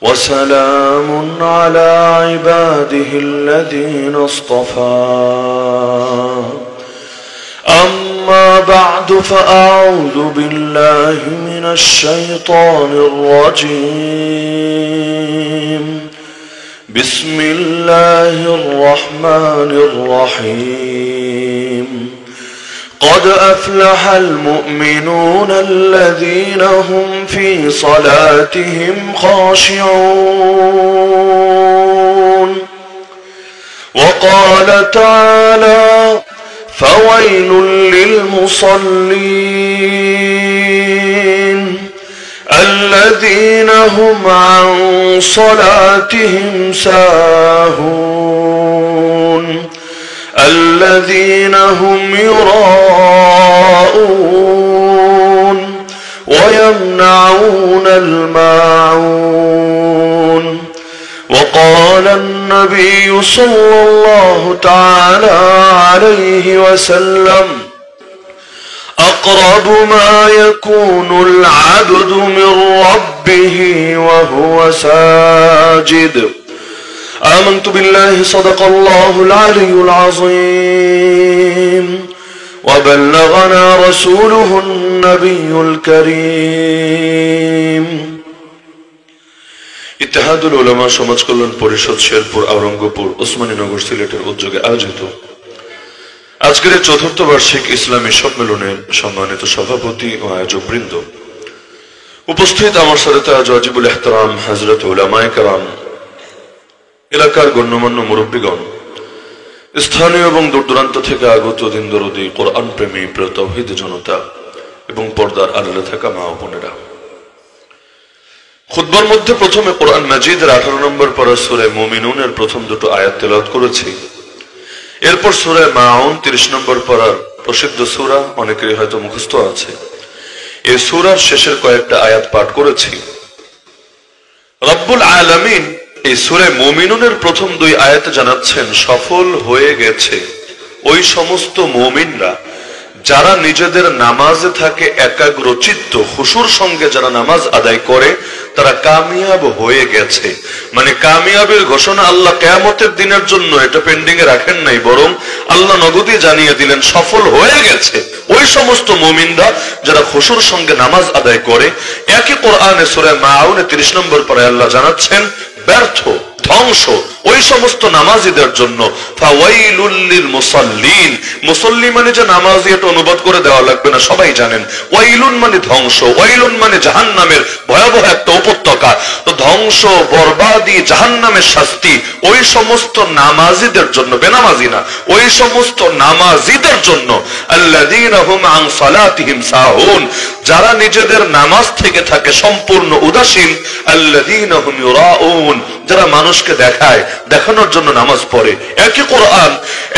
وسلام على عباده الذين اصطفى أما بعد فأعوذ بالله من الشيطان الرجيم بسم الله الرحمن الرحيم قد أفلح المؤمنون الذين هم في صلاتهم خاشعون وقال تعالى فويل للمصلين الذين هم عن صلاتهم ساهون الذين هم يراءون ويمنعون الماعون وقال النبي صلى الله تعالى عليه وسلم أقرب ما يكون العبد من ربه وهو ساجد آمنت بالله صدق الله العلي العظيم وبلغنا رسوله النبي الكريم ইত্তেহাদুল উলামা সমাজ কল্যাণ পরিষদ শেরপুর আওরঙ্গপুর ওসমানীনগর সিলেটের উদ্যোগে আয়োজিত আজকের চতুর্থ বার্ষিক ইসলামী সম্মেলনের সম্মানিত সভাপতি ও আয়োজক বৃন্দ, উপস্থিত আমার সাথে আজ ওয়াজিবুল ইহতারাম হযরত উলামায়ে কেরাম, এলাকার গণ্যমান্য মুরব্বীগণ, স্থানীয় এবং দূরদূরান্ত থেকে আগত দিন দরদি কোরআন প্রেমী প্রিয় তাওহীদ জনতা এবং পর্দার আড়ালে থাকা মা ও বোনেরা, খুতবার মধ্যে প্রথমে কোরআন মাজিদের 18 নম্বর পারা সূরা মুমিনুনের প্রথম দুটো আয়াত তেলাওয়াত করেছি। এরপর সূরা মাউন 30 নম্বর পারার প্রসিদ্ধ সূরা, অনেকেরই হয়তো মুখস্থ আছে। এই সূরার শেষের কয়েকটা আয়াত পাঠ করেছি। রব্বুল আলামিন এই সূরা মুমিনুনের প্রথম দুই আয়াতে জানাচ্ছেন সফল হয়ে গেছে ওই সমস্ত মুমিনরা যারা নিজেদের নামাজে থাকে একাগ্রচিত্ত, খুশুর সঙ্গে যারা নামাজ আদায় করে তারা কামিয়াব হয়ে গেছে। মানে কামিয়াবের ঘোষণা আল্লাহ কিয়ামতের দিনের জন্য এটা পেন্ডিং এ রাখেন নাই, বরং আল্লাহ নগদে জানিয়ে দিলেন সফল হয়ে গেছে ওই সমস্ত মুমিনরা যারা খুশুর সঙ্গে নামাজ আদায় করে। একই কোরআনে সূরা মাউনে 30 নম্বর পারায় আল্লাহ জানাচ্ছেন ব্যর্থ, ধ্বংস ওই সমস্ত নামাজীদের জন্য। ফাওয়াইলুল লিল মুসাল্লিন, মুসাল্লি মানে যে নামাজি, এটা অনুবাদ করে দেওয়া লাগবে না, সবাই জানেন। ওয়াইলুন মানে ধ্বংস, ওয়াইলুন মানে জাহান্নামের ভয়াবহ একটা উপত্যকা। তো ধ্বংস, বরবাদি, জাহান্নামের শাস্তি ওই সমস্ত নামাজীদের জন্য, বেনামাজি না, ওই সমস্ত নামাজীদের জন্য। আল্লাযীনা হুম আন সালাতিহিম সাহুন, যারা নিজেদের নামাজ থেকে থাকে সম্পূর্ণ উদাসীন। আল্লাযীনা হুম ইউরাউন, যারা মানুষকে দেখায়, দেখানোর জন্য নামাজ পড়ে। একই কোরআন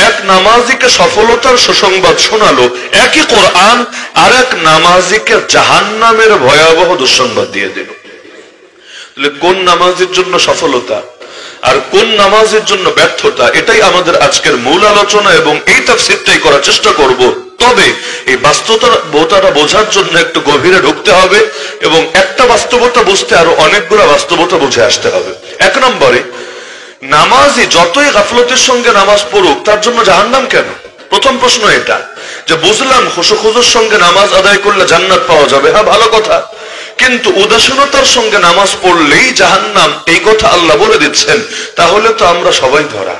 এক নামাজিকে সফলতার সুসংবাদ শোনালো, একই কোরআন আর এক নামাজিকে জাহান্নামের ভয়াবহ দুঃসংবাদ দিয়ে দিল। তাহলে কোন নামাজের জন্য সফলতা আর কোন নামাজের জন্য ব্যর্থতা, এটাই আমাদের আজকের মূল আলোচনা এবং এই তাফসীরটাই করার চেষ্টা করব। তবে এই বাস্তবতাটা বোঝার জন্য একটু গভীরে ঢুকতে হবে এবং একটা বাস্তবতা বুঝতে আরো অনেকগুলো বাস্তবতা বুঝে আসতে হবে। এক নম্বরে, নামাজি যতই গাফলতের সঙ্গে নামাজ পড়ুক তার জন্য জাহান্নাম কেন? প্রথম প্রশ্ন এটা, যে বুঝলাম খুশুর সঙ্গে নামাজ আদায় করলে জান্নাত পাওয়া যাবে, হ্যাঁ ভালো কথা, কিন্তু উদাসীনতার সঙ্গে নামাজ পড়লেই জাহান্নাম, এই কথা আল্লাহ বলে দিচ্ছেন। তাহলে তো আমরা সবাই ধরা,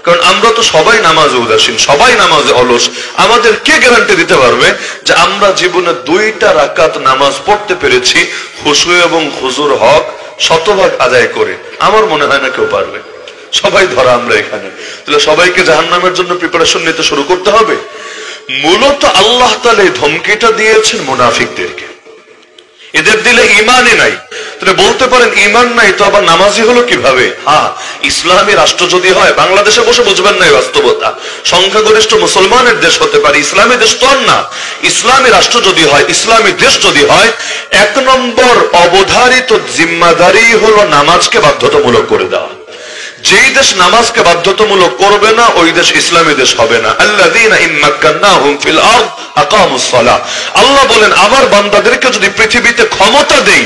কারণ আমরা তো সবাই নামাজে উদাসীন, সবাই নামাজে অলস। আমাদের কে গ্যারান্টি দিতে পারবে যে আমরা জীবনে 2টা রাকাত নামাজ পড়তে পেরেছি খুশু এবং খুজুর হক শতভাগ আদায় করে? আমার মনে হয় না কেউ পারবে। সবাই ধরা আমরা এখানে। তাহলে সবাইকে জাহান্নামের জন্য প্রিপারেশন নিতে শুরু করতে হবে। মূলত আল্লাহ তাআলা এই ধমকিটা দিয়েছেন মুনাফিকদেরকে, এদের দিলে ঈমানই নাই। তাহলে বলতে পারেন ঈমান নাই তো আবার নামাজি হলো কিভাবে? হ্যাঁ, ইসলামী রাষ্ট্র যদি হয়, বাংলাদেশে বসে বুঝবেন না এই বাস্তবতা, সংখ্যাগরিষ্ঠ মুসলমানের দেশ হতে পারে, ইসলামী দেশ তো আর না। ইসলামী রাষ্ট্র যদি হয়, ইসলামী দেশ যদি হয়, 1 নম্বর অবধারিত জিম্মাদারি হলো নামাজকে বাধ্যতামূলক করে দেওয়া। যেই দেশ নামাজকে বাধ্যতামূলক করবে না ওই দেশ ইসলামী দেশ হবে না। আল্লাযীনা ইম্মাক্কান্নাহুম ফিল আরদ আকামুস সালাহ। আল্লাহ বলেন আমার বান্দাদেরকে যদি পৃথিবীতে ক্ষমতা দেই,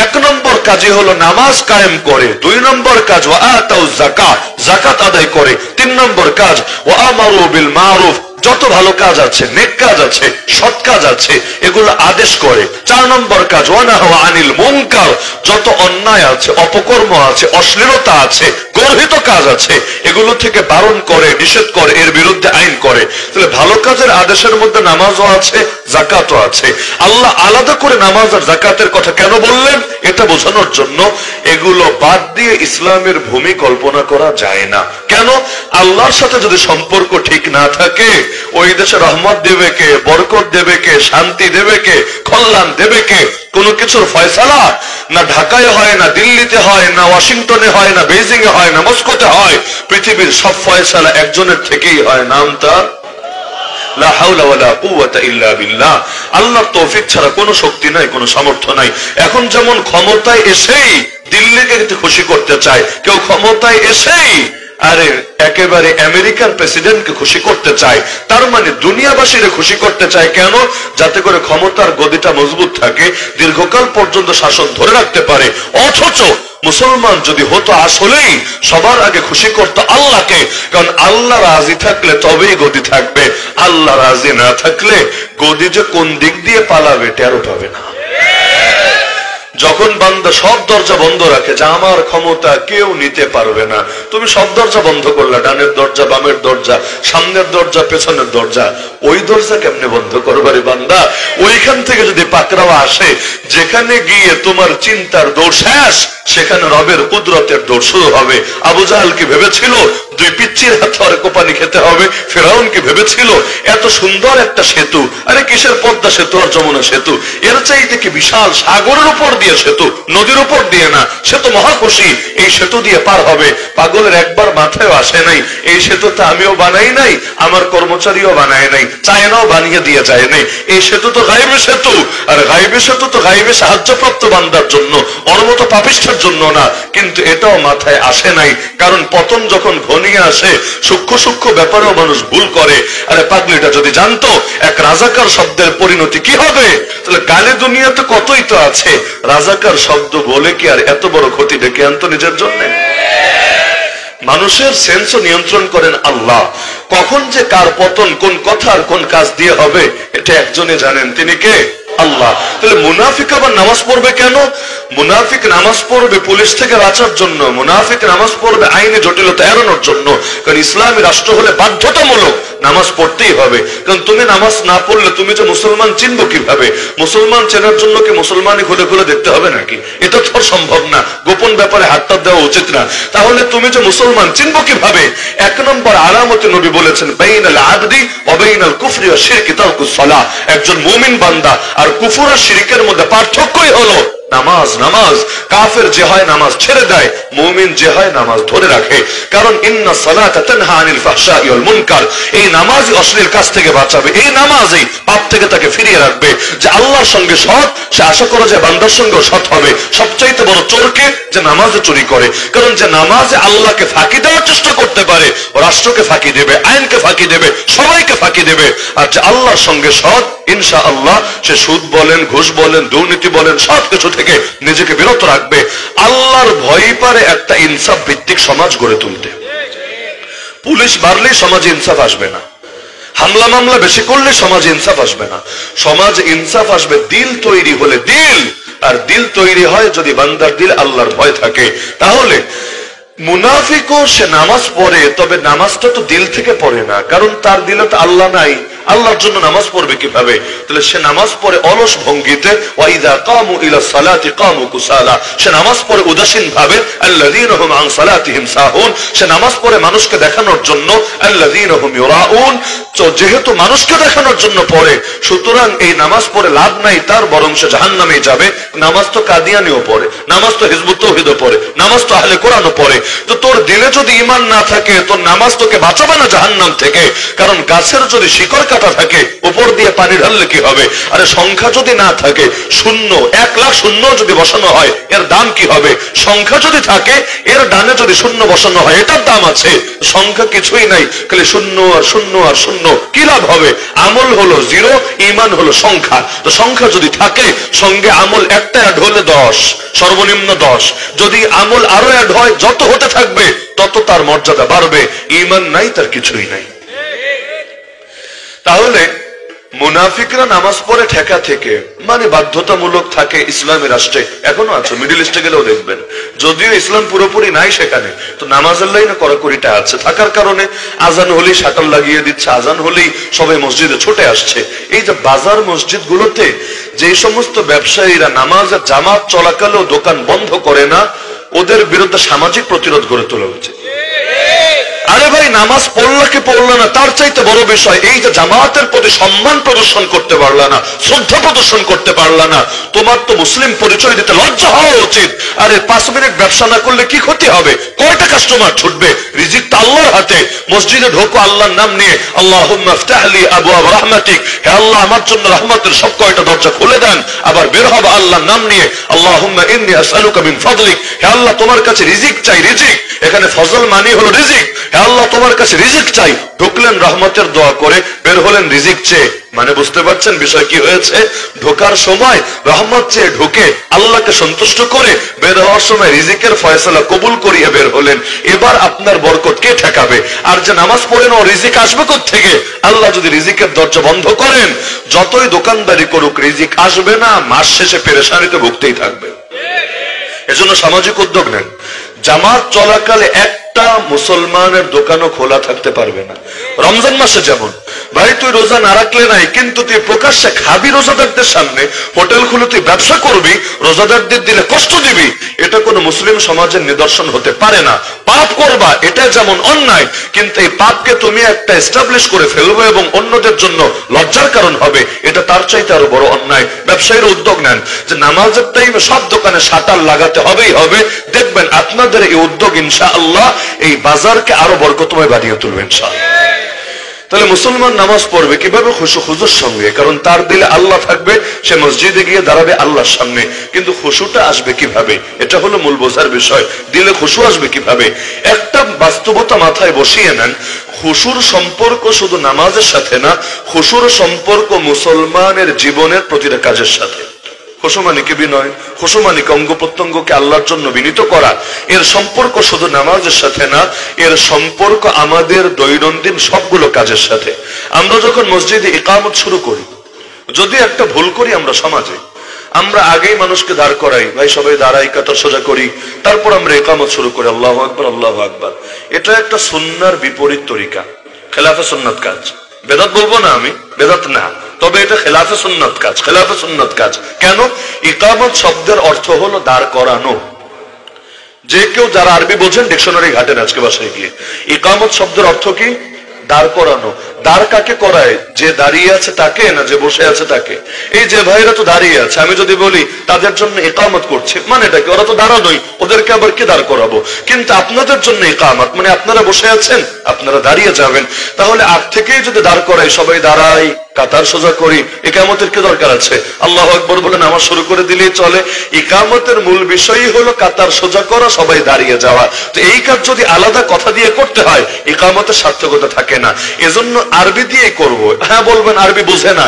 এক নম্বর কাজই হলো নামাজ কায়েম করে, দুই নম্বর কাজ ওয়া আতাউজ যাকাত, যাকাত আদায় করে, তিন নম্বর কাজ ওয়া আমারু বিল মারুফ, যত ভালো কাজ আছে, নেক কাজ আছে, সৎ কাজ আছে এগুলো আদেশ করে, চার নম্বর কাজ ওয়া নাহা আনিল মুনকার, যত অন্যায় আছে, অপকর্ম আছে, অশ্লীলতা আছে, গর্হিত কাজ আছে এগুলো থেকে বারণ করে, নিষেধ করে, এর বিরুদ্ধে আইন করে। তাহলে ভালো কাজের আদেশের মধ্যে নামাজও আছে, যাকাতও আছে। আল্লাহ আলাদা করে নামাজ আর যাকাতের কথা কেন বললেন? এটা বোঝানোর জন্য। এগুলো বাদ দিয়ে ইসলামের ভূমি কল্পনা করা যায় না। কেন? আল্লাহর সাথে যদি সম্পর্ক ঠিক না থাকে ওই দেশে রহমত দেবে কে, বরকত দেবে কে, শান্তি দেবে কে, কল্যাণ দেবে কে? কোন কিছুর ফয়সালা না ঢাকায় হয়, না দিল্লিতে হয়, না ওয়াশিংটনে হয়, না বেজিং এ হয়, না মস্কোতে হয়। পৃথিবীর সব ফয়সালা একজনের থেকেই হয়, নাম তার লা হাওলা ওয়ালা কুওয়াতা ইল্লা বিল্লাহ। আল্লাহর তৌফিক ছাড়া কোনো শক্তি নাই, কোনো সামর্থ্য নাই। এখন যেমন ক্ষমতায় এসেই দিল্লিকে খুশি করতে চায় কেউ, ক্ষমতায় এসেই আরে একেবারে আমেরিকার প্রেসিডেন্টকে খুশি করতে চায়, তার মানে দুনিয়াবাসীরে খুশি করতে চায়। কেন? যাতে করে ক্ষমতার গদিটা মজবুত থাকে, দীর্ঘকাল পর্যন্ত শাসন ধরে রাখতে পারে। অথচ মুসলমান যদি হতো আসলেই সবার আগে খুশি করতো আল্লাহকে, কারণ আল্লাহ রাজি থাকলে তবেই গদি থাকবে, আল্লাহ রাজি না থাকলে গদি যে কোন দিক দিয়ে পালাবে টেরও পাবে না। যখন বান্দা সব দরজা বন্ধ রাখে যে আমার ক্ষমতা কেউ নিতে পারবে না, তুমি সব দরজা বন্ধ করলা, ডানের দরজা, বামের দরজা, সামনের দরজা, পেছনের দরজা, ওই দরজা কেমনে বন্ধ করবারে বান্দা? ওইখান থেকে যদি পাকড়াওয়া আসে, যেখানে গিয়ে তোমার চিন্তার দৌড় শেষ, সেখানে রবের কুদরতের দৌড় শুরু হবে। আবু জাহেল কি ভেবেছিল দুই পিচ্চির হাতে আর কোপানি খেতে হবে? ফেরাউন কি ভেবেছিল এত সুন্দর একটা সেতু, আরে কিসের পদ্মা সেতু আর যমুনা সেতু, এর চাইতে কি বিশাল সাগরের উপর দিয়ে সেতু, নদীর উপর দিয়ে না, সে তো মহাখুশি এই সেতু দিয়ে পার হবে। পাগলের একবার মাথায় আসে নাই এই সেতুটা আমিও বানাই নাই, আমার কর্মচারীও বানায় নাই, চায়নাও বানিয়ে দিয়ে যায় নাই। এই সেতু তো গায়েবের সেতু, আর গায়েবের সেতু তো গায়েবে সাহায্যপ্রাপ্ত বান্দার জন্য, ওর মতো পাপিষ্ঠের জন্য না। কিন্তু এটাও মাথায় আসে নাই, কারণ পতন যখন ঘনিয়ে আসে সূক্ষ্ম সূক্ষ্ম ব্যাপারেও মানুষ ভুল করে। আরে পাগলিটা যদি জানতো এক রাজাকার শব্দের পরিণতি কি হবে, তাহলে গালে দুনিয়াতে কতই তো আছে, রাজাকার শব্দ বলে কি আর এত বড় ক্ষতি ডেকে আনতো নিজের জন্য? মানুষের সেন্সও নিয়ন্ত্রণ করেন আল্লাহ। কখন যে কার পতন কোন কথা আর কোন কাজ দিয়ে হবে এটা একজনই জানেন, তিনি কে? আল্লাহ। তাহলে মুনাফিক আবার নামাজ পড়বে কেন? মুনাফিক নামাজ পড়বে পুলিশ থেকে বাঁচার জন্য, মুনাফিক নামাজ পড়বে আইনি জটিলতা এড়ানোর জন্য। কারণ ইসলামী রাষ্ট্র হলে বাধ্যতামূলক নামাজ পড়তেই হবে। কারণ তুমি নামাজ না পড়লে তুমি যে মুসলমান চিনবো কিভাবে? মুসলমান চেনার জন্য কি মুসলমানই খুলে খুলে দেখতে হবে নাকি? এটা তো সম্ভব না, গোপন ব্যাপারে হাতটা দেওয়া উচিত না। তাহলে তুমি যে মুসলমান চিনবো কিভাবে? এক নম্বর আলামতে নবী বলেছেন বাইনাল আবদি ওয়া বাইনাল কুফরি ওয়া শিরকি তারকুস সালাহ। একজন মুমিন বান্দা আর কুফর আর শিরকের মধ্যে পার্থক্যই হলো নামাজ। নামাজ কাফের যে হয় নামাজ ছেড়ে দেয়, মুমিন যে হয় নামাজ ধরে রাখে। কারণ ইন্না সালাতা তানহা আনিল ফাহশাই ওয়াল মুনকার, এই নামাজই অশ্লীল কাজ থেকে বাঁচাবে, এই নামাজই পাপ থেকে তাকে ফিরিয়ে রাখবে। যে আল্লাহর সঙ্গে সৎ, সে আশা করে যে বান্দার সঙ্গেও সৎ হবে। সবচাইতে বড় চোরকে যে নামাজে চুরি করে, কারণ যে নামাজে আল্লাহকে ফাঁকি দেওয়ার চেষ্টা করতে পারে রাষ্ট্রকে ফাঁকি দেবে, আইনকে ফাঁকি দেবে, সবাইকে ফাঁকি দেবে। আর যে আল্লাহর সঙ্গে সৎ, ইনশাআল্লাহ সে সুদ বলেন, ঘুষ বলেন, দুর্নীতি বলেন, সবকিছু থেকে নিজেকে বিরত রাখবে। আল্লাহর ভয় পারে একটা ইনসাফ ভিত্তিক সমাজ গড়ে তুলতে। পুলিশ মারলেই সমাজে ইনসাফ আসবে না, হামলা মামলা বেশি করলে সমাজে ইনসাফ আসবে না। সমাজে ইনসাফ আসবে দিল তৈরি হলে। দিল আর দিল তৈরি হয় যদি বান্দার দিল আল্লাহর ভয় থাকে। তাহলে মুনাফিকও সে নামাজ পড়ে, তবে নামাজটা তো দিল থেকে পড়ে না, কারণ তার দিলে তো আল্লাহ নাই। আল্লাহর জন্য নামাজ পড়বে কিভাবে? তাহলে সে নামাজ পড়ে অলস ভঙ্গিতে, ওয়া ইযা কামু ইলা সালাতি কামু কুসালা, সে নামাজ পড়ে উদাসীন ভাবে, আল্লাযীনা হুম আন সালাতিহিম সাহুন, সে নামাজ পড়ে মানুষকে দেখানোর জন্য, আল্লাযীনা হুম ইউরাউন। তো যেহেতু মানুষকে দেখানোর জন্য পড়ে, সুতরাং এই নামাজ পড়ে লাভ নাই তার, বরং সে জাহান্নামে যাবে। নামাজ তো কাদিয়ানিও পড়ে, নামাজ তো হিজবুত তাওহীদও পড়ে, নামাজ তো আহলে কোরআনও পড়ে। তো তোর দিলে যদি ঈমান না থাকে, তোর নামাজ তোকে বাঁচাবে না জাহান্নাম থেকে। কারণ গাছের যদি শিকড় কাটা থাকে, উপর দিয়ে পানি ঢাললে কি হবে? আরে সংখ্যা যদি না থাকে, শূন্য 1 লাখ শূন্য যদি বসানো হয় এর দাম কি হবে? সংখ্যা যদি থাকে এর ডানে যদি শূন্য বসানো হয় এটার দাম আছে। সংখ্যা কিছুই নাই, খালি শূন্য আর শূন্য আর শূন্য, কি লাভ হবে? আমল হলো 0, ঈমান হলো সংখ্যা। তো সংখ্যা যদি থাকে সঙ্গে আমল একটা অ্যাড হলে 10, সর্বনিম্ন 10। যদি আমল আরো অ্যাড হয়, যত হতে থাকবে তত তার মর্যাদা বাড়বে। ঈমান নাই তার কিছুই নাই। তাহলে মুনাফিকরা নামাজ পড়ে ঠেকা থেকে, মানে বাধ্যতামূলক থাকে ইসলামী রাষ্ট্রে, এখনো আছে, মিডল ইস্টে গেলেও দেখবেন, যদিও ইসলাম পুরোপুরি নাই সেখানে, তো নামাজের লাইনে কড়াকড়িটা আছে থাকার কারণে আজান হলেই শাটার লাগিয়ে দিচ্ছে, আজান হলেই সবাই মসজিদে ছুটে আসছে। এই যে বাজার মসজিদ গুলোতে যে সমস্ত ব্যবসায়ীরা নামাজের জামাত চলাকালেও দোকান বন্ধ করে না, ওদের বিরুদ্ধে সামাজিক প্রতিরোধ গড়ে তোলা হচ্ছে। আরে ভাই, নামাজ পড়লা কি পড়লো না তার চাইতে বড় বিষয় এই যে জামাতের প্রতি সম্মান প্রদর্শন করতে পারলা না, শ্রদ্ধা প্রদর্শন করতে পারলা না, তোমার তো মুসলিম পরিচয় দিতে লজ্জা হওয়া উচিত। আরে 5 মিনিট ব্যবসা না করলে কি ক্ষতি হবে? কয়টা কাস্টমার ছুটবে? রিজিক তো আল্লাহর হাতে। মসজিদে ঢোকো আল্লাহর নাম নিয়ে, আল্লাহুম্মা ইফতাহলি আবওয়াব রাহমাতিক, হে আল্লাহ আমার জন্য রহমতের সব কয়টা দরজা খুলে দেন। আবার বের হবে আল্লাহর নাম নিয়ে, আল্লাহুম্মা ইন্নী আসআলুকা মিন ফাদলিক, হে আল্লাহ তোমার কাছে রিজিক চাই। রিজিক এখানে ফজল মানে হলো রিজিক, হে আল্লাহ তোমার কাছে রিজিক চাই। ঢুকলেন রহমতের দোয়া করে, বের হলেন রিজিক চেয়ে। মানে বুঝতে পারছেন বিষয় কি হয়েছে? ঢোকার সময় রহমত চেয়ে ঢুকে আল্লাহকে সন্তুষ্ট করে, বের হওয়ার সময় রিজিকের ফয়সালা কবুল করিয়ে বের হলেন। এবার আপনার বরকত কে ঠেকাবে? আর যে নামাজ পড়েন ও রিজিক আসবে কোত্থেকে? আল্লাহ যদি রিজিকের দরজা বন্ধ করেন, যতই দোকানদারি করুক রিজিক আসবে না, মাস শেষে পেরেশানিতে ভুগতেই থাকবে। এজন্য সামাজিক উদ্যোগ নেন। জামাত চলাকালে একটা মুসলমানের দোকানও খোলা থাকতে পারবে না। রমজান মাসে যেমন, ভাই তুই রোজা না রাখলে নাই, কিন্তু তুই প্রকাশ্যে খাবি রোজাদারদের সামনে, হোটেল খুলে তুই ব্যবসা করবি, রোজাদারদের দিলে কষ্ট দিবি, এটা কোনো মুসলিম সমাজের নিদর্শন হতে পারে না। পাপ করবা এটা যেমন অন্যায়, কিন্তু এই পাপকে তুমি একটা এস্টাবলিশ করে ফেলবে এবং অন্যদের জন্য লজ্জার কারণ হবে, এটা তার চাইতে আরো বড় অন্যায়। ব্যবসায়ীরা উদ্যোগ নেন যে নামাজের টাইমে সব দোকানে শাটার লাগাতে হবেই হবে। দেখবেন আপনাদের এই উদ্যোগ ইনশাআল্লাহ এই বাজারকে আরো বরকতময় বানিয়ে তুলবে ইনশাআল্লাহ। তাহলে মুসলমান নামাজ পড়বে কিভাবে? খুশু খুজুর সঙ্গে, কারণ তার দিলে আল্লাহ থাকবে, সে মসজিদে গিয়ে দাঁড়াবে আল্লাহর সামনে। কিন্তু খুশুটা আসবে কিভাবে? এটা হলো মূল বোঝার বিষয়। দিলে খুশু আসবে কিভাবে? একটা বাস্তবতা মাথায় বসিয়ে নেন, খুশুর সম্পর্ক শুধু নামাজের সাথে না, খুশুর সম্পর্ক মুসলমানের জীবনের প্রতিটা কাজের সাথে। খুশু মানে কি বিনয়, খুশু মানে অঙ্গ প্রত্যঙ্গকে আল্লাহর জন্য বিনীত করা। এর সম্পর্ক শুধু নামাজের সাথে না, এর সম্পর্ক আমাদের দৈনন্দিন সবগুলো কাজের সাথে। আমরা যখন মসজিদে ইকামত শুরু করি, যদি একটা ভুল করি আমরা সমাজে, আমরা আগেই মানুষকে দাঁড় করাই, ভাই সবাই দাঁড়াই, কাতার সোজা করি, তারপর আমরা ইকামত শুরু করি, আল্লাহু আকবার আল্লাহু আকবার। এটা একটা সুন্নাহর বিপরীত তরিকা, খেলাফে সুন্নাত কাজ। বেদাত বলবো না আমি, বেদাত না, তবে এটা খেলাফে সুন্নাত কাজ, খেলাফে সুন্নাত কাজ। কেন? ইকামত শব্দের অর্থ হলো দাঁড় করানো। যে কেউ যারা আরবি বোঝেন ডিকশনারি ঘাটেন আজকে বাসায় গিয়ে, ইকামত শব্দের অর্থ কি? দাঁড় করানো। দাঁড় কাকে করায়? যে দাঁড়িয়ে আছে তাকে, না যে বসে আছে তাকে? এই যে ভাইরা তো দাঁড়িয়ে আছে, আমি যদি বলি তাদের জন্য ইকামত করছে, মানে এটা কি? ওরা তো দাঁড়ানোই, ওদেরকে আবার কি দাঁড় করাবো? কিন্তু আপনাদের জন্য ইকামত মানে আপনারা বসে আছেন, আপনারা দাঁড়িয়ে যাবেন। তাহলে আগ থেকেই যদি দাঁড় করাই, সবাই দাঁড়াই, কাতার সোজা করি, ইকামতের কি দরকার আছে? আল্লাহু আকবার বলে নামাজ শুরু করে দিলেই চলে। ইকামতের মূল বিষয়ই হলো কাতার সোজা করা, সবাই দাঁড়িয়ে যাওয়া। তো এই কাজ যদি আলাদা কথা দিয়ে করতে হয়, ইকামতের সার্থকতা থাকে না। এজন্য আরবি দিয়ে করব। হ্যাঁ বলবেন আরবি বুঝে না,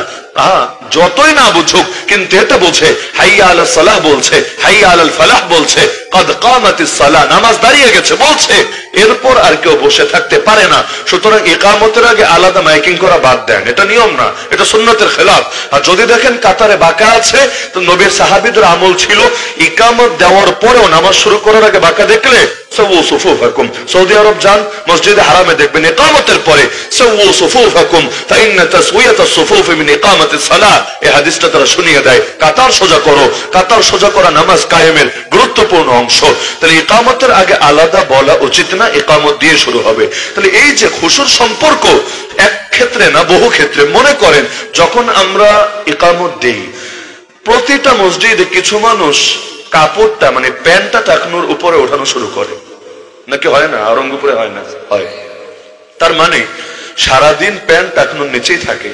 যতই না বুঝুক, কিন্তু এটা বোঝে। হাইয়া আলাস সালাহ বলছে, হাইয়া আলাল ফালাহ বলছে, কদ কামাতিস সালাহ, নামাজ দাঁড়িয়ে গেছে বলছে, এরপর আর কেউ বসে থাকতে পারে না। সুতরাং ইকামতের আগে আলাদা মাইকিং করা বাদ দেন, এটা নিয়ম না, এটা সুন্নতের খেলাফ। আর যদি দেখেন কাতারে বাঁকা আছে, তো নবীর সাহাবীদের আমল ছিল ইকামত দেওয়ার পরেও নামাজ শুরু করার আগে বাঁকা দেখলে সাওয়ু সুফুফাকুম। সৌদি আরব যান, মসজিদে হারামে দেখবেন ইকামতের পরে সাওয়ু সুফুফাকুম ফাইন্না তাসওয়িয়াতাস সুফুফ মিন ইকামাতিস সালাহ। এই হাদিসটা তারা শুনিয়ে দেয়, কাতার সোজা করো। কাতার সোজা করা নামাজ কায়েমের গুরুত্বপূর্ণ অংশ। তাহলে ইকামতের আগে আলাদা বলা উচিত না, ইকামত দিয়ে শুরু হবে। তাহলে এই যে খুশুর সম্পর্ক, এক ক্ষেত্রে না বহু ক্ষেত্রে। মনে করেন যখন আমরা ইকামত দেই, প্রতিটা মসজিদে কিছু মানুষ কাপড়টা মানে প্যান্টটা টাকনুর উপরে ওঠানো শুরু করে, নাকি হয় না? আরঙ্গপুরে হয় না? হয়। তার মানে সারাদিন প্যান্ট টাকনুর নিচেই থাকে,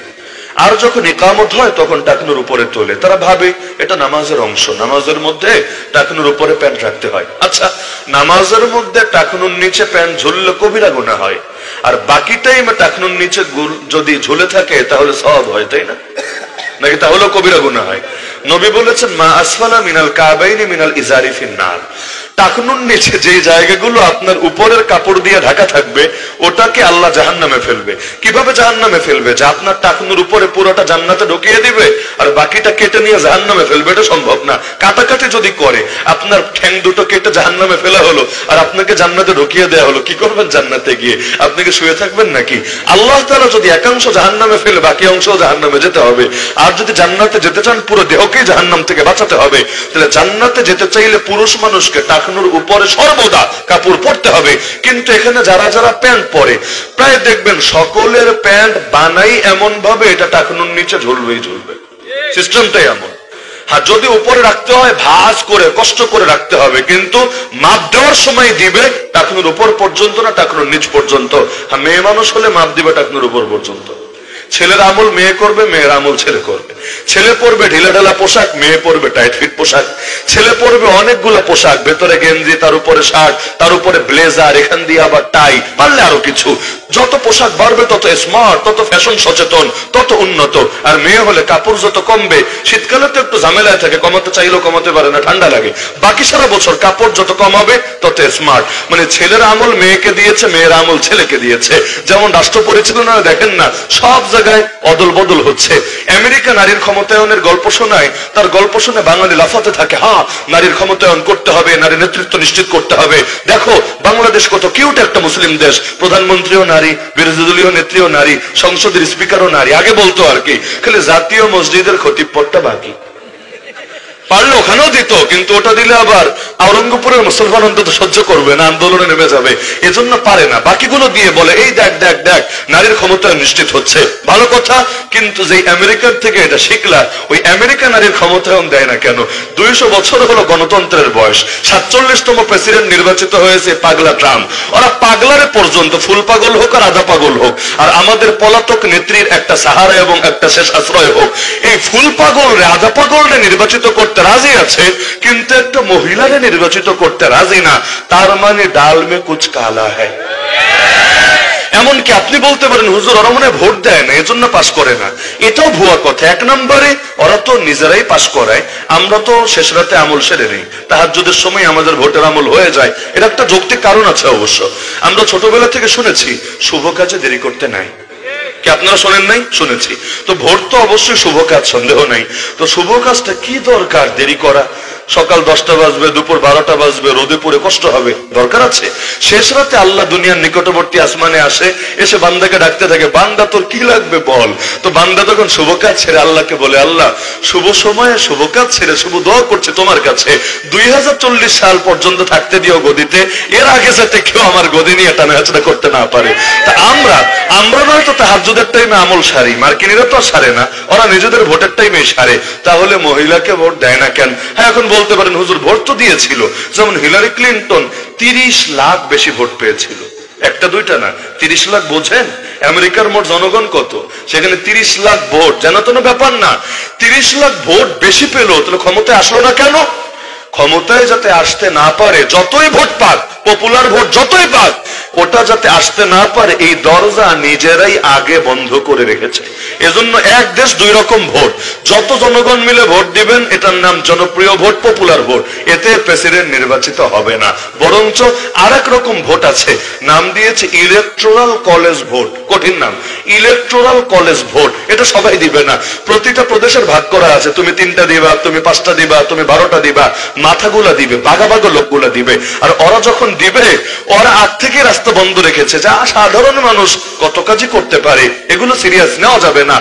আর যখন ইকামত হয় তখন টাকনুর উপরে তোলে। তারা ভাবে এটা নামাজের অংশ, নামাজের মধ্যে টাকনুর উপরে প্যান্ট রাখতে হয়। আচ্ছা, নামাজের মধ্যে টাকনুর নিচে প্যান্ট ঝুললে কবিরা গুনাহ হয়, আর বাকি টাইমে টাকনুর নিচে যদি ঝুলে থাকে তাহলে সওয়াব হয়, তাই না? নাকি তাহলেও কবিরা গুনাহ হয়? নবী বলেছেন, মা আসফালা মিনাল কাবাইনি মিনাল ইজারি ফিন্নার। টাকনুর নিচে যে জায়গাগুলো আপনার উপরের কাপড় দিয়ে ঢাকা থাকবে ওটাকে আল্লাহ জাহান্নামে ফেলবে। কিভাবে জাহান্নামে ফেলবে? যে আপনার টাকনুর উপরে পুরোটা জান্নাতে ঢুকিয়ে দিবে আর বাকিটা কেটে নিয়ে জাহান্নামে ফেলবে, এটা সম্ভব না। কাটাকাটি যদি করে, আপনার ঠ্যাং দুটো কেটে জাহান্নামে ফেলা হলো আর আপনাকে জান্নাতে ঢুকিয়ে দেওয়া হলো, কি করবেন জান্নাতে গিয়ে? আপনি কি শুয়ে থাকবেন নাকি? আল্লাহ তাআলা যদি একাংশ জাহান্নামে ফেলে বাকি অংশ জাহান্নামে যেতে হবে, আর যদি জান্নাতে যেতে চান পুরো দেহকেই জাহান্নাম থেকে বাঁচাতে হবে। তাহলে জান্নাতে যেতে চাইলে পুরুষ মানুষকে টাকনুর উপরে সর্বদা কাপড় পরতে হবে। কিন্তু এখানে যারা যারা প্যান্ট পরে, প্রায় দেখবেন সকলের প্যান্ট বানাই এমন ভাবে এটা টাকনুর নিচে ঝুলবেই ঝুলবে, সিস্টেমটাই এমন। হ্যাঁ, যদি উপরে রাখতে হয় ভাঁজ করে কষ্ট করে রাখতে হবে, কিন্তু মাপ দেওয়ার সময় দিবে টাকনুর উপর পর্যন্ত না টাকনুর নিচ পর্যন্ত। হ্যাঁ, মেয়ে মানুষ হলে মাপ দিবে টাকনুর উপর পর্যন্ত। ছেলের আমল মেয়ে করবে, মেয়ের আমল ছেলে করবে। ছেলে পরবে ঢিলা ঢালা পোশাক, মেয়ে পরবে টাইট ফিট পোশাক। ছেলে পরবে অনেকগুলো পোশাক, ভেতরে গেঞ্জি, তার উপরে শার্ট, তার উপরে ব্লেজার, এখান দিয়ে আবার টাই, পারলে আরো কিছু। যত পোশাক বাড়বে তত স্মার্ট, তত ফ্যাশন সচেতন, তত উন্নত। আর মেয়ে হলে কাপড় যত কমবে, শীতকালে তো একটু ঝামেলায় থাকে, কমাতে চাইলেও কমাতে পারে না, ঠান্ডা লাগে। বাকি সারা বছর কাপড় যত কম হবে তত স্মার্ট। মানে ছেলের আমল মেয়েকে দিয়েছে, মেয়ের আমল ছেলেকে দিয়েছে। যেমন রাষ্ট্র পরিচালনা দেখেন না, সব জায়গায় অদল বদল হচ্ছে। আমেরিকা নারীর ক্ষমতায়নের গল্প শোনায়, তার গল্প শুনে বাঙালি লাফাতে থাকে, হ্যাঁ নারীর ক্ষমতায়ন করতে হবে, নারী নেতৃত্ব নিশ্চিত করতে হবে। দেখো বাংলাদেশ কত কিউট একটা মুসলিম দেশ, প্রধানমন্ত্রীও নারী, বিরোধী দলীয় নেত্রীও নারী, সংসদের স্পিকারও নারী। আগে বলতো আর কি, খালি জাতীয় মসজিদের খতিব পদটা বাকি। পারলে ওখানেও দিত, কিন্তু ওটা দিলে আবার আওরঙ্গপুরের মুসলমান অন্তত সহ্য করবে না, আন্দোলনে নেমে যাবে, এজন্য পারে না। বাকিগুলো দিয়ে বলে এই দেখ দেখ দেখ নারীর ক্ষমতা নিশ্চিত হচ্ছে, ভালো কথা। কিন্তু যে আমেরিকার থেকে এটা শিখলা, ওই আমেরিকা নারীর ক্ষমতায়ন দেয় না কেন? 200 বছর হলো গণতন্ত্রের বয়স, 47তম প্রেসিডেন্ট নির্বাচিত হয়েছে পাগলা ট্রাম্প। ওরা পাগলারে পর্যন্ত, ফুল পাগল হোক আর আধা পাগল হোক, আর আমাদের পলাতক নেত্রীর একটা সাহারা এবং একটা শেষ আশ্রয় হোক, এই ফুল পাগল রে আধা পাগল রে নির্বাচিত করতে রাজি আছে, কিন্তু একটা মহিলারে নির্বাচিত করতে রাজি না। তার মানে ডাল মে কুছ কালা হ্যায়। এমনকি আপনি বলতে পারেন হুজুর ওরা মনে ভোট দেয় না এজন্য পাস করে না, এটাও ভুয়া কথা। এক নম্বরে ওরা তো নিজেরাই পাস করায়, আমরা তো শেষ রাতে আমল সেরে নেই, তাহাজ্জুদের সময় আমাদের ভোটের আমল হয়ে যায়। এটা একটা যৌক্তিক কারণ আছে অবশ্য। আমরা ছোটবেলা থেকে শুনেছি শুভ কাজে দেরি করতে নাই, কি আপনারা শোনেন নাই? শুনেছি। তো ভোট তো অবশ্যই শুভ কাজ, সন্দেহ নাই। তো শুভ কাজটা কি দরকার দেরি করা? সকাল 10টা বাজবে, দুপুর 12টা বাজবে, রোদে পুড়ে কষ্ট হবে, দরকার আছে? শেষ রাতে আল্লাহ দুনিয়ার নিকটবর্তী আসমানে আসে, এসে বান্দাকে ডাকতে থাকে, বান্দা তোর কি লাগবে বল। তো বান্দা তখন শুভ কাজ ছেড়ে আল্লাহকে বলে, আল্লাহ শুভ সময়ে শুভ কাজ ছেড়ে শুভ দোয়া করছে তোমার কাছে, 2040 সাল পর্যন্ত থাকতে দিও গদিতে, এর আগে যাতে কেউ আমার গদি নিয়ে টানাহাচড়া করতে না পারে। তা আমরা নয়তো তাহাজ্জুদের টাইমে আমল সারি, মার্কিনীরা তো সারে না, ওরা নিজেদের ভোটের টাইমে সারে। তাহলে মহিলাকে ভোট দেয় না কেন? হ্যাঁ, এখন বলতে পারেন হুজুর ভোট তো দিয়েছিল, যেমন হিলারি ক্লিনটন 30 লাখ বেশি ভোট পেয়েছিল, একটা দুইটা না, 30 লাখ। বোঝেন আমেরিকার মোট জনগণ কত? সেখানে 30 লাখ ভোট যেন তেন ব্যাপার না। 30 লাখ ভোট বেশি পেল, তাহলে ক্ষমতায় আসলো না কেন? ক্ষমতায় যাতে আসতে না পারে, যতই ভোট পাক, পপুলার ভোট যতই পাক, ওটা যাতে আসতে না পারে এই দরজা নিজেরাই আগে বন্ধ করে রেখেছে। এজন্য এক দেশ দুই রকম ভোট, যত জনগণ মিলে ভোট দিবেন এটার নাম জনপ্রিয় ভোট, পপুলার ভোট, এতে প্রেসিডেন্ট নির্বাচিত হবে না। বরঞ্চ আরেক রকম ভোট আছে, নাম দিয়েছে ইলেকটোরাল কলেজ ভোট। কঠিন নাম, ইলেকটোরাল কলেজ ভোট। এটা সবাই দিবে না, প্রতিটা প্রদেশের ভাগ করা আছে, তুমি 3টা দিবা, তুমি 5টা দিবা, তুমি 12টা দিবা, মাথাগুলা দিবে, বাঘা বাঘা লোকগুলা দিবে। আর ওরা যখন দিবে, ওরা আগ থেকে রাস্তা বন্ধ রেখেছে, যা সাধারণ মানুষ কত কাজই করতে পারে, এগুলো সিরিয়াস নেওয়া যাবে না।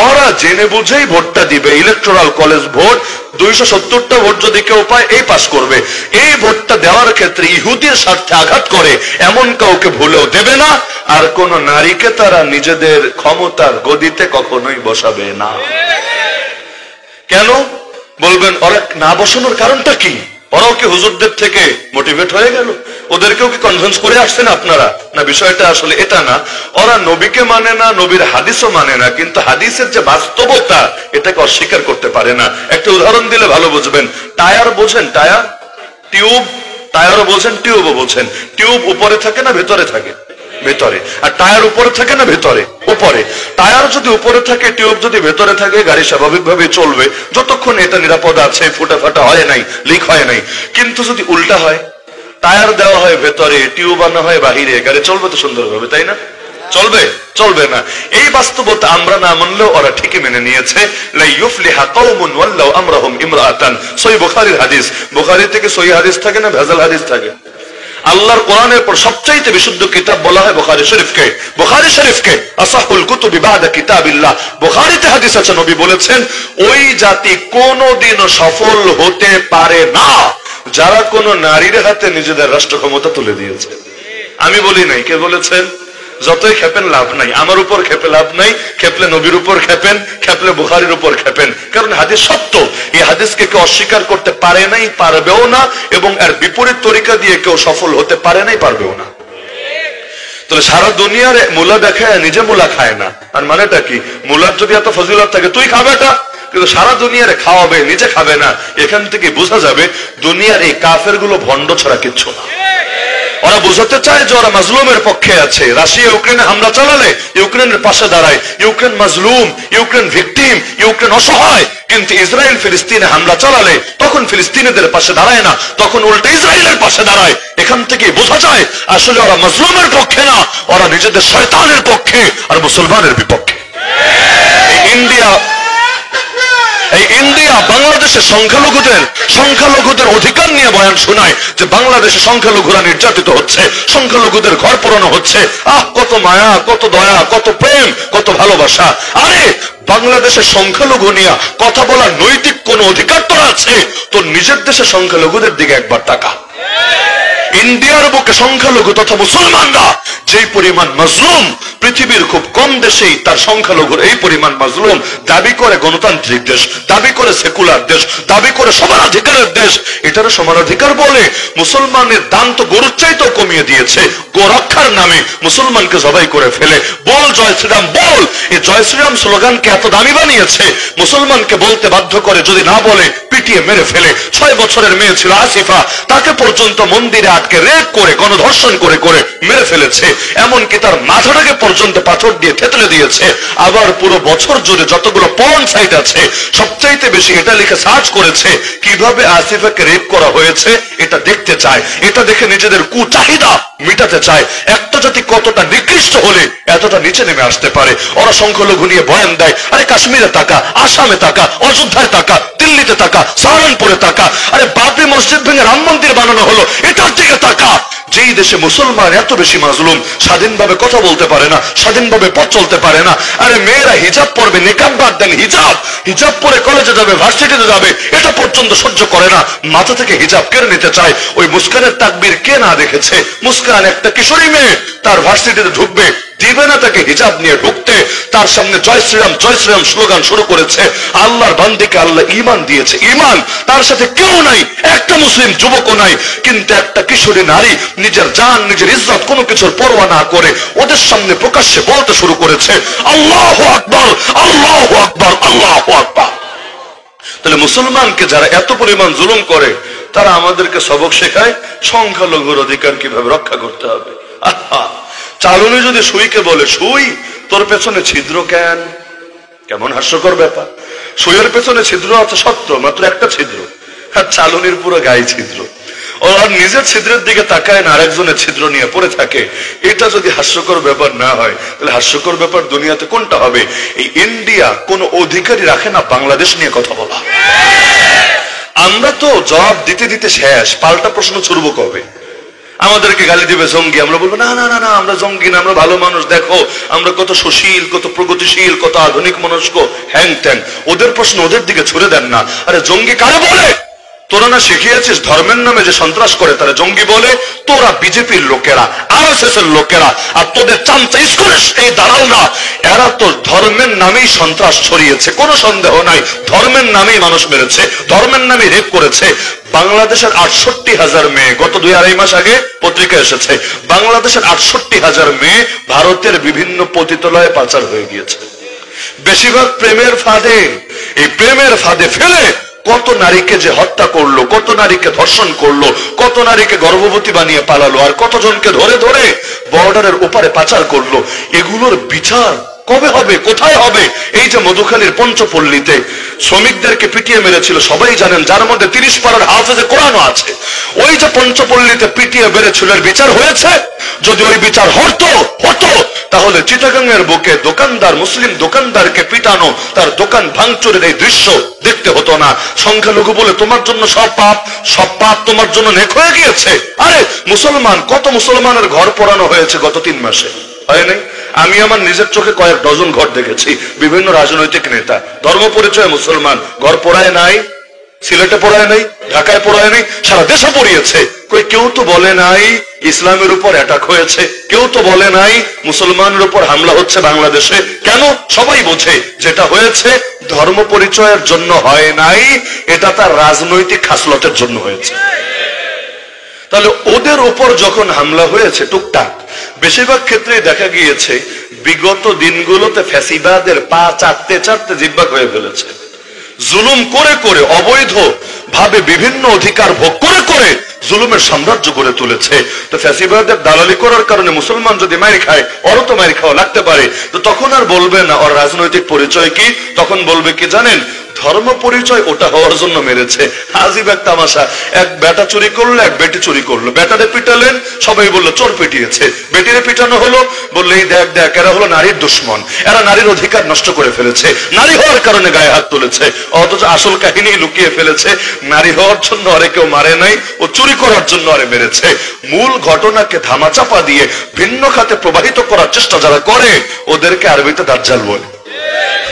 ওরা জেনে বুঝেই ভোটটা দিবে, ইলেকটোরাল কলেজ ভোট। 270টা ভোট যদি কেউ পায় এই পাস করবে। এই ভোটটা দেওয়ার ক্ষেত্রে ইহুদির স্বার্থে আঘাত করে এমন কাউকে ভুলেও দেবে না, আর কোন নারীকে তারা নিজেদের ক্ষমতার গদিতে কখনোই বসাবে না। কেন বলবেন? ওরা না বসানোর কারণটা কি? ওরাও কি হুজুরদের থেকে মোটিভেট হয়ে গেল? ওদেরকেও কি কনভিন্স করে আসছেন আপনারা? না, বিষয়টা আসলে এটা না। ওরা নবীকে মানে না, নবীর হাদিসও মানে না, কিন্তু হাদিসের যে বাস্তবতা এটাকে অস্বীকার করতে পারে না। একটা উদাহরণ দিলে ভালো বুঝবেন। টায়ার বোঝেন? টায়ার, টিউব, টায়ারও বোঝেন, টিউবও বোঝেন। টিউব উপরে থাকে না ভেতরে থাকে? ভেতরে। আর টায়ার উপরে থাকে না ভেতরে? উপরে। টায়ার যদি উপরে থাকে, টিউব যদি ভেতরে থাকে, গাড়ি স্বাভাবিকভাবে চলবে যতক্ষণ এটা নিরাপদ আছে, ফুটা ফাটা হয় নাই, লিক হয় নাই। কিন্তু যদি উল্টা হয়, টায়ার দেওয়া হয় ভেতরে, টিউব আনা হয় বাহিরে, গাড়ি চলবে তো সুন্দরভাবে, তাই না? চলবে? চলবে না। এই বাস্তবতা আমরা না মানলেও ওরা ঠিকই মেনে নিয়েছে। লা ইউফলিহা কওমুন ওয়াল্লাউ আমরাহুম ইমরাআতান, সহিহ বুখারীর হাদিস। বুখারী থেকে সহিহ হাদিস থাকে না ভেজাল হাদিস থাকে? আল্লাহর কোরআনের পর সবচেয়ে বিশুদ্ধ কিতাব বলা হয় বুখারী শরীফকে। বুখারী শরীফকে আসাহুল কুতুবি বাদা কিতাবিল্লাহ। বুখারীতে হাদিস আছে, নবী বলেছেন ওই জাতি কোনদিনও সফল হতে পারে না যারা কোন নারীর হাতে নিজেদের রাষ্ট্র ক্ষমতা তুলে দিয়েছে। আমি বলি নাই, কে বলেছেন? যতই খেপেন লাভ নাই, আমার উপর খেপে লাভ নাই, খেপলে নবীর উপর খেপেন, খেপলে বুখারীর উপর খেপেন। কারণ হাদিস সত্য, এই হাদিসকে কেউ অস্বীকার করতে পারে নাই, পারবেও না, এবং এর বিপরীত তরিকা দিয়ে কেউ সফল হতে পারে নাই, পারবেও না। তাহলে সারা দুনিয়ার মূলা দেখায় নিজে মূলা খায় না, আর মানেটা কি? মূলার যদি এত ফজিলত থাকে তুই খাবে এটা, কিন্তু সারা দুনিয়ারে খাওয়াবে, নিজে খাবে না। এখান থেকে বোঝা যাবে দুনিয়ার এই কাফের গুলো ভণ্ড ছাড়া কিচ্ছু না। ওরা বোঝাতে চায় যে ওরা মাজলুমের পক্ষে আছে। রাশিয়া ইউক্রেনে হামলা চালালে ইউক্রেনের পাশে দাঁড়ায়। ইউক্রেন মাজলুম, ইউক্রেন ভিকটিম, ইউক্রেন অসহায়। কিন্তু ইসরায়েল ফিলিস্তিনে হামলা চালালে তখন ফিলিস্তিনিদের পাশে দাঁড়ায় না, তখন উল্টা ইসরায়েলের পাশে দাঁড়ায়। এখান থেকে বোঝা যায় আসলে ওরা মাজলুমের পক্ষে না, ওরা নিজেদের শয়তানের পক্ষে আর মুসলমানের বিপক্ষে। এই ইন্ডিয়া বাংলাদেশের সংখ্যালঘুদের অধিকার নিয়ে বয়ান শোনায় যে বাংলাদেশে সংখ্যালঘুরা নির্যাতিত হচ্ছে, সংখ্যালঘুদের ঘর পোড়ানো হচ্ছে। কত মায়া, কত দয়া, কত প্রেম, কত ভালোবাসা। আরে বাংলাদেশের সংখ্যালঘু নিয়ে কথা বলার নৈতিক কোন অধিকার তোর আছে? তোর নিজের দেশের সংখ্যালঘুদের দিকে একবার তাকা। ইন্ডিয়ার বুকে সংখ্যালঘু তথা মুসলমানরা যেই পরিমাণ মাজলুম, পৃথিবীর খুব কম দেশেই তার সংখ্যালঘুর এই পরিমাণ মাজলুম। দাবি করে গণতান্ত্রিক দেশ, দাবি করে সেকুলার দেশ, দাবি করে সমানাধিকারের দেশ, এটার সমানাধিকার বলে মুসলমানের দান তো গরুর চাইতেও কমিয়ে দিয়েছে। গোরক্ষার নামে মুসলমানকে জবাই করে ফেলে। বল জয় শ্রীরাম বল, এই জয় শ্রীরাম স্লোগানকে এত দামি বানিয়েছে, মুসলমানকে বলতে বাধ্য করে, যদি না বলে পিটিয়ে মেরে ফেলে। 6 বছরের মেয়ে ছিল আসিফা, তাকে পর্যন্ত মন্দিরে আটকে রেপ করে গণধর্ষণ করে করে মেরে ফেলেছে। এমনকি তার মাথাটাকে পর্যন্ত পাথর দিয়ে থেতলে দিয়েছে। আবার পুরো বছর জুড়ে যতগুলো পর্ন সাইট আছে সবচাইতে বেশি এটা লিখে সার্চ করেছে কিভাবে আসিফাকে রেপ করা হয়েছে, এটা দেখতে চায়, এটা দেখে নিজেদের কুচাহিদা মিটাতে চায়। একটা জাতি কতটা নিকৃষ্ট হলে এতটা নিচে নেমে আসতে পারে। ওরা সংখ্যালঘু নিয়ে বয়ান দেয়, আরে কাশ্মীরে তাকা, আসামে তাকা, অযোধ্যায় তাকা, দিল্লিতে তাকা, সাহারানপুরে তাকা। আরে বাবরি মসজিদ ভেঙে রাম মন্দির বানানো হলো, এটার দিকে তাকা। যেই দেশে মুসলমান এত বেশি মাজলুম, স্বাধীনভাবে কথা বলতে পারে না, স্বাধীনভাবে পথ চলতে পারে না। আরে মেয়েরা হিজাব পরবে, নিকাব বাদ দেন, হিজাব পরে কলেজে যাবে, ভার্সিটিতে যাবে, এটা পর্যন্ত সহ্য করে না, মাথা থেকে হিজাব কেড়ে নিতে চায়। ওই মুস্কানের তাকবীর কে না দেখেছে? মুস্কান একটা কিশোরী মেয়ে, তার ভার্সিটিতে ঢুকবে, দিবে না তাকে হিজাব নিয়ে ঢুকতে। তার সামনে জয় শ্রীরাম স্লোগান শুরু করেছে। আল্লাহর বান্দিকে আল্লাহ ঈমান দিয়েছে, ঈমান তার সাথে কেউ নাই, একটা মুসলিম যুবকও নাই। কিন্তু একটা কিশোরী নারী নিজের জান, নিজের ইজ্জত কোনো কিছুর পরোয়া না করে ওদের সামনে প্রকাশ্যে বলতে শুরু করেছে, আল্লাহু আকবার, আল্লাহু আকবার, আল্লাহু আকবার। তাহলে মুসলমানকে যারা এত পরিমাণ জুলুম করে, তারা আমাদেরকে সবক শেখায় সংখ্যালঘুর অধিকার কিভাবে রক্ষা করতে হবে। চালুনি যদি সুইকে বলে, সুই তোর পেছনে ছিদ্র কেন? কেমন হাস্যকর ব্যাপার। সুইয়ের পেছনে ছিদ্র আছে সত্য, মাত্র একটা ছিদ্র, আর চালুনির পুরো গায়ে ছিদ্র। ওর নিজের ছিদ্রের দিকে তাকায় না, আরেকজনের ছিদ্র নিয়ে পড়ে থাকে। এটা যদি হাস্যকর ব্যাপার না হয়, তাহলে হাস্যকর ব্যাপার দুনিয়াতে কোনটা হবে? এই ইন্ডিয়া কোন অধিকারই রাখে না বাংলাদেশ নিয়ে কথা বলা। আমরা তো জবাব দিতে দিতে শেষ, পাল্টা প্রশ্ন ছুড়ব কবে? আমাদেরকে গালি দিবে জঙ্গি, আমরা বলবো না না না না, আমরা জঙ্গি না, আমরা ভালো মানুষ, দেখো আমরা কত সুশীল, কত প্রগতিশীল, কত আধুনিক মনস্ক, হ্যাং ত্যাং। ওদের প্রশ্ন ওদের দিকে ছুড়ে দেন না। আরে জঙ্গি কারে বলে? তোরা না শিখিয়েছিস ধর্মের নামে যে সন্ত্রাস করে তারা জঙ্গি বলে? তোরা বিজেপির লোকেরা, আরএসএস এর লোকেরা, আর তোদের চামচা স্কুলের এই দালালরা, এরা তো ধর্মের নামেই সন্ত্রাস ছড়িয়েছে, কোনো সন্দেহ নাই। ধর্মের নামেই মানুষ মেরেছে, ধর্মের নামে রেপ করেছে। বাংলাদেশের 68,000 মেয়ে, গত 2-2.5 মাস আগে পত্রিকা এসেছে, বাংলাদেশের 68,000 মেয়ে ভারতের বিভিন্ন পতিতালয়ে পাচার হয়ে গিয়েছে। বেশিরভাগ প্রেমের ফাঁদে, এই প্রেমের ফাঁদে ফেলে কত নারীকে যে হত্যা করলো, কত নারীকে ধর্ষণ করলো, কত নারীকে গর্ভবতী বানিয়ে পালালো, আর কতজনকে ধরে ধরে বর্ডারের ওপারে পাচার করলো। এগুলোর বিচার কবে হবে, কোথায় হবে? এই যে মধুখালীর পঞ্চপল্লীতে শ্রমিকদেরকে পিটিয়ে মেরেছিল, সবাই জানেন, যার মধ্যে 30 পারার হাফেজে কোরআনও আছে। ওই যে পঞ্চপল্লীতে পিটিয়ে মেরেছিল, এর বিচার হয়েছে? যদি ওই বিচার হতো তাহলে চিটাগাংয়ের বুকে দোকানদার, মুসলিম দোকানদারকে পিটানো, তার দোকান ভাঙচুরের এই দৃশ্য দেখতে হতো না। সংখ্যালঘু বলে তোমার জন্য সব পাপ তোমার জন্য নেক হয়ে গিয়েছে। আরে মুসলমান, কত মুসলমানের ঘর পোড়ানো হয়েছে গত 3 মাসে, হয় নাই? আমি আমার নিজের চোখে কয়েক ডজন ঘর দেখেছি। বিভিন্ন রাজনৈতিক নেতা ধর্ম পরিচয় মুসলমান, ঘর পোড়ায় নাই? সিলেটে পোড়ায় নাই, ঢাকায় পোড়ায় নাই, সারা দেশে পড়িয়েছে। কেউ তো বলে নাই ইসলামের উপর অ্যাটাক হয়েছে, কেউ তো বলে নাই মুসলমানের উপর হামলা হচ্ছে বাংলাদেশে। কেন? সবাই বোঝে যেটা হয়েছে ধর্ম পরিচয়ের জন্য হয় নাই, এটা তার রাজনৈতিক খাসলতের জন্য হয়েছে। তাহলে ওদের উপর যখন হামলা হয়েছে টুকটাক, বেশিরভাগ ক্ষেত্রে দেখা গিয়েছে বিগত দিনগুলোতে ফ্যাসিবাদের পা চাটতে চাটতে জিব্বা হয়ে ফেলেছে। জুলুম করে করে, অবৈধ ভাবে বিভিন্ন অধিকার ভোগ করে করে জুলুমের সাম্রাজ্য গড়ে তুলেছে। তো ফ্যাসিবাদের দালালি করার কারণে মুসলমান যদি মাইর খায়, ওরও তো মাইর খাওয়া লাগতে পারে। তো তখন আর বলবে না ওর রাজনৈতিক পরিচয় কি, তখন বলবে কি জানেন, ধর্ম পরিচয় ওটা হওয়ার জন্য মেরেছে। আজিব এক তামাশা, এক বেটা চুরি করলো, এক বেটি চুরি করলো, বেটারে পিটালেন, সবাই বললো চোর পিটিয়েছে। বেটিরে পিটানো হলো, বললে এই দেখ দেখ, এরা হলো নারীর দুশ্মন, এরা নারীর অধিকার নষ্ট করে ফেলেছে, নারী হওয়ার কারণে গায়ে হাত তুলেছে। অথচ আসল কাহিনী লুকিয়ে ফেলেছে, নারী হওয়ার জন্য আরে কেউ মারে নাই, ও চুরি করার জন্য আরে মেরেছে। মূল ঘটনাকে ধামাচাপা দিয়ে ভিন্ন খাতে প্রবাহিত করার চেষ্টা যারা করে, ওদেরকে আরবিতে দাজ্জাল বলে।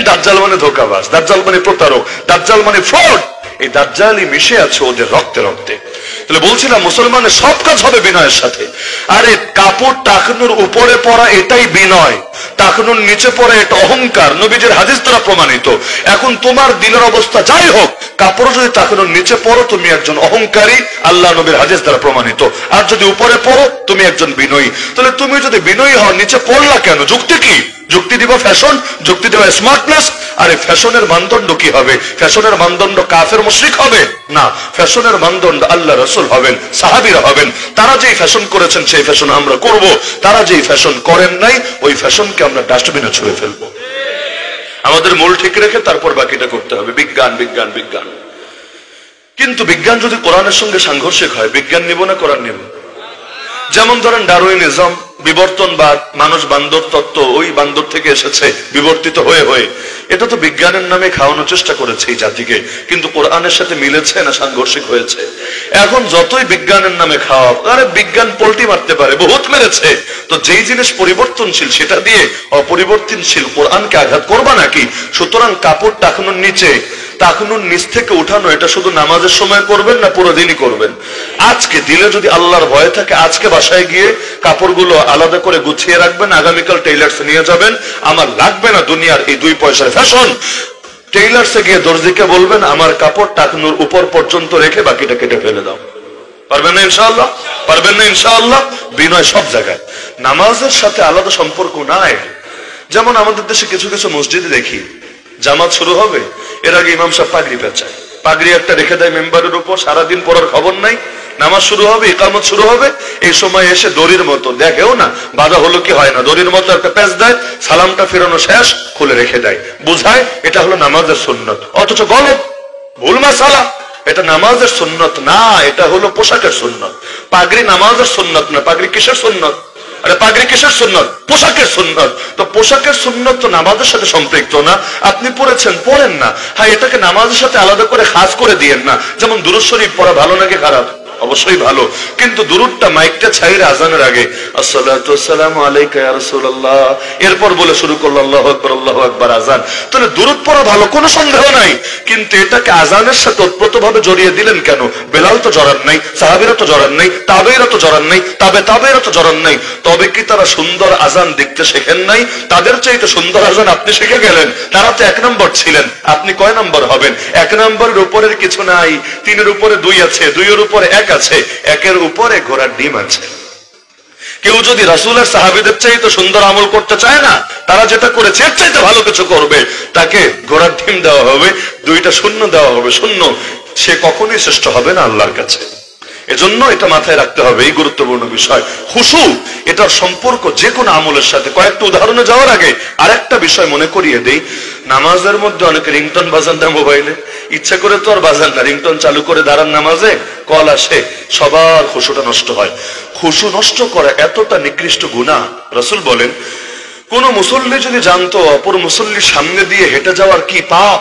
দাজ্জাল মানে ধোঁকাবাজ, দাজ্জাল মানে প্রতারক, দাজ্জাল মানে ফ্রড। এই দাজ্জালই মিশে আছে ওদের রক্তে রক্তে। তাহলে বলছিলাম মুসলমানের সব কাজ হবে বিনয়ের সাথে। আরে কাপড় টাকনুর উপরে পরা এটাই বিনয়, টাকনুর নিচে পড়া এটা অহংকার, নবীজির হাদিস দ্বারা প্রমাণিত। এখন তোমার দিনের অবস্থা যাই হোক, কাপড় যদি টাকনুর নিচে পড়ো তুমি একজন অহংকারী, আল্লাহ নবীর হাদিস দ্বারা প্রমাণিত। আর যদি উপরে পড়ো তুমি একজন বিনয়ী। তাহলে তুমি যদি বিনয়ী হও, নিচে পড়লা কেন? যুক্তি কি? যুক্তি দিব ফ্যাশন, যুক্তি দিব স্মার্টনেস। আরে ফ্যাশনের মানদণ্ড কি হবে? ফ্যাশনের মানদণ্ড কাফের মুশরিক হবে না, ফ্যাশনের মানদণ্ড আল্লাহ রাসূল হবেন, সাহাবীরা হবেন। তারা যেই ফ্যাশন করেছেন সেই ফ্যাশন আমরা করব, তারা যেই ফ্যাশন করেন নাই ওই ফ্যাশনকে আমরা ডাস্টবিনে ছুঁড়ে ফেলবো। আমাদের মূল ঠিক রেখে তারপর বাকিটা করতে হবে। বিজ্ঞান বিজ্ঞান বিজ্ঞান, কিন্তু বিজ্ঞান যদি কোরআনের সঙ্গে সাংঘর্ষিক হয়, বিজ্ঞান নিব না কোরআন নিব? যেমন ধরেন ডারউইনিজম, বিবর্তনবাদ, মানুষ বান্দর তত্ত্ব, ওই বান্দর থেকে এসেছে বিবর্তিত হয়ে হয়ে, এটা তো বিজ্ঞানের নামে খাওয়ানোর চেষ্টা করেছে এই জাতিকে, কিন্তু কোরআনের সাথে মিলেছে না সাংঘর্ষিক হয়েছে? এখন যতই বিজ্ঞানের নামে খাওয়া, আরে বিজ্ঞান পল্টি মারতে পারে, বহুত মেরেছে। তো যেই জিনিস পরিবর্তনশীল সেটা দিয়ে অপরিবর্তনশীল কোরআনকে আঘাত করবা নাকি? সুতরাং কাপড় টাকনুর নিচে, টাকনুর নিচ থেকে উঠানো, এটা শুধু নামাজের সময় করবেন না পুরো দিনই করবেন? আজকে দিলে যদি আল্লাহর ভয় থাকে, আজকে বাসায় গিয়ে কাপড়গুলো আলাদা করে গুছিয়ে রাখবেন, আগামীকাল টেইলার্সে নিয়ে যাবেন। আমার লাগবে না দুনিয়ার এই 2 পয়সার ফ্যাশন। টেইলার্সে গিয়ে দর্জিকে বলবেন আমার কাপড় টাকনুর উপর পর্যন্ত রেখে বাকিটা কেটে ফেলে দাও। পারবেন না ইনশাআল্লাহ? পারবেন না ইনশাআল্লাহ? বিনয় সব জায়গায়। নামাজের সাথে আলাদা সম্পর্ক নাই। যেমন আমাদের দেশে কিছু কিছু মসজিদে দেখি জামাত শুরু হবে, এর আগে ইমাম সাহেব পাগড়ি পেঁচায়, পাগড়ি একটা রেখে দেয় মেম্বারের উপর, সারাদিন পড়ার খবর নাই। নামাজ শুরু হবে, ইকামত শুরু হবে, এই সময় এসে দড়ির মতো, দেখেও না বাধা হলো কি হয় না, দড়ির মতো একটা প্যাঁচ দেয়, সালামটা ফেরানো শেষ, খুলে রেখে দেয়, বুঝায় এটা হলো নামাজের সুন্নত। অথচ গলত, ভুল মাসালা, এটা নামাজের সুন্নত না, এটা হলো পোশাকের সুন্নত। পাগড়ি নামাজের সুন্নত না, পাগড়ি কিসের সুন্নত? আরে পাগড়ি কিসের সুন্নত? পোশাকের সুন্নত। তো পোশাকের সুন্নত তো নামাজের সাথে সম্পৃক্ত না। আপনি পড়েছেন, পড়েন না, হ্যাঁ এটাকে নামাজের সাথে আলাদা করে খাস করে দিয়েন না। যেমন দুরূদ শরীফ পড়া ভালো নাকি খারাপ? অবশ্যই ভালো, কিন্তু দুরূদটা মাইকটা ছাইরে আজানের আগে আসসালাতু ওয়াসসালামু আলাইকা ইয়া রাসূলুল্লাহ এরপর বলে শুরু করলো আল্লাহু আকবার আল্লাহু আকবার আজান, তাহলে দুরূদ পড়া ভালো, কোনো সন্দেহ নাই। কিন্তু এটাকে আজানের সাথে ওতপ্রোতভাবে জড়িয়ে দিলেন কেন? বেলাল তো জড়ান নাই, সাহাবীরা তো জড়ান নাই, তাবেঈরা তো জড়ান নাই, তাবেঈরা তো জড়ান নাই। তবে কি তারা সুন্দর আজান দেখতে শেখেন নাই? তাদের চাইতে সুন্দর আজান আপনি শিখে গেলেন। তারা তো 1 নম্বর ছিলেন, আপনি কয় নম্বর হবেন? 1 নম্বরের উপরের কিছু নাই, 3-এর উপরে 2 আছে, 2-এর উপরে 1 আছে, 1-এর উপরে ঘোড়ার ডিম আছে। কেউ যদি রাসূলের সাহাবীদের চাইতে সুন্দর আমল করতে চায় না, তারা যেটা করেছে এর চাইতে ভালো কিছু করবে, তাকে ঘোড়ার ডিম দেওয়া হবে, 2টা শূন্য দেওয়া হবে, শূন্য। সে কখনোই শ্রেষ্ঠ হবে না আল্লাহর কাছে। এজন্য এটা মাথায় রাখতে হবে, এই গুরুত্বপূর্ণ বিষয়। খুশু এটার সম্পর্ক যে কোনো আমলের সাথে। কয়েকটা উদাহরণে যাওয়ার আগে আরেকটা বিষয় মনে করিয়ে দেই, নামাজের মধ্যে অনেকে রিংটোন বাজান না মোবাইলে, ইচ্ছা করে তো আর বাজান না, রিংটোন চালু করে দাঁড়ান নামাজে, কল আসে, সবার খুশুটা নষ্ট হয়। খুশু নষ্ট করা এতটা নিকৃষ্ট গুনাহ, রাসূল বলেন কোন মুসল্লি যদি জানতো অপর মুসল্লির সামনে দিয়ে হেঁটে যাওয়ার কি পাপ,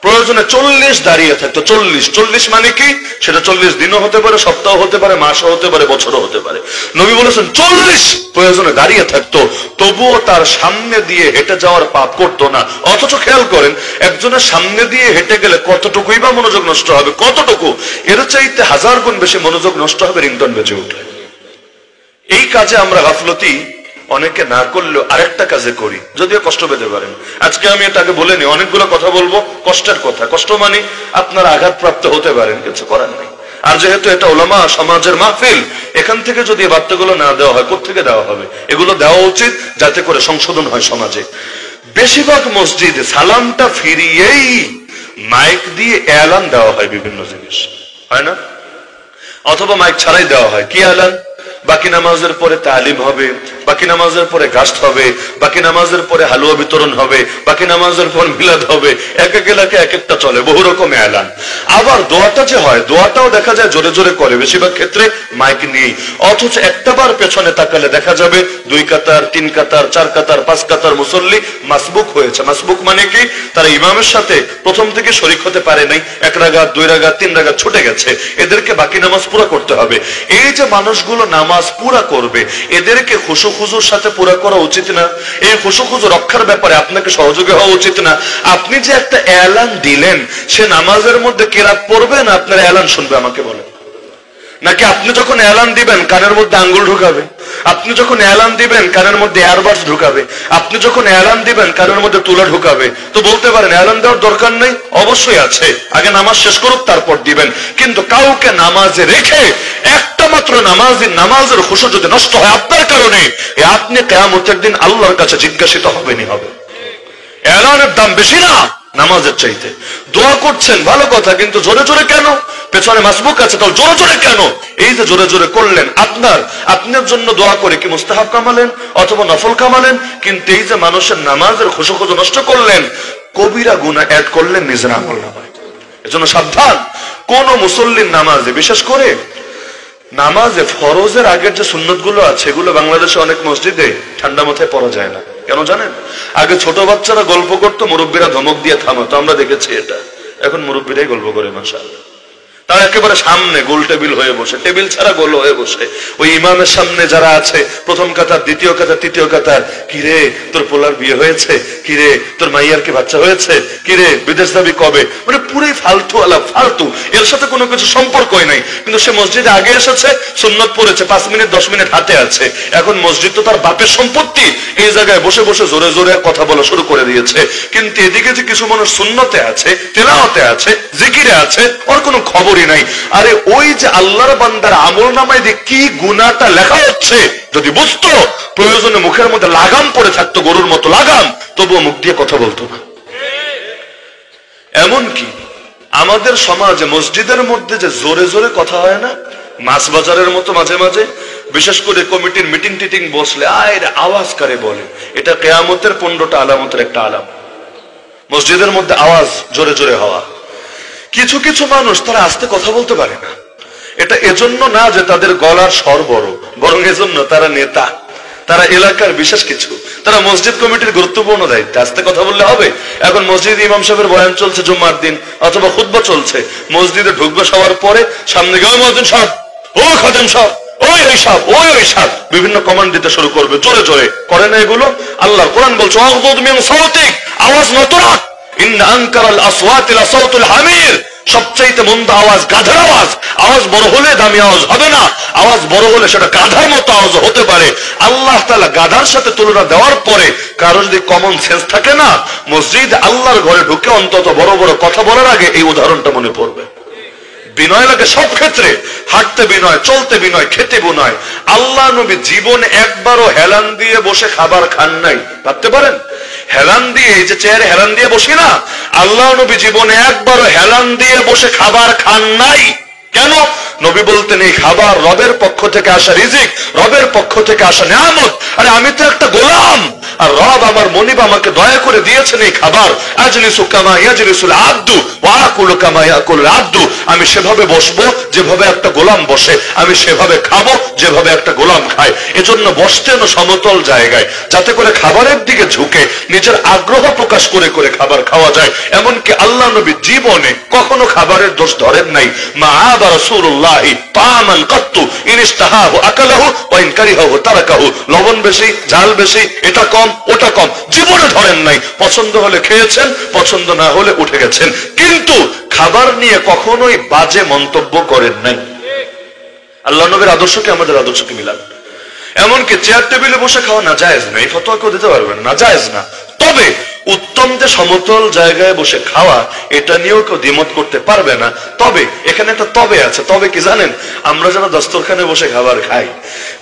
প্রয়োজনে 40 দাঁড়িয়ে থাকতো। 40 মানে কি? সেটা 40 দিনও হতে পারে, সপ্তাহ হতে পারে, মাসও হতে পারে, বছরও হতে পারে। নবী বলেছেন 40 প্রয়োজনে দাঁড়িয়ে থাকতো, তবুও তার সামনে দিয়ে হেঁটে যাওয়ার পাপ করতো না। অথচ খেয়াল করেন, একজনের সামনে দিয়ে হেঁটে গেলে কতটুকুই বা মনোযোগ নষ্ট হবে, কতটুকু? এর চাইতে 1000 গুণ বেশি মনোযোগ নষ্ট হবে রিংটোন বেজে উঠে। এই কাজে আমরা গাফলতি অনেকে না করলেও আরেকটা কাজে করি, যদিও কষ্ট পেতে পারেন। আজকে আমি এটাকে বলে নি, অনেকগুলো কথা বলবো কষ্টের কথা। কষ্ট মানে আপনারা আঘাতপ্রাপ্ত হতে পারেন, কিছু করার নেই। আর যেহেতু এটা উলামা সমাজের মাহফিল, এখান থেকে যদি এই বার্তাগুলো না দেওয়া হয়, কোত্থেকে দেওয়া হবে? এগুলো দেওয়া উচিত যাতে করে সংশোধন হয় সমাজে। বেশিরভাগ মসজিদে সালামটা ফিরিয়েই মাইক দিয়ে এলান দেওয়া হয় বিভিন্ন জিনিস, হয় না? অথবা মাইক ছাড়াই দেওয়া হয়। কি এলান? বাকি নামাজের পরে তালিম হবে, বাকি নামাজের পরে গাস্ট হবে, বাকি নামাজের পরে হালুয়া বিতরণ হবে, বাকি নামাজের পর মিলাদ হবে। এক এক এলাকায় এক একটা চলে, বহু রকম এলান। আবার দোয়াটা যে হয়, দোয়াটাও দেখা যায় জোরে জোরে করে, বেশিরভাগ ক্ষেত্রে মাইক নিয়েই। অথচ একটা বার পেছনে তাকালে দেখা যাবে 2 কাতার, 3 কাতার, 4 কাতার, 5 কাতার মুসল্লি মাসবুক হয়েছে। মাসবুক মানে কি? তারা ইমামের সাথে প্রথম থেকে শরীক হতে পারে নাই, 1 রাকাত, 2 রাকাত, 3 রাকাত ছুটে গেছে, এদেরকে বাকি নামাজ পুরো করতে হবে। এই যে মানুষগুলো নামাজ পুরা করবে, এদেরকে খুশু খুজুর সাথে পুরা করা উচিত না? এই খুশু খুজু রক্ষার ব্যাপারে আপনাকে সহযোগী হওয়া উচিত না? আপনি যে একটা এলান দিলেন, সে নামাজের মধ্যে কেরাত পড়বে না আপনার এলান শুনবে? আমাকে বলেন। নাকি আপনি যখন এলান দিবেন কানের মধ্যে আঙ্গুল ঢুকাবে? আপনি যখন এলান দিবেন কানের মধ্যে এয়ারবাডস ঢুকাবে? আপনি যখন এলান দিবেন কানের মধ্যে তুলা ঢুকাবে? তো বলতে পারেন এলান দেওয়ার দরকার নেই, অবশ্যই আছে, আগে নামাজ শেষ করুক তারপর দিবেন। কিন্তু কাউকে নামাজে রেখে একটা মাত্র নামাজের খুশু যদি নষ্ট হয় আপনার কারণে, আপনি কিয়ামতের দিন আল্লাহর কাছে জিজ্ঞাসিত হবেনই হবে। এলানের দাম বেশি না নামাজের চাইতে? দোয়া করছেন ভালো কথা, কিন্তু জোরে জোরে কেন? পেছনে মাসবুক আছে, তাহলে জোরে জোরে কেন? এই যে জোরে জোরে করলেন, আপনার জন্য দোয়া করে কি মুস্তাহাব কামালেন অথবা নফল কামালেন? কিন্তু এই যে মানুষের নামাজের খুশু খুশু নষ্ট করলেন, কবিরা গুনাহ অ্যাড করলেন নিজের আমল নামায়। এজন্য সাবধান। কোন মুসল্লির নামাজে, বিশেষ করে নামাজে ফরজের আগের যে সুন্নত গুলো আছে, এগুলো বাংলাদেশে অনেক মসজিদে ঠান্ডা মাথায় পড়া যায় না। কেন জানেন? আগে ছোট বাচ্চারা গল্প করতো, মুরব্বীরা ধমক দিয়ে থামাতো, আমরা দেখেছি এটা। এখন মুরব্বীরাই গল্প করে মাশাআল্লাহ। তারা একেবারে সামনে গোল টেবিল হয়ে বসে, টেবিল ছাড়া গোল হয়ে বসে, ওই ইমামের সামনে যারা আছে, প্রথম কাতার, দ্বিতীয় কাতার, তৃতীয় কাতার, কিরে তোর পোলার বিয়ে হয়েছে, কিরে তোর মাইয়ার কি বাচ্চা হয়েছে, কিরে বিদেশ যাবি কবে? মানে পুরোই ফালতু আলাপ, ফালতু, এর সাথে কোনো কিছু সম্পর্কই নাই। কিন্তু সে মসজিদে আগে এসেছে, সুন্নত পড়েছে, 5 মিনিট 10 মিনিট হাতে আছে। এখন মসজিদ তো তার বাপের সম্পত্তি, এই জায়গায় বসে বসে জোরে জোরে কথা বলা শুরু করে দিয়েছে। কিন্তু এদিকে যে কিছু মানুষ সুন্নতে আছে, তেলাওয়াতে আছে, জিকিরে আছে, ওর কোনো খবর নাই। আরে ওই যে আল্লাহর বান্দার আমল নামায় দিয়ে কি গুনাহটা লেখা হচ্ছে যদি বুঝতো, প্রয়োজনে মুখের মধ্যে লাগাম পড়ে থাকতো, গরুর মতো লাগাম, তবুও মুখ দিয়ে কথা বলতো না। এমন কি আমাদের সমাজে মসজিদের মধ্যে যে জোরে জোরে কথা হয় না, মাছ বাজারের মতো মাঝে মাঝে, বিশেষ করে কমিটির মিটিং টিটিং বসলে আয়ের আওয়াজ কারে বলে, এটা কিয়ামতের 15টা আলামতের একটা আলাম। মসজিদের মধ্যে আওয়াজ জোরে জোরে হওয়া। কিছু কিছু মানুষ তারা আস্তে কথা বলতে পারে না। এটা এজন্য না যে তাদের গলার স্বর বড়, বরং এজন্য তারা নেতা, তারা এলাকার বিশেষ কিছু, তারা মসজিদ কমিটির গুরুত্বপূর্ণ দায়িত্ব। আস্তে কথা বললে হবে? এখন মসজিদে ইমাম সাহেবের বয়ান চলছে জুম্মার দিন, অথবা খুতবা চলছে, মসজিদে ঢুকবে সবার পরে সামনে গিয়ে মুয়াজ্জিন সাহেব ও খাদেম সাহেব, ওই সাহেব, ওই সাহেব, বিভিন্ন কমান্ড দিতে শুরু করবে জোরে জোরে। করে না এগুলো? আল্লাহর কোরআন বলছে ওয়াগদুদ মিন সাওতিক, আওয়াজ নত রাখ, ইন্না আনকারাল আসওয়াতি লাসাউতুল হামির, সবচাইতে মন্দ আওয়াজ গাধার আওয়াজ। আওয়াজ বড় হলে দামি আওয়াজ হবে না, আওয়াজ বড় হলে সেটা গাধার মতো আওয়াজ হতে পারে। আল্লাহ তাআলা গাধার সাথে তুলনা দেওয়ার পরে কারো যদি কমন সেন্স থাকে না, মসজিদ আল্লাহর ঘরে ঢুকে অন্তত বড় বড় কথা বলার আগে এই উদাহরণটা মনে পড়বে। বিনয় লাগে সব ক্ষেত্রে, হাঁটতে বিনয়, চলতে বিনয়, খেতে বিনয়। আল্লাহ নবী জীবন একবারও হেলান দিয়ে বসে খাবার খান নাই। ভাবতে পারেন? হেলান দিয়ে, এই যে চেয়ারে হেলান দিয়ে বসি না, আল্লাহ নবী জীবনে একবারও হেলান দিয়ে বসে খাবার খান নাই। কেন? নবী বলতেন এই খাবার রবের পক্ষ থেকে আসা রিজিক, রবের পক্ষ থেকে আসা নিয়ামত। আরে আমি তো একটা গোলাম, আর রব আমার মনিব আমাকে দয়া করে দিয়েছেন এই খাবার। আজলিসু কামা ইয়াজলিসুল আবদু ওয়া আকুলু কামা ইয়াকুলুল আবদু, আমি সেভাবে বসবো যেভাবে একটা গোলাম বসে, আমি সেভাবে খাবো যেভাবে একটা গোলাম খায়। এজন্য বসতেন সমতল জায়গায়, যাতে করে খাবারের দিকে ঝুঁকে নিজের আগ্রহ প্রকাশ করে করে খাবার খাওয়া যায়। এমনকি আল্লাহ নবী জীবনে কখনো খাবারের দোষ ধরেন নাই। মা আবা রাসূলুল্লাহি তামান কাত্তু ইনস্তাহাহু আকালাহু ওয়া ইন কারিহাহু তারাকাহু, লবণ বেশি, ঝাল বেশি, এটা কম, ওটা কম, জীবনে ধরেন নাই। পছন্দ হলে খেয়েছেন, পছন্দ না হলে উঠে গেছেন, কিন্তু খাবার নিয়ে কখনোই বাজে মন্তব্য করেন নাই। আল্লাহ নবীর আদর্শকে আমাদের আদর্শকে মিলান। এমনকি চেয়ার টেবিলে বসে খাওয়া না জায়েজ না, এই ফতোয়া কেউ দিতে পারবেন না, জায়েজ না। তবে উত্তম যে সমতল জায়গায় বসে খাওয়া, এটা নিয়েও কেউ দ্বিমত করতে পারবে না। তবে এখানে একটা তবে আছে। তবে কি জানেন? আমরা যারা দস্তরখানে বসে খাবার খাই,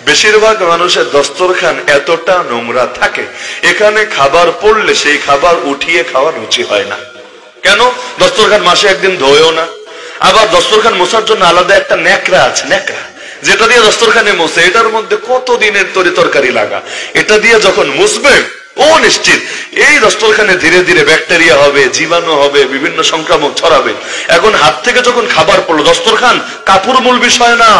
বেশিরভাগ মানুষের দস্তরখান এতটা নোংরা থাকে, এখানে খাবার পড়লে সেই খাবার উঠিয়ে খাওয়া রুচি হয় না। কেন? দস্তরখান মাসে একদিন ধোয়েও না। আবার দস্তরখান মোছার জন্য আলাদা একটা ন্যাকড়া আছে, ন্যাকড়া, যেটা দিয়ে দস্তরখানে মুছে, এটার মধ্যে কত দিনের তরি তরকারি লাগা। এটা দিয়ে যখন মুছবে, ও নিশ্চিত এই দস্তরখানে ধীরে ধীরে ব্যাকটেরিয়া হবে, জীবাণু হবে, বিভিন্ন সংক্রামক ছড়াবে। এখন হাত থেকে যখন খাবার পড়লো, দস্তরখান কাপড় মূল বিষয় না,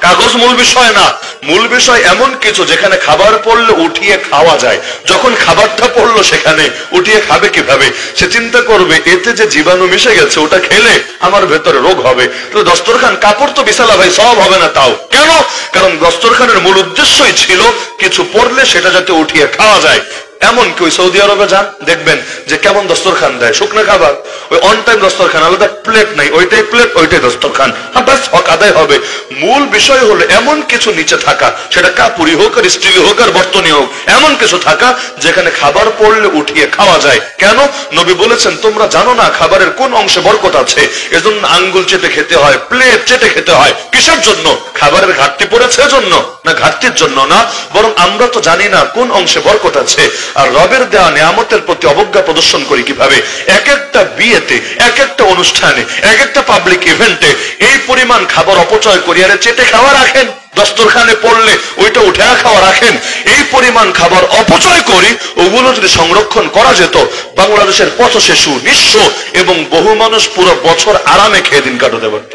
কাগজ মূল বিষয় না, মূল বিষয় এমন কিছু যেখানে খাবার পড়লে উঠিয়ে খাওয়া যায়। যখন খাবারটা পড়লো সেখানে উঠিয়ে খাবে কিভাবে? সে চিন্তা করবে এতে যে জীবাণু মিশে গেছে, ওটা খেলে আমার ভেতরে রোগ হবে। তো দস্তরখান কাপড় তো বিশালা ভাই, সব হবে না। তাও কেন? কারণ দস্তরখানের মূল উদ্দেশ্যই ছিল কিছু পড়লে সেটা যাতে উঠিয়ে খাওয়া যায়। এমনকি ওই সৌদি আরবে যান, দেখবেন যে কেমন দস্তরখান দেয়, শুকনো খাবার, ওই অন টাইম দস্তরখান, আলাদা প্লেট নাই, ওইটাই প্লেট, ওইটাই দস্তরখান, ব্যাস হক আদায় হবে। মূল বিষয় হলো এমন কিছু নিচে থাকা, সেটা কাপুরি হোক আর স্টিল হোক আর বর্তনী হোক, এমন কিছু থাকা যেখানে খাবার পড়লে উঠিয়ে খাওয়া যায়। কেন? নবী বলেছেন তোমরা জানো না খাবারের কোন অংশে বরকত আছে, এজন্য আঙ্গুল চেটে খেতে হয়, প্লেট চেটে খেতে হয়। কিসের জন্য? খাবারের ঘাটতি পড়েছে এজন্য না? ঘাটতির জন্য না, বরং আমরা তো জানি না কোন অংশে বরকত আছে। আর রবের দেওয়া নিয়ামতের প্রতি অবজ্ঞা প্রদর্শন করি কিভাবে? এক একটা বিয়েতে, এক একটা অনুষ্ঠানে, এক একটা পাবলিক ইভেন্টে এই পরিমাণ খাবার অপচয় করি। আরে চেটে খাওয়া রাখেন, দস্তরখানে পড়লে ওইটা উঠে খাওয়া রাখেন। এই পরিমাণ খাবার অপচয় করি, ওগুলো যদি সংরক্ষণ করা যেত, বাংলাদেশের পথ শিশু, নিঃস্ব এবং বহু মানুষ পুরো বছর আরামে খেয়ে দিন কাটাতে পারত।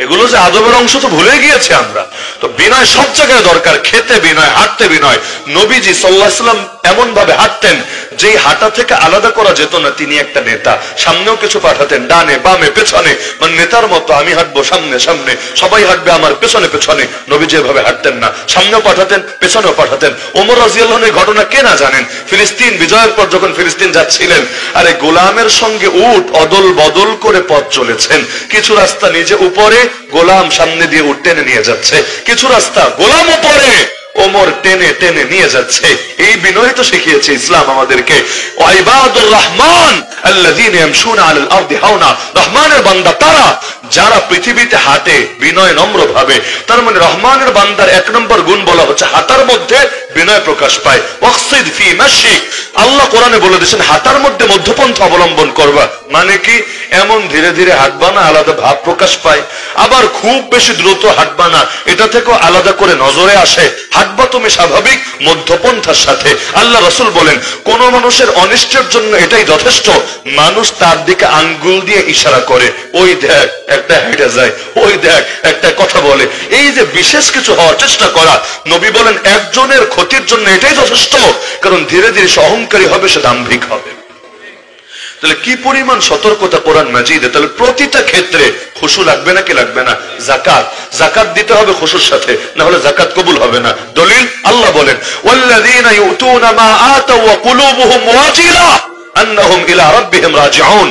এগুলো যে আদবের অংশ তো ভুলে গিয়েছে আমরা। তো বিনয় সব জায়গায় দরকার, খেতে বিনয়, হাঁটতে বিনয়। নবীজি সাল্লাল্লাহু আলাইহি ওয়াসাল্লাম এমন ভাবে হাঁটতেন যেই হাঁটা থেকে আলাদা করা যেত না তিনি একটা নেতা। সামনেও কিছু পাঠাতেন, ডানে বামে পেছনে, মানে নেতার মতো আমি হাঁটবো সামনে সামনে, সবাই হাঁটবে আমার পেছনে পেছনে। নবীজি এভাবে হাঁটতেন না, সামনেও পাঠাতেন, পেছনেও পাঠাতেন। ওমর রাদিয়াল্লাহু আনহু ঘটনা কে না জানেন? ফিলিস্তিন বিজয়ের পর যখন ফিলিস্তিন যাচ্ছিলেন, আরে গোলামের সঙ্গে উট অদল বদল করে পথ চলেছেন। কিছু রাস্তা নিজে উপরে, গোলাম সামনে দিয়ে উট টেনে নিয়ে যাচ্ছে, কিছু রাস্তা গোলাম উপরে, ওমর টেনে টেনে নিয়ে যাচ্ছে। এই বিনয় তো শিখিয়েছে ইসলাম আমাদেরকে। ওয়াইবাদুর রহমান আল্লাযীনা ইয়ামশুনা আলাল আরদি হাওনা, রহমানের বান্দা তারা যারা পৃথিবীতে হাঁটে বিনয় নম্র ভাবে। তার মানে রহমানের বান্দার এক নম্বর গুণ বলা হচ্ছে হাঁটার মধ্যে বিনয় প্রকাশ পায়। ওয়াকসিদ ফি মাশিক, আল্লাহ কোরআনে বলে দিয়েছেন হাঁটার মধ্যে মধ্যপন্থা অবলম্বন করবা। মানে কি? এমন ধীরে ধীরে হাঁটবা না, আলাদা ভাব প্রকাশ পায়। আবার খুব বেশি দ্রুত হাঁটবা না, এটা থেকেও আলাদা করে নজরে আসে। হাঁটবা তুমি স্বাভাবিক মধ্যপন্থার সাথে। আল্লাহ রাসূল বলেন কোন মানুষের অনিষ্টের জন্য এটাই যথেষ্ট, মানুষ তার দিকে আঙ্গুল দিয়ে ইশারা করে, ওই দেখ একটা হেঁটে যায়, ওই দেখ একটা কথা বলে। এই যে বিশেষ কিছু হওয়ার চেষ্টা করা, নবী বলেন একজনের ক্ষতির জন্য এটাই যথেষ্ট, কারণ ধীরে ধীরে সে অহংকারী হবে, সে দাম্ভিক হবে। তাহলে কি পরিমাণ সতর্কতা কোরআন মাজিদে। তাহলে প্রতিটা ক্ষেত্রে খুশু লাগবে নাকি লাগবে না? জাকাত, জাকাত দিতে হবে খুশুর সাথে, না হলে জাকাত কবুল হবে না। দলিল আল্লাহ বলেন ওয়াল্লাযীনা ইউতুনা মা আতাউ ওয়া কুলুবুহুম ওয়াজিলা আন্নাহুম ইলা রাব্বিহিম রাজিউন।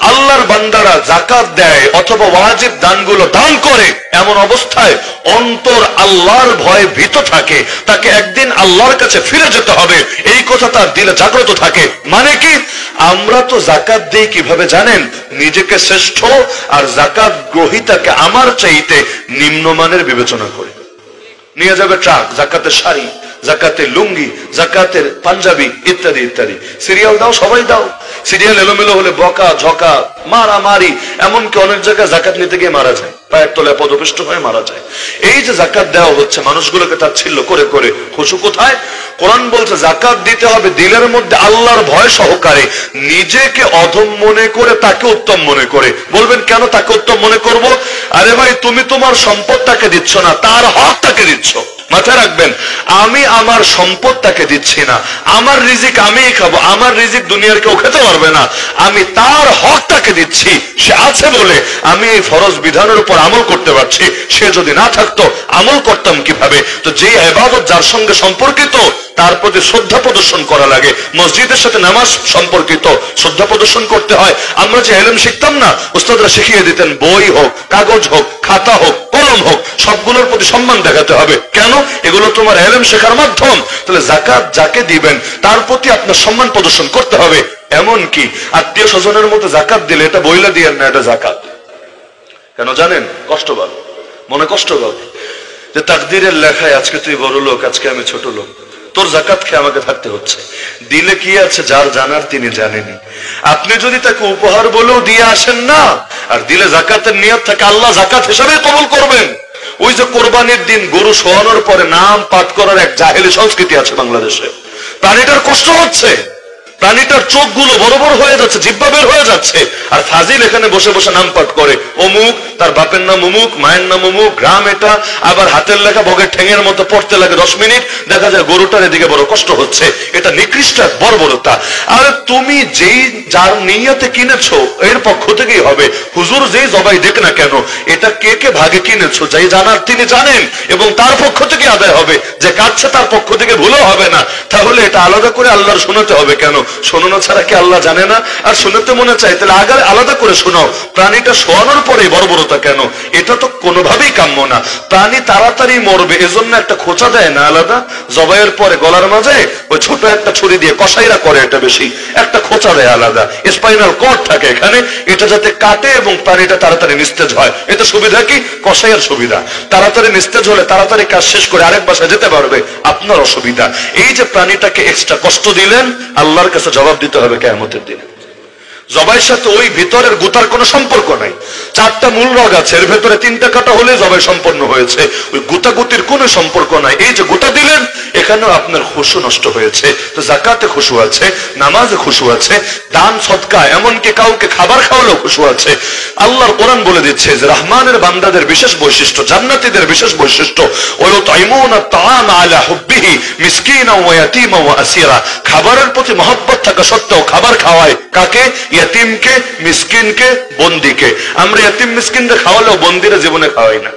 আল্লাহর বান্দারা যাকাত দেয় অথবা ওয়াজিব দানগুলো দান করে এমন অবস্থায় অন্তর আল্লাহর ভয়ে ভীত থাকে, তাকে একদিন আল্লাহর কাছে ফিরে যেতে হবে এই কথা তার দিলে জাগ্রত থাকে। মানে কি? আমরা তো যাকাত দেই কিভাবে জানেন? নিজেকে শ্রেষ্ঠ আর যাকাত গ্রহীতাকে আমার চাইতে নিম্নমানের বিবেচনা করে নিয়ে যাবে ট্রাক, জাকাতের শাড়ি, জাকাতের লুঙ্গি, জাকাতের পাঞ্জাবি ইত্যাদি ইত্যাদি। সিরিয়াল দাও, সবাই দাও। সিরিয়াল এলোমেলো হলে বকা ঝকা মারামারি, এমনকি অনেক জায়গায় জাকাত নিতে গিয়ে মারা যায়, পায়ের তলায় পদপিষ্ট হয়ে মারা যায়। এই যে জাকাত দেওয়া হচ্ছে মানুষগুলোকে তাচ্ছিল্য করে করে, খুশু কোথায়? কোরআন বলছে জাকাত দিতে হবে দিলের মধ্যে আল্লাহর ভয় সহকারে, নিজেকে অধম মনে করে তাকে উত্তম মনে করে। বলবেন কেন তাকে উত্তম মনে করব? আরে ভাই, তুমি তোমার সম্পদ তাকে দিচ্ছ না, তার হক তাকে দিচ্ছ। মাথায় রাখবেন, আমি আমার সম্পদ তাকে দিচ্ছি না, আমার রিজিক আমিই খাবো, আমার রিজিক দুনিয়ার কেউ খেতে পারবে না, আমি তার হক তাকে দিচ্ছি। সে আছে বলে আমি এই ফরজ বিধানের উপর আমল করতে পারছি, সে যদি না থাকতো আমল করতাম কিভাবে? তো যে ইবাদত যার সঙ্গে সম্পর্কিত তার প্রতি শ্রদ্ধা প্রদর্শন করা লাগে। মসজিদের সাথে নামাজ সম্পর্কিত, শ্রদ্ধা প্রদর্শন করতে হয়। আমরা যে ইলম শিখতাম না, উস্তাদরা শিখিয়ে দিতেন, বই হোক, কাগজ হোক, খাতা হোক, কলম হোক, সবগুলোর প্রতি সম্মান দেখাতে হবে। কেন? এগুলো তোমার ইলম শেখার মাধ্যম। তাহলে যাকাত যাকে দিবেন তার প্রতি আপনার সম্মান প্রদর্শন করতে হবে। এমন কি আত্মীয় স্বজনের মতো যাকাত দিলে এটা বইলা দিয়েন না এটা যাকাত। কেন জানেন? কষ্ট পাবে, মনে কষ্ট পাবে যে তাকদীরের লেখায় আজকে তুই বড় লোক, আজকে আমি ছোট লোক, তোর যাকাত খেয়ে আমাকে থাকতে হচ্ছে। দিলে কি আছে যার জানার তিনি জানেনি। আপনি যদি তাকে উপহার বলেও দিয়ে আসেন না, আর দিলে যাকাতের নিয়ত থাকে আল্লাহ যাকাত হিসাবে কবুল করবেন। ওই যে কোরবানির দিন গরু শোয়ানোর পরে নাম পাঠ করার এক জাহেলি সংস্কৃতি আছে বাংলাদেশে। প্রাণীটার কষ্ট হচ্ছে, প্রাণীটার চোখগুলো বড় বড় হয়ে যাচ্ছে, জিহ্বা বের হয়ে যাচ্ছে, আর ফাজিল এখানে বসে বসে নাম পাঠ করে অমুক, তার বাপের নাম অমুক, মায়ের নাম অমুক, গ্রাম এটা, আবার হাতের লেখা বগের ঠেঙের মতো পড়তে লাগে 10 মিনিট, দেখা যায় গরুটার এদিকে বড় কষ্ট হচ্ছে। এটা নিকৃষ্ট বর্বরতা। আর তুমি যেই যার নিয়তে কিনেছো এর পক্ষ থেকেই হবে। হুজুর যেই জবাই দেখ না কেন, এটা কে কে ভাগে কিনেছো যাই জানার তিনি জানেন, এবং তার পক্ষ থেকে আদায় হবে। যে কাটছে তার পক্ষ থেকে ভুলও হবে না। তাহলে এটা আলাদা করে আল্লাহর শোনাতে হবে কেন? শোনানো ছাড়া কি আল্লাহ জানে না? আর শোনাতে মনে চাই, তাহলে আগে আলাদা করে শোনাও। প্রাণীটা শোয়ানোর পরে বর্বরতা কেন? এটা তো কোনোভাবেই কাম্য না। প্রাণী তাড়াতাড়ি মরবে এজন্য একটা খোঁচা দেয় না আলাদা, জবাইয়ের পরে গলার মাঝে ওই ছোট একটা ছুরি দিয়ে, কসাইরা করে এটা বেশি, একটা খোঁচা দেয় আলাদা, স্পাইনাল কর্ড থাকে এখানে, এটা যাতে কাটে এবং প্রাণীটা তাড়াতাড়ি নিস্তেজ হয়। এটা সুবিধা কি? কসাইয়ের সুবিধা। তাড়াতাড়ি নিস্তেজ হলে তাড়াতাড়ি কাজ শেষ করে আরেক বাসায় যেতে পারবে, আপনার অসুবিধা। এই যে প্রাণীটাকে এক্সট্রা কষ্ট দিলেন, আল্লাহর কাছে জবাব দিতে হবে কিয়ামতের দিনে। জবাইয়ের সাথে ওই ভিতরের গুতার কোনো সম্পর্ক নাই। 4টা মূল রগ আছে, এর ভেতরে 3টা কাটা হলে জবাই সম্পন্ন হয়েছে, ওই গুতাগুতির কোনো সম্পর্ক নাই। এই যে গুতা দিলেন, এখানেও আপনার খুশু নষ্ট হয়েছে। তো যাকাতে খুশু আছে, নামাজে খুশু আছে, দান সদকা, এমনকি কাউকে খাবার খাওয়ালেও খুশু আছে। আল্লাহর কোরআন বলে দিচ্ছে যে রহমানের বান্দাদের বিশেষ বৈশিষ্ট্য, জান্নাতীদের বিশেষ বৈশিষ্ট্য, ওয়ায়ুতাইমুনা আত-তাআম আলা হুব্বিহি মিসকিনাও ওয়া ইয়াতীমান ওয়া আসীরা। খাবারের প্রতি মহব্বত থাকা সত্ত্বেও খাবার খাওয়ায় কাকে? ইয়াতিমকে, মিসকিনকে, বন্দীকে। আমরা ইয়াতিম মিসকিনদের খাওয়ালেও বন্দীরা জীবনে খাওয়াই না।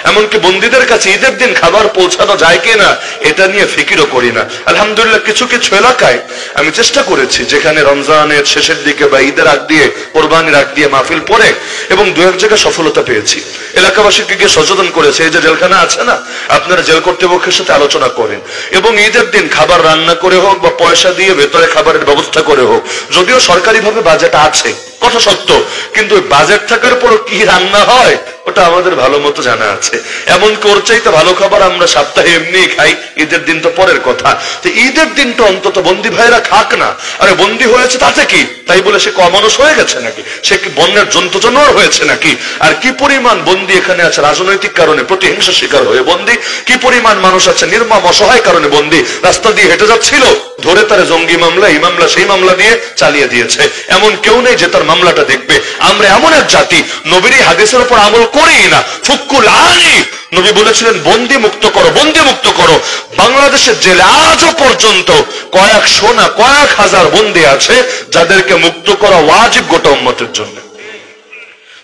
এমনকি বন্দীদের কাছে ঈদের দিন খাবার পৌঁছানো যায় কিনা এটা নিয়ে ফিকিরও করি না। আলহামদুলিল্লাহ কিছু কিছু এলাকায় আমি চেষ্টা করেছি, যেখানে রমজানের শেষের দিকে বা ঈদের আগ দিয়ে, কোরবানির আগ দিয়ে মাহফিল পড়ে, এবং 2-1 জায়গায় সফলতা পেয়েছি। এলাকাবাসীকে গিয়ে সচেতন করেছে, এই যে জেলখানা আছে না, আপনারা জেল কর্তৃপক্ষের সাথে আলোচনা করেন, এবং ঈদের দিন খাবার রান্না করে হোক বা পয়সা দিয়ে ভেতরে খাবারের ব্যবস্থা করে হোক, যদিও সরকারিভাবে বাজেট আছে কথা সত্য, কিন্তু বাজেট থাকার পরও কি রান্না হয় ওটা আমাদের ভালো মতো জানা আছে। এমন ওর চাইতে ভালো খাবার আমরা সপ্তাহে এমনি খাই, ঈদের দিন তো পরের কথা। তো ঈদের দিনটা অন্তত বন্দী ভাইরা খাক না। আরে বন্দী হয়েছে তাতে কি, তাই বলে সে কমানুষ হয়ে গেছে নাকি? সে কি বন্যের জন্তু জানোয়ার হয়েছে নাকি? আর কি পরিমাণ বন্দী এখানে আছে রাজনৈতিক কারণে প্রতিহিংসা শিকার হয়ে বন্দী, কি পরিমাণ মানুষ আছে নির্মম অসহায় কারণে বন্দী। রাস্তা দিয়ে হেঁটে যাচ্ছিল, ধরে তারা জঙ্গি মামলা, এই মামলা সেই মামলা দিয়ে চালিয়ে দিয়েছে। এমন কেউ নেই যে তার মামলাটা দেখবে আমরা এমন এক জাতি নবীর এই হাদিসের উপর আমল করি না। ফুকুল আনি, নবী বলেছিলেন বন্দি মুক্ত করো, বন্দি মুক্ত করো। বাংলাদেশের জেলে আজও পর্যন্ত কয়েকশো না কয়েক হাজার বন্দি আছে যাদেরকে মুক্ত করা ওয়াজিব গোটা উম্মতের জন্য।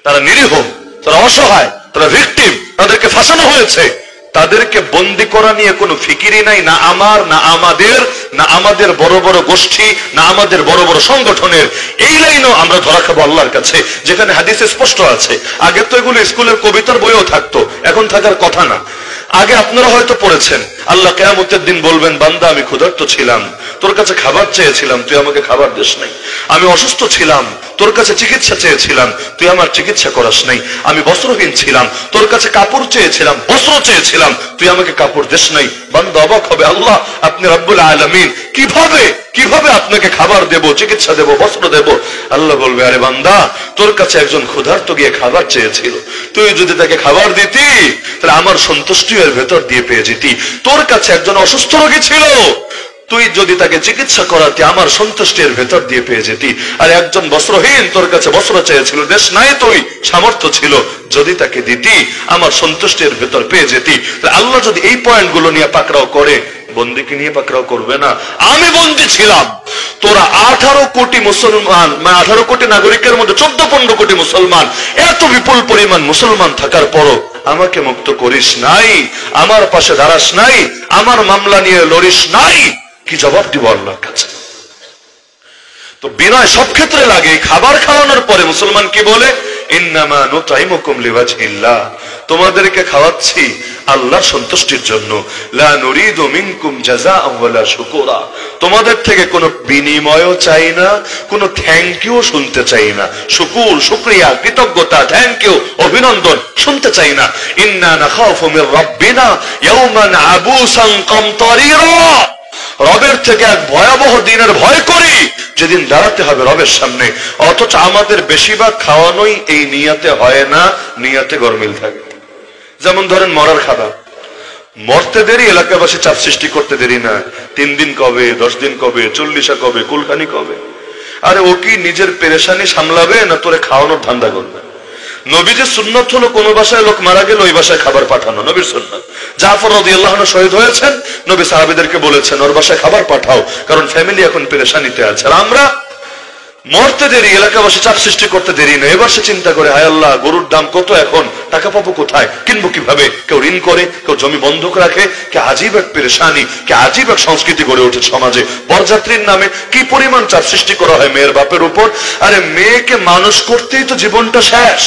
তারা নিরীহ, তারা অসহায়, তারা ভিকটিম, তাদেরকে ফাঁসানো হয়েছে। তাদেরকে বন্দি করা নিয়ে কোনো ফিকিরই নাই, না আমার, না আমাদের, না আমাদের বড় বড় গোষ্ঠী, না আমাদের বড় বড় সংগঠনের। এই লাইনও আমরা ধরা খাবো আল্লাহর কাছে, যেখানে হাদিসে স্পষ্ট আছে। আগে তো এগুলো স্কুলের কবিতার বইও থাকতো, এখন থাকার কথা না। আগে আপনারা হয়তো পড়েছেন, আল্লাহ কিয়ামতের দিন বলবেন, বান্দা আমি ক্ষুধার্ত ছিলাম, তোর কাছে খাবার চেয়েছিলাম, তুই আমাকে খাবার দিস নাই। আমি অসুস্থ ছিলাম, তোর কাছে চিকিৎসা চেয়েছিলাম, তুই আমার চিকিৎসা করাস নাই। আমি বস্ত্রহীন ছিলাম, তোর কাছে কাপড় চেয়েছিলাম, বস্ত্র চেয়েছিলাম, তুই আমাকে কাপড় দিস নাই। বান্দা অবাক হবে, আল্লাহ আপনি রব্বুল আলামিন, কিভাবে কিভাবে আপনাকে খাবার দেব, চিকিৎসা দেব, বস্ত্র দেব? আল্লাহ বলবে, আরে বান্দা, তোর কাছে একজন ক্ষুধার্ত গিয়ে খাবার চেয়েছিল, তুই যদি তাকে খাবার দিতি তাহলে আমার সন্তুষ্টি এর ভেতর দিয়ে পেয়ে যেতি। তোর কাছে একজন অসুস্থ রোগী ছিল, তুই যদি তাকে চিকিৎসা করাতে আমার সন্তুষ্টির ভেতর দিয়ে পেয়ে যেতি। আর একজন বস্ত্রহীন তোর কাছে বস্ত্র চেয়েছিল, দেশ নাই, তুই সামর্থ্য ছিল, যদি তাকে দিতি আমার সন্তুষ্টির ভেতর পেয়ে যেতি। আল্লাহ যদি এই পয়েন্টগুলো নিয়ে পাকড়াও করে, বন্দিকে নিয়ে পাকড়াও করবে না। আমি বন্দি ছিলাম, তোরা 18 কোটি মুসলমান, 18 কোটি নাগরিকের মধ্যে 14-15 কোটি মুসলমান, এত বিপুল পরিমাণ মুসলমান থাকার পরও আমাকে মুক্ত করিস নাই, আমার পাশে দাঁড়াস নাই, আমার মামলা নিয়ে লড়িস নাই। কি জবাব দিব আল্লাহর কাছে? তো বিনয় সব ক্ষেত্রে লাগে। খাবার খাওয়ানোর পরে মুসলমান কি বলে? ইন্নামা নুতাইমুকুম লিওয়াজহিল্লাহ, তোমাদেরকে খাওয়াচ্ছি আল্লাহর সন্তুষ্টির জন্য। লা নুরিদু মিনকুম জাযাআন ওয়ালা শুকুরা, তোমাদের থেকে কোনো বিনিময়ও চাই না, কোনো থ্যাংক ইউ শুনতে চাই না। শুকুর, শুকরিয়া, কৃতজ্ঞতা, থ্যাংক ইউ, অভিনন্দন শুনতে চাই না। ইন্না নাখাফু মির রাব্বিনা ইয়াওমান আবুসান কামতারিরা, রবের থেকে এক ভয়াবহ দিনের ভয় করি, যেদিন দাঁড়াতে হবে রবের সামনে। অথচ আমাদের বেশিরভাগ খাওয়ানোই এই নিয়াতে হয় না, নিয়াতে গরমিল থাকে। যেমন ধরেন মরার খাবার, মরতে দেরি, এলাকাবাসী চাপ সৃষ্টি করতে দেরি না। 3 দিন কবে, 10 দিন কবে, 40 কবে, কুলখানি কবে? আরে ও কি নিজের পেরেশানি সামলাবে না তোরে খাওয়ানোর ধান্দা করবে? নবীজির সুন্নত হলো কোন বাসায় লোক মারা গেল ওই বাসায় খাবার পাঠানো, নবীর সুন্নত। জাফর রাদিয়াল্লাহু আনহু শহীদ হয়েছেন, নবী সাহাবীদেরকে বলেছেন ওর বাসায় খাবার পাঠাও, কারণ ফ্যামিলি এখন পেরেশানিতে আছে। আর আমরা মরতে দেরি, এলাকাবাসী চাপ সৃষ্টি করতে দেরি না। এবার সে চিন্তা করে, হায় আল্লাহ, গরুর দাম কত এখন, টাকা পাবো কোথায়, কিনবো কিভাবে? কেউ ঋণ করে, কেউ জমি বন্ধক রাখে। কে আজীব এক পেরেশানি, কে আজীব এক সংস্কৃতি গড়ে ওঠে সমাজে। বরযাত্রীর নামে কি পরিমাণ চাপ সৃষ্টি করা হয় মেয়ের বাপের উপর। আরে মেয়েকে মানুষ করতেই তো জীবনটা শেষ।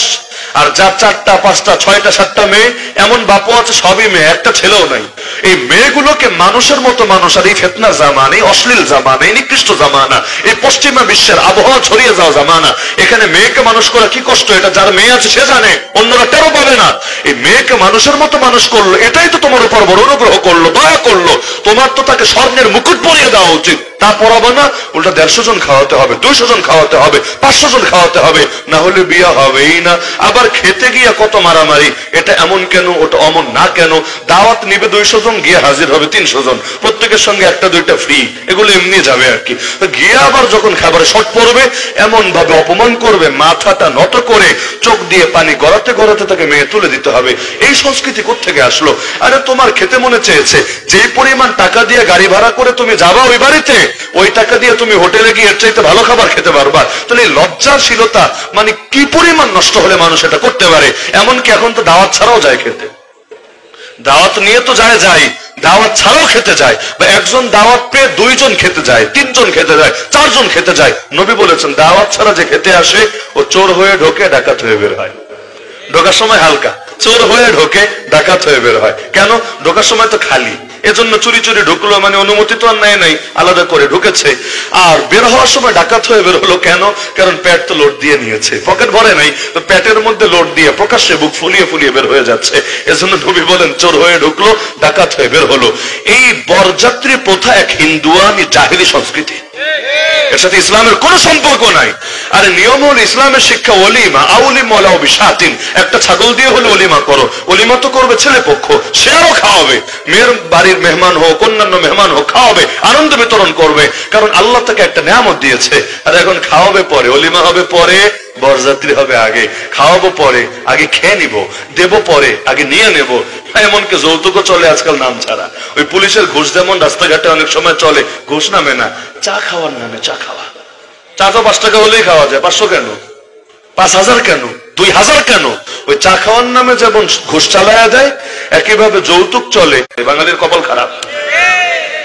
আর যার 4টা 5টা 6টা 7টা মেয়ে, এমন বাপও আছে সবই মেয়ে, একটা ছেলেও নাই। এই মেয়েগুলোকে মানুষের মতো মানুষ, আর এই ফিতনার জামানা, এই অশ্লীল জামানা, এই নিকৃষ্ট জামানা, এই পশ্চিমা বিশ্বের আবহাওয়া ছড়িয়ে যাওয়া জামানা, এখানে মেয়েকে মানুষ করা কি কষ্ট, এটা যার মেয়ে আছে সে জানে, অন্যরা টেরও পাবে না। এই মেয়েকে মানুষের মতো মানুষ করলো, এটাই তো তোমার উপর বড় অনুগ্রহ করলো, দয়া করলো। তোমার তো তাকে স্বর্ণের মুকুট পরিয়ে দেওয়া উচিত। তা পরাবো না, উল্টা 150 জন খাওয়াতে হবে, 200 জন খাওয়াতে হবে, 500 জন খাওয়াতে হবে, না হলে বিয়ে হবেই না। আবার খেতে গিয়ে কত মারামারি, এটা এমন কেন, ওটা অমন না কেন। দাওয়াত নিবে 200 জন, গিয়ে হাজির হবে 300 জন, প্রত্যেকের সঙ্গে 1টা 2টা ফ্রি, এগুলো এমনি যাবে আর কি। গিয়ে আবার যখন খাবারে শর্ট পড়বে, এমন ভাবে অপমান করবে, মাথাটা নত করে চোখ দিয়ে পানি গড়াতে গড়াতে তাকে মেয়ে তুলে দিতে হবে। এই সংস্কৃতি কোত্থেকে আসলো? আরে তোমার খেতে মনে চেয়েছে, যেই পরিমাণ টাকা দিয়ে গাড়ি ভাড়া করে তুমি যাবা ওই বাড়িতে, ওই টাকা দিয়ে তুমি হোটেলে গিয়ে এর চাইতে ভালো খাবার খেতে পারবা। তাহলে লজ্জাশীলতা মানে কি পরিমাণ নষ্ট হলে মানুষ এটা করতে পারে। এমনকি এখন তো দাওয়াত ছাড়াও যায় খেতে, দাওয়াত নিয়ে তো যায়, দাওয়াত ছাড়াও খেতে যায়। বা একজন দাওয়াত পেয়ে 2 জন খেতে যায়, 3 জন খেতে যায়, 4 জন খেতে যায়। নবী বলেছেন দাওয়াত ছাড়া যে খেতে আসে ও চোর হয়ে ঢোকে, ডাকাত হয়ে বের হয়। ঢোকার সময় হালকা, চোর হয়ে ঢোকে, ডাকাত হয়ে বের হয়। কেন? ঢোকার সময় তো খালি, এজন্য চুরি চুরি ঢুকলো, মানে অনুমতি তো আর নেয় নাই, আলাদা করে ঢুকেছে। আর বের হওয়ার সময় ডাকাত হয়ে বের হলো। কেন? কারণ পেট তো লোড দিয়ে নিয়েছে, পকেট ভরে নাই, তো পেটের মধ্যে লোড দিয়ে প্রকাশ্যে বুক ফুলিয়ে ফুলিয়ে বের হয়ে যাচ্ছে। এজন্য নবী বলেন চোর হয়ে ঢুকলো, ডাকাত হয়ে বের হলো। এই বরযাত্রী প্রথা এক হিন্দুয়ানি জাহিলি সংস্কৃতি, এর সাথে ইসলামের কোন সম্পর্ক নাই। আর নিয়ম হল ইসলামের শিক্ষা ওলিমা, আউলিম ওয়ালাউ বিশাতিন, একটা ছাগল দিয়ে হলে ওলিমা করো। ওলিমা তো করবে ছেলে পক্ষ, সে আরো খাওয়াবে। মেয়ের বাড়ির মেহমান হোক, অন্যান্য মেহমান হোক, খাওয়াবে, আনন্দ বিতরণ করবে, কারণ আল্লাহ তাকে একটা নেয়ামত দিয়েছে। আর এখন খাওয়াবে পরে, অলিমা হবে পরে, বরযাত্রী হবে আগে, খাওয়াবো পরে, আগে খেয়ে নিব, দেব পরে, আগে নিয়ে নেব। এমনকি যৌতুকও চলে আজকাল নাম ছাড়া। ওই পুলিশের ঘুষ যেমন রাস্তাঘাটে অনেক সময় চলে, ঘুষ নামে না, চা খাওয়ার নামে চা খাওয়া। চা তো 5 টাকা হলেই খাওয়া যায়, 500 কেন, 5000 কেন, 2000 কেন? ওই চা খাওয়ার নামে যেমন ঘুষ চালায়া দেয়, একইভাবে যৌতুক চলে। বাঙালির কপাল খারাপ।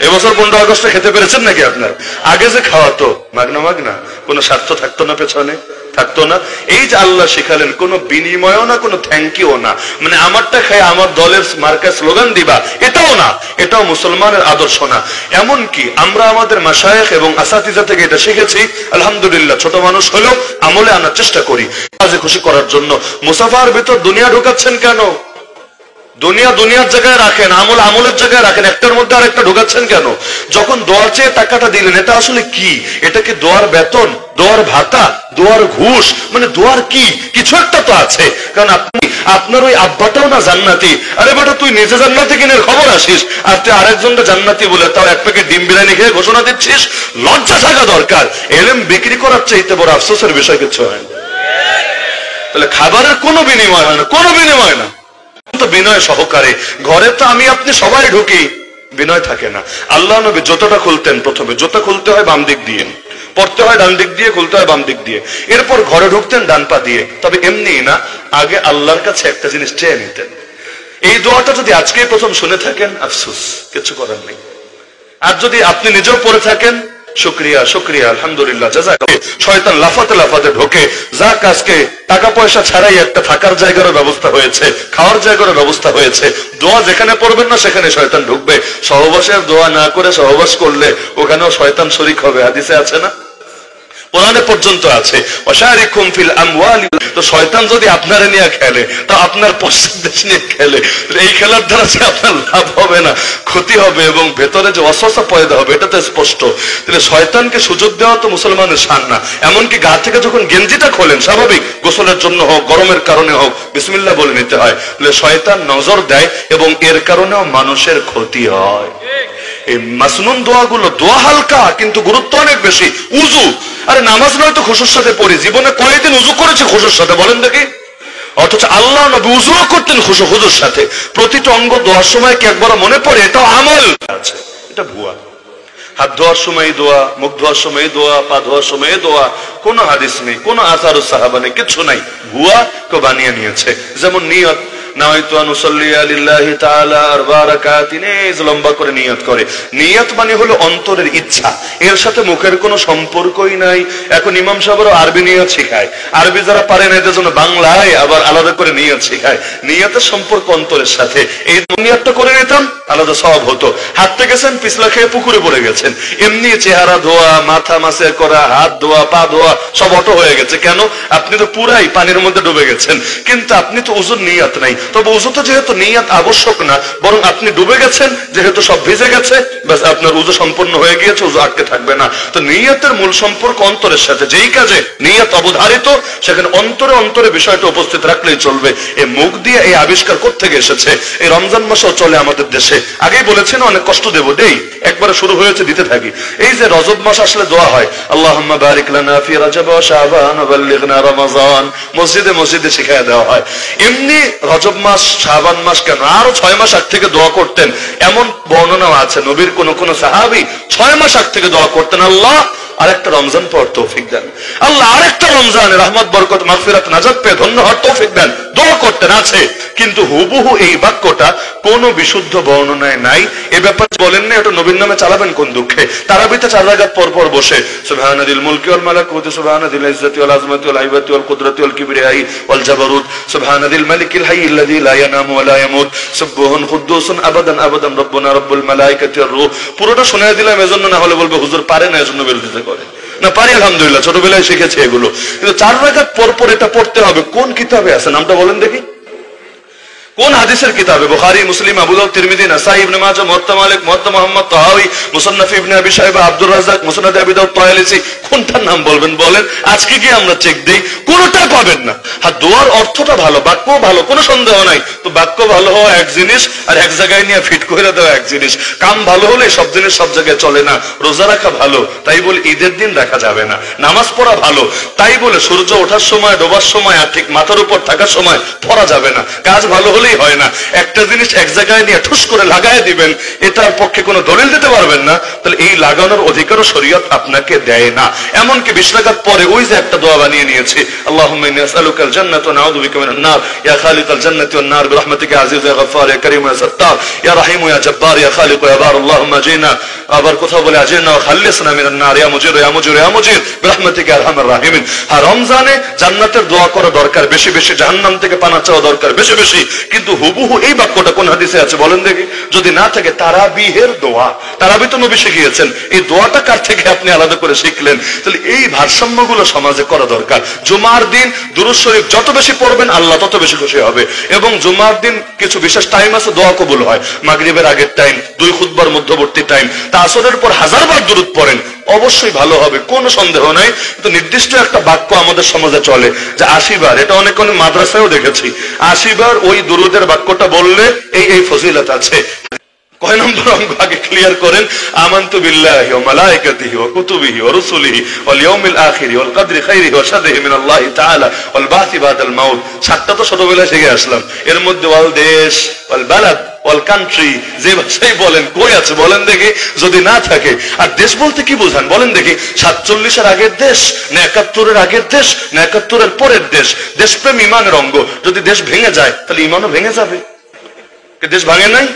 এবছর 15 আগস্টে খেতে পেরেছেন নাকি আপনার? আগে যে খাওয়াতো মাগনা মাগনা, কোনো স্বার্থ থাকতো না, পেছনে থাকতো না। এই যে আল্লাহ শিখালেন, কোনো বিনিময়ও না, কোনো থ্যাংক ইউ না, মানে আমারটা খাই আমার দলের মার্কা স্লোগান দিবা, এটাও না, এটাও মুসলমানের আদর্শ না। এমনকি আমরা আমাদের মাশায়েখ এবং আসাতিজা থেকে এটা শিখেছি, আলহামদুলিল্লাহ, ছোট মানুষ হলেও আমলে আনার চেষ্টা করি, কাজে খুশি করার জন্য। মুসাফার ভিতর দুনিয়া ঢুকাচ্ছেন কেন? দুনিয়া দুনিয়ার জায়গায় রাখেন, আমল আমলের জায়গায় রাখেন, একটার মধ্যে আর একটা ঢোকাচ্ছেন কেন? যখন দোয়ার চেয়ে টাকাটা দিলেন, এটা আসলে কি? এটা কি দোয়ার বেতন, দোয়ার ভাতা, দোয়ার ঘুষ? মানে দোয়ার কি কিছু একটা তো আছে, কারণ আপনি আপনার ওই আব্বাটাও না জান্নাতি। আরে বেটা, তুই নিজে জান্নাতি কিনের খবর আসিস, আর তুই আরেকজনটা জান্নাতি বলে তাও এক প্যাকেট ডিম বিরিয়ানি খেয়ে ঘোষণা দিচ্ছিস। লজ্জা থাকা দরকার। এলেম বিক্রি করার চাইতে বড় আফসোসের বিষয় কিছু হয় না। তাহলে খাবারের কোনো বিনিময় হয় না, কোনো বিনিময় না। বিনয় সহকারে ঘরে তো আমি আপনি সবাই ঢুকি, বিনয় থাকে না। আল্লাহ নবী জুতোটা খুলতেন, প্রথমে জুতো খুলতে হয় বাম দিক দিয়ে, পড়তে হয় ডান দিক দিয়ে, খুলতে হয় বাম দিক দিয়ে, এরপর ঘরে ঢুকতেন ডান পা দিয়ে। তবে এমনি না, আগে আল্লাহর কাছে একটা জিনিস চেয়ে নিতেন। এই দোয়াটা যদি আজকে প্রথম শুনে থাকেন, আফসোস, কিছু করার নেই। আর যদি আপনি নিজেও পড়ে থাকেন, শুকরিয়া শুকরিয়া, আলহামদুলিল্লাহ, জাযাকাল্লাহ। শয়তান লাফাতে লাফাতে ঢোকে, যাক আজকে টাকা পয়সা ছাড়াই একটা থাকার জায়গার ব্যবস্থা হয়েছে, খাওয়ার জায়গার ব্যবস্থা হয়েছে। দোয়া যেখানে পড়বেন না সেখানে শয়তান ঢুকবে। সহবাসের দোয়া না করে সহবাস করলে ওখানেও শয়তান শরীক হবে, হাদিসে আছে না, কোরআনে পর্যন্ত আছে, ওয়াশারিকুম ফিল আমওয়ালি। তো শয়তান যদি আপনারে নিয়ে খেলে, তা আপনার পশ্চিম দেশ নিয়ে খেলে, এই খেলার দ্বারা যে আপনার লাভ হবে না, ক্ষতি হবে, এবং ভেতরে যে অসহসা পয়দা হবে, এটা তো স্পষ্ট। তাহলে শয়তানকে সুযোগ দেওয়া তো মুসলমানের শান না। এমনকি গা থেকে যখন গেঞ্জিটা খোলেন, স্বাভাবিক গোসলের জন্য হোক, গরমের কারণে হোক, বিসমিল্লাহ বলে নিতে হয়। তাহলে শয়তান নজর দেয় এবং এর কারণেও মানুষের ক্ষতি হয়। এই মাসনুন দোয়াগুলো, দোয়া হালকা কিন্তু গুরুত্ব অনেক বেশি। উযু, আরে নামাজ নয় তো খুশুর সাথে পড়ি, জীবনে কয়দিন উযু করেছে খুশুর সাথে বলেন দেখি? অথচ আল্লাহ নবী উযুও করতেন খুশুর সাথে। প্রতিটা অঙ্গ দোয়ার সময় কি একবার মনে পড়ে এটাও আমল আছে? এটা ভুয়া। হাত ধোয়ার সময় দোয়া, মুখ ধোয়ার সময় দোয়া, পা ধোয়ার সময় দোয়া, কোনো হাদিস নেই, কোনো আসারুস সাহাবা নেই, কিছু নাই। ভুয়া কেউ বানিয়ে নিয়েছে। যেমন নিয়ত, নাওয়াইতু আন উসাল্লি লিল্লাহি তাআলা আরবা রাকাতিন, লম্বা করে নিয়ত করে। নিয়ত মানে হলো অন্তরের ইচ্ছা, এর সাথে মুখের কোনো সম্পর্কই নাই। এখন ইমাম সাহেবরা আরবি নিয়ত শেখায়, আরবি যারা পারে না এদের জন্য বাংলায় আবার আলাদা করে নিয়ত শেখায়। নিয়তের সম্পর্ক অন্তরের সাথে। এই নিয়তটা করে নিতাম, আলাদা সওয়াব হতো। হাঁটতে গেছেন, পিছলা খেয়ে পুকুরে পড়ে গেছেন, এমনি চেহারা ধোয়া, মাথা মাসে করা, হাত ধোয়া, পা ধোয়া সব অটো হয়ে গেছে। কেন? আপনি তো পুরাই পানির মধ্যে ডুবে গেছেন, কিন্তু আপনি তো উযুর নিয়ত নাই। তবে উযুতে যেহেতু নিয়ত আবশ্যক না, বরং আপনি ডুবে গেছেন, যেহেতু সব ভিজে গেছে, ব্যাস আপনার উযু সম্পূর্ণ হয়ে গিয়েছে, উযু আটকে থাকবে না। তো নিয়তের মূল সম্পর্ক অন্তরের সাথে। যেই কাজে নিয়ত অবধারিত, সেখানে অন্তরে অন্তরে বিষয়টা উপস্থিত রাখলেই চলবে। এই মুখ দিয়ে এই আবিষ্কার কোত্থেকে এসেছে? এই রমজান মাসও চলে আমাদের দেশে। আগেই বলেছেন অনেক কষ্ট দেব, দেই, একবারে শুরু হয়েছে, দিতে থাকি। এই যে রজব মাস আসলে দোয়া হয়, আল্লাহুম্মা বারিক লানা ফি রজব ওয়া শাবান ওয়া বাল্লিগনা রমাজান, মসজিদে মসজিদে শিখায়া দেওয়া হয়। এমনি রজব মাস, শাবান মাস কেন, আরো 6 মাস আগ থেকে দোয়া করতেন, এমন বর্ণনাও আছে। নবীর কোন কোন সাহাবী 6 মাস আগ থেকে দোয়া করতেন, আল্লাহ আরেকটা রমজান পড়ার তৌফিক দেন, আল্লাহ আরেকটা রমজান রহমত বরকত মাগফিরাত নাজাত পেয়ে ধন্য হওয়ার তৌফিক দেন, দোয়া করতেন, আছে। কিন্তু হুবহু এই বাক্যটা কোন বিশুদ্ধ বর্ণনায় নাই। এ ব্যাপারে বলেন না, এটা নবীর নামে চালাবেন কোন দুঃখে? তারাবিতে 4 রাকাত পর পর বসে সুবহানাদিল মুলকি ওয়াল মালাকুতি সুবহানাদিল ইজ্জতি ওয়াল আযমাতি ওয়াল হাইবাতি ওয়াল কুদরাতি ওয়াল কিবরিয়াই ওয়াল জাবারুত সুবহানাদিল মালিকিল হাইয়্যিল লাযী লা ইয়ানামু ওয়া লা ইয়ামুত সুবহান কুদ্দুসুন আবাদান আবাদান রব্বুনা রব্বুল মালাইকাতি ওয়ার রূহ। পুরোটা শোনায় দিলাম এজন্য, না হলে বলবে হুজুর পারে না, এজন্য বিরোধিতা করে। না, পারি, আলহামদুলিল্লাহ, ছোটবেলায় শিখেছি এগুলো। কিন্তু 4 রাকাত পর পর এটা পড়তে হবে। কোন কিতাবে আছে নামটা বলেন দেখি? কোন হাদিসের কিতাবে? বুখারী, মুসলিম, আবু দাউদ, তিরমিজি, নাসাই, ইবনে মাজাহ, মুওয়াত্তা মালিক, মুওয়াত্তা মুহাম্মদ, তাহাউই, মুসান্নাফ ইবনে আবি শাইবা, আব্দুর রাজ্জাক, মুসনাদ আবি দাউদ, তায়ালিসি। কোনটার নাম বলবেন বলেন? আজকে কি আমরা চেক দেই? কোনটা পাবেন না। আর দোয়ার অর্থটা ভালো, বাক্য ভালো, কোনো সন্দেহ নাই। তো বাক্য ভালো হওয়া এক জিনিস, আর এক জায়গায় নিয়ে ফিট করে দেওয়া এক জিনিস। কাম ভালো হলে সব জিনিস সব জায়গায় চলে না। রোজা রাখা ভালো, তাই বলে ঈদের দিন রাখা যাবে না। নামাজ পড়া ভালো, তাই বলে সূর্য ওঠার সময়, ডোবার সময় আর ঠিক মাথার উপর থাকার সময় পড়া যাবে না। কাজ ভালো হলেই হয় না। একটা জিনিস এক জায়গায় নিয়ে ঠুস করে লাগায় দিবেন, এটার পক্ষে কোনো দলিল দিতে পারবেন না, তাহলে এই লাগানোর অধিকারও শরীয়ত আপনাকে দেয় না। এমনকি 20 রাকাত পরে ওই যে একটা দোয়া বানিয়ে নিয়েছে, আল্লাহুম্মা ইন্নী আসআলুকাল জান্নাতা ওয়া নাউযু বিকা মিনান নার, ইয়া খালিকাল জান্নাতি ওয়ান নার বিরহমাতিকা আজিজ ইয়া গফফার ইয়া কারীম ইয়া সাত্তার ইয়া রহিম ইয়া জব্বার ইয়া খালিক ইয়া বার, আল্লাহুম্মা জিনা, আবার কোথাও বলে আজিনা ওয়া খাল্লিসনা মিনান নার ইয়া মুজির ইয়া মুজির ইয়া মুজির বিরহমাতিকা আরহামার রাহিমিন। আর রমজানে জান্নাতের দোয়া করা দরকার বেশি বেশি, জাহান্নাম থেকে পানা চাওয়া দরকার বেশি বেশি। কিন্তু হুবহু এই বাক্যটা কোন হাদিসে আছে বলেন দেখি? যদি না থাকে, তারাবিহের দোয়া, তারাবি তো নবী শিখিয়েছেন, এই দোয়াটা কার থেকে আপনি আলাদা করে শিখলেন? তাহলে এই ভারসাম্যগুলো সমাজে করা দরকার। জুমার দিন দুরূদ শরীফ যত বেশি পড়বেন আল্লাহ তত বেশি খুশি হবে। এবং জুমার দিন কিছু বিশেষ টাইম আছে দোয়া কবুল হয়, মাগরিবের আগের টাইম, দুই খুতবার মধ্যবর্তী টাইম, তা আসরের পর 1000 বার দুরূদ পড়েন, অবশ্যই ভালো হবে, কোনো সন্দেহ নাই। তো নির্দিষ্ট একটা বাক্য আমাদের সমাজে চলে যে 80 বার, এটা অনেক অনেক মাদ্রাসায়ও দেখেছি, 80 বার ওই দুরূদের বাক্যটা বললে এই ফজিলত আছে। কয় নম্বর অঙ্ক আগে ক্লিয়ার করেন? আমানতু বিল্লাহি ওয়া মালাইকাতিহি ওয়া কুতুবিহি ওয়া রুসুলিহি ওয়াল ইয়াউমিল আখির ওয়াল কদরি খাইরিহি ওয়া শাররিহি মিনাল্লাহি তাআলা ওয়াল বাসি বাদাল মাউত। 7টা তো ছোটবেলায় শিখে আসলাম। এর মধ্যে ওয়াল দেশ, ওয়াল বালাদ, ওয়াল কান্ট্রি, যে ভাষাই বলেন, কই আছে বলেন দেখি? যদি না থাকে, আর দেশ বলতে কি বোঝান বলেন দেখি? 47 এর আগের দেশ, না 71 এর আগের দেশ, না 71 এর পরের দেশ? দেশপ্রেম ইমানের অঙ্গ। যদি দেশ ভেঙে যায় তাহলে ইমানও ভেঙে যাবে। দেশ ভাঙে নাই,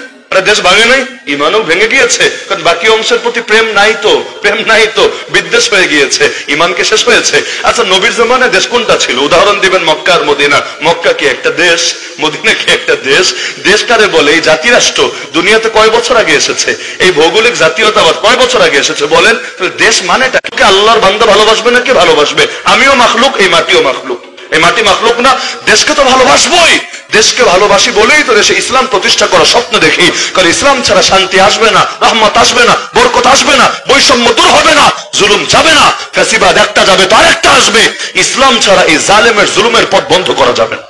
দেশ ভাঙে নাই, ইমানও ভেঙে গিয়েছে, কারণ বাকি অংশের প্রতি প্রেম নাই তো, প্রেম নাই তো, বিদ্বেষ হয়ে গিয়েছে, ইমানকে শেষ হয়েছে। আচ্ছা, নবীর জামানায় দেশ কোনটা ছিল? উদাহরণ দিবেন মক্কা আর মদিনা। মক্কা কি একটা দেশ? মদিনা কি একটা দেশ? দেশ কারে বলে? এই জাতিরাষ্ট্র দুনিয়াতে কয় বছর আগে এসেছে? এই ভৌগোলিক জাতীয়তাবাদ কয় বছর আগে এসেছে বলেন? দেশ মানেটা কি? আল্লাহর বান্দা ভালোবাসবে না কে ভালোবাসবে? আমিও মাখলুক, এই মাটিও মাখলুক। এই মাটি মাখলুক না? দেশকে তো ভালোবাসবোই। দেশকে ভালোবাসি বলেই তো দেশে ইসলাম প্রতিষ্ঠা করার স্বপ্ন দেখি, কারণ ইসলাম ছাড়া শান্তি আসবে না, রহমত আসবে না, বরকত আসবে না, বৈষম্য দূর হবে না, জুলুম যাবে না, ফ্যাসিবাদ একটা যাবে তো আরেকটা আসবে। ইসলাম ছাড়া এই জালেমের জুলুমের পথ বন্ধ করা যাবে না।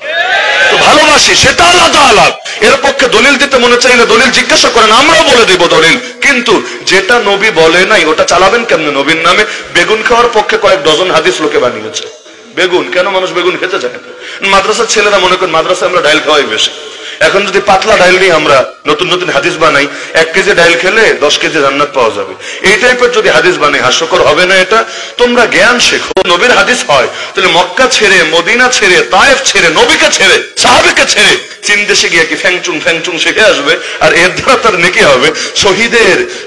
তো ভালোবাসি, সেটা আলাদা আলাদা। এর পক্ষে দলিল দিতে মনে চাইলে দলিল জিজ্ঞাসা করেন, আমরাও বলে দেব দলিল। কিন্তু যেটা নবী বলে নাই ওটা চালাবেন কেমনে নবীর নামে? বেগুন খাওয়ার পক্ষে কয়েক ডজন হাদিস লোকে বানিয়েছে। বেগুন কেন মানুষ বেগুন খেতে চায়? মাদ্রাসার ছেলেরা মনে করেন মাদ্রাসায় আমরা ডাইল খাওয়াই বেশি। এখন যদি পাতলা ডাইল নিয়ে আমরা নতুন নতুন হাদিস বানাই, 1 কেজি ডাইল খেলে 10 কেজি জান্নাত পাওয়া যাবে, এই টাইপের যদি হাদিস বানাই, হাস্যকর হবে না এটা? তোমরা জ্ঞান শেখো, নবীর হাদিস হয়, তাহলে মক্কা ছেড়ে, মদিনা ছেড়ে, তায়েফ ছেড়ে, নবীকে ছেড়ে, সাহাবীকে ছেড়ে চীন দেশে গিয়ে কি ফ্যাংচুং শিখে আসবে? আর এর দ্বারা তার নেকি হবে?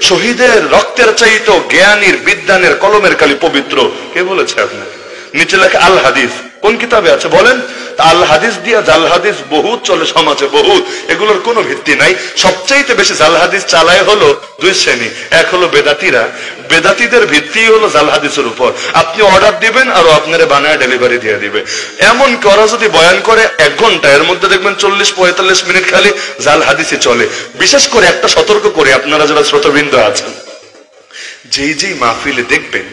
শহীদের রক্তের চাইতো জ্ঞানীর, বিদ্যানের কলমের কালি পবিত্র। কে বলেছে আপনাকে? নিচে লেখা আল হাদিস, কোন কিতাবে আছে বলেন? আল হাদিস দিয়া জাল হাদিস বহুত চলে সমাজে, বহুত। এগুলোর কোনো ভিত্তি নাই। সবচাইতে বেশি জাল হাদিস চালায় হলো 2 শ্রেণী। এক হলো বেদাতিরা। বেদাতিদের ভিত্তি হলো জাল হাদিসের উপর। আপনি অর্ডার দিবেন আর আপনারা বানায় ডেলিভারি দিয়ে দিবে। এমন করা যদি বয়ান করে 1 ঘন্টা, এর মধ্যে দেখবেন 40-45 মিনিট খালি জাল হাদিসে চলে। বিশেষ করে একটা সতর্ক করে আপনারা যারা শ্রোতাবৃন্দ আছেন, যেই মাহফিলে দেখবেন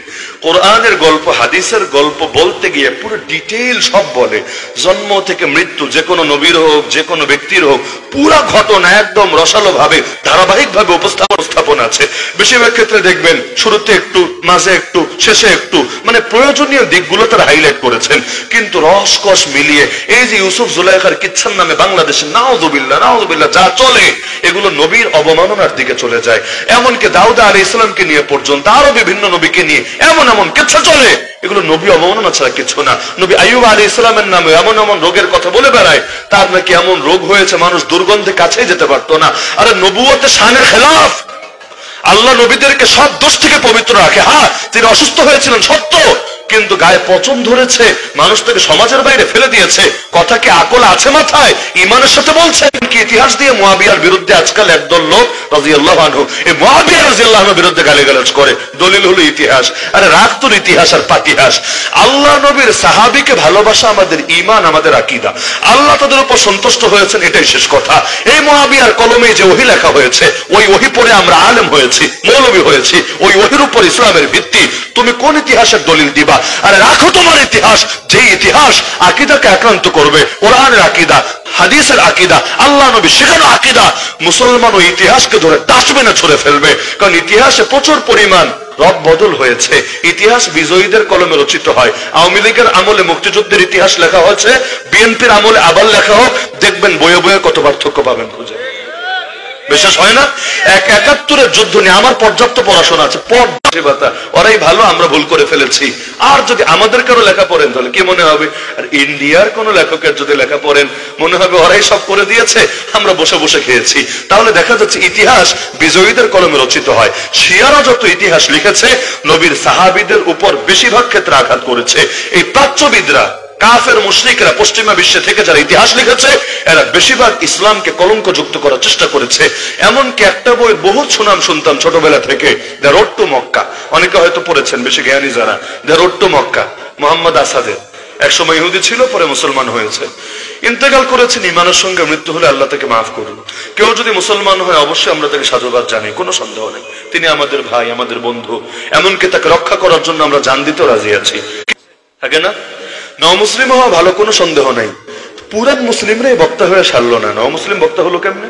কোরআনের গল্প, হাদিসের গল্প বলতে গিয়ে পুরো ডিটেইল সব বলে, জন্ম থেকে মৃত্যু, যে কোনো নবীর হোক, যে কোনো ব্যক্তির হোক, পুরা ঘটনা একদম রসালো ভাবে ধারাবাহিক ভাবে উপস্থাপন আছে। বেশিরভাগ ক্ষেত্রে দেখবেন শুরুতে একটু, মাঝে একটু, শেষে একটু, মানে প্রয়োজনীয় দিকগুলো তারা হাইলাইট করেছেন। কিন্তু রসকস মিলিয়ে এই যে ইউসুফ জুলাইখার কিচ্ছার নামে বাংলাদেশে নাউযুবিল্লাহ যা চলে, এগুলো নবীর অবমাননার দিকে চলে যায়। এমনকি দাউদ আলাইহিস সালামকে নিয়ে পর্যন্ত আরো বিভিন্ন নবীকে নিয়ে এমন কিচ্ছা চলে, এগুলো নবী অবমাননা ছাড়া কিছু না। নবী আইয়ুব আলাইহিস সালামের নামে এমন রোগের কথা বলে বেড়ায়, তার নাকি এমন রোগ হয়েছে মানুষ দুর্গন্ধে কাছেই যেতে পারতো না। আরে নবুয়তের শানের খেলাফ। আল্লাহ নবীদেরকে সব দোষ থেকে পবিত্র রাখে। হ্যাঁ, তিনি অসুস্থ হয়েছিলেন সত্য, কিন্তু গায়ে পচন ধরেছে, মানুষ তাকে সমাজের বাইরে ফেলে দিয়েছে। কথা কি আকল আছে মাথায়? ইমানের সাথে বলছেন কি? ইতিহাস দিয়ে মুয়াবিয়ার বিরুদ্ধে আজকাল একদল লোক রাদিয়াল্লাহু আনহু এই মুয়াবিয়া রাদিয়াল্লাহু আনহুর বিরুদ্ধে গালিগালাজ করে, দলিল হলো ইতিহাস। আরে রাখ তোর ইতিহাস আর পাতিহাস। আল্লাহ নবীর সাহাবীকে ভালোবাসা আমাদের ঈমান, আমাদের আকীদা। আল্লাহ তাদের উপর সন্তুষ্ট হয়েছেন, এটাই শেষ কথা। এই মুয়াবিয়ার কলমে যে ওহী লেখা হয়েছে, ওই ওহী পড়ে আমরা আলেম হয়েছি, মৌলবী হয়েছি, ওই ওহীর উপর ইসলামের ভিত্তি। তুমি কোন ইতিহাসের দলিল দিবা? আরে রাখো তোমার ইতিহাস, যে ইতিহাস আকীদাকে আক্রান্ত করবে, কোরআনের আকীদা, হাদিসের আকীদা, আল্লাহ নবী শেখানো আকীদা, মুসলমান ওই ইতিহাসকে ধরে ডাস্টবিনে ছুঁড়ে ফেলবে। কারণ ইতিহাসে প্রচুর পরিমাণ রদ বদল হয়েছে। ইতিহাস বিজয়ীদের কলমে রচিত হয়। আওয়ামী লীগের আমলে মুক্তিযুদ্ধের ইতিহাস লেখা হয়েছে, বিএনপির আমলে আবার লেখা হোক, দেখবেন বইয়ে বইয়ে কত পার্থক্য পাবেন খুঁজে। বিশ্বাস হয় না? 71-এর যুদ্ধ নিয়ে আমার পর্যাপ্ত পড়াশোনা আছে। ওরাই ভালো, আমরা ভুল করে ফেলেছি। আর যদি আমাদের কারো লেখা পড়েন তাহলে কি মনে হবে? আর ইন্ডিয়ার কোন লেখকের যদি লেখা পড়েন মনে হবে ওরাই সব করে দিয়েছে, আমরা বসে বসে খেয়েছি। তাহলে দেখা যাচ্ছে ইতিহাস বিজয়ীদের কলমে রচিত হয়। শিয়ারা যত ইতিহাস লিখেছে, নবীর সাহাবীদের উপর বেশিরভাগ ক্ষেত্রে আঘাত করেছে। এই প্রাচ্যবিদরা, কাফের মুশরিকরা, পশ্চিমা বিশ্বে থেকে যারা ইতিহাস লিখেছে, এরা বেশিরভাগ ইসলামকে কলঙ্ক যুক্ত করার চেষ্টা করেছে। এমনকি একটা বই বহু সুনাম শুনতাম ছোটবেলা থেকে, দ্য রোড টু মক্কা। অনেকে হয়তো পড়েছেন, বেশি জ্ঞানী যারা। The road to Mecca, Muhammad আসাদের। একসময় ইহুদি ছিল, পরে মুসলমান হয়েছে, ইন্তেকাল করেছেন ইমানের সঙ্গে। মৃত্যু হলে আল্লাহ তাকে মাফ করুন। কেউ যদি মুসলমান হয় অবশ্যই আমরা তাকে সাধুবাদ জানাই, কোনো সন্দেহ নেই। তিনি আমাদের ভাই, আমাদের বন্ধু। এমনকি তাকে রক্ষা করার জন্য আমরা জান দিতেও রাজি আছি, থাকে না? নও-মুসলিম হওয়া ভালো, কোনো সন্দেহ নাই। পুরান মুসলিমরাই বক্তা হয়ে সারলো না, নও-মুসলিম বক্তা হলো কেমনে?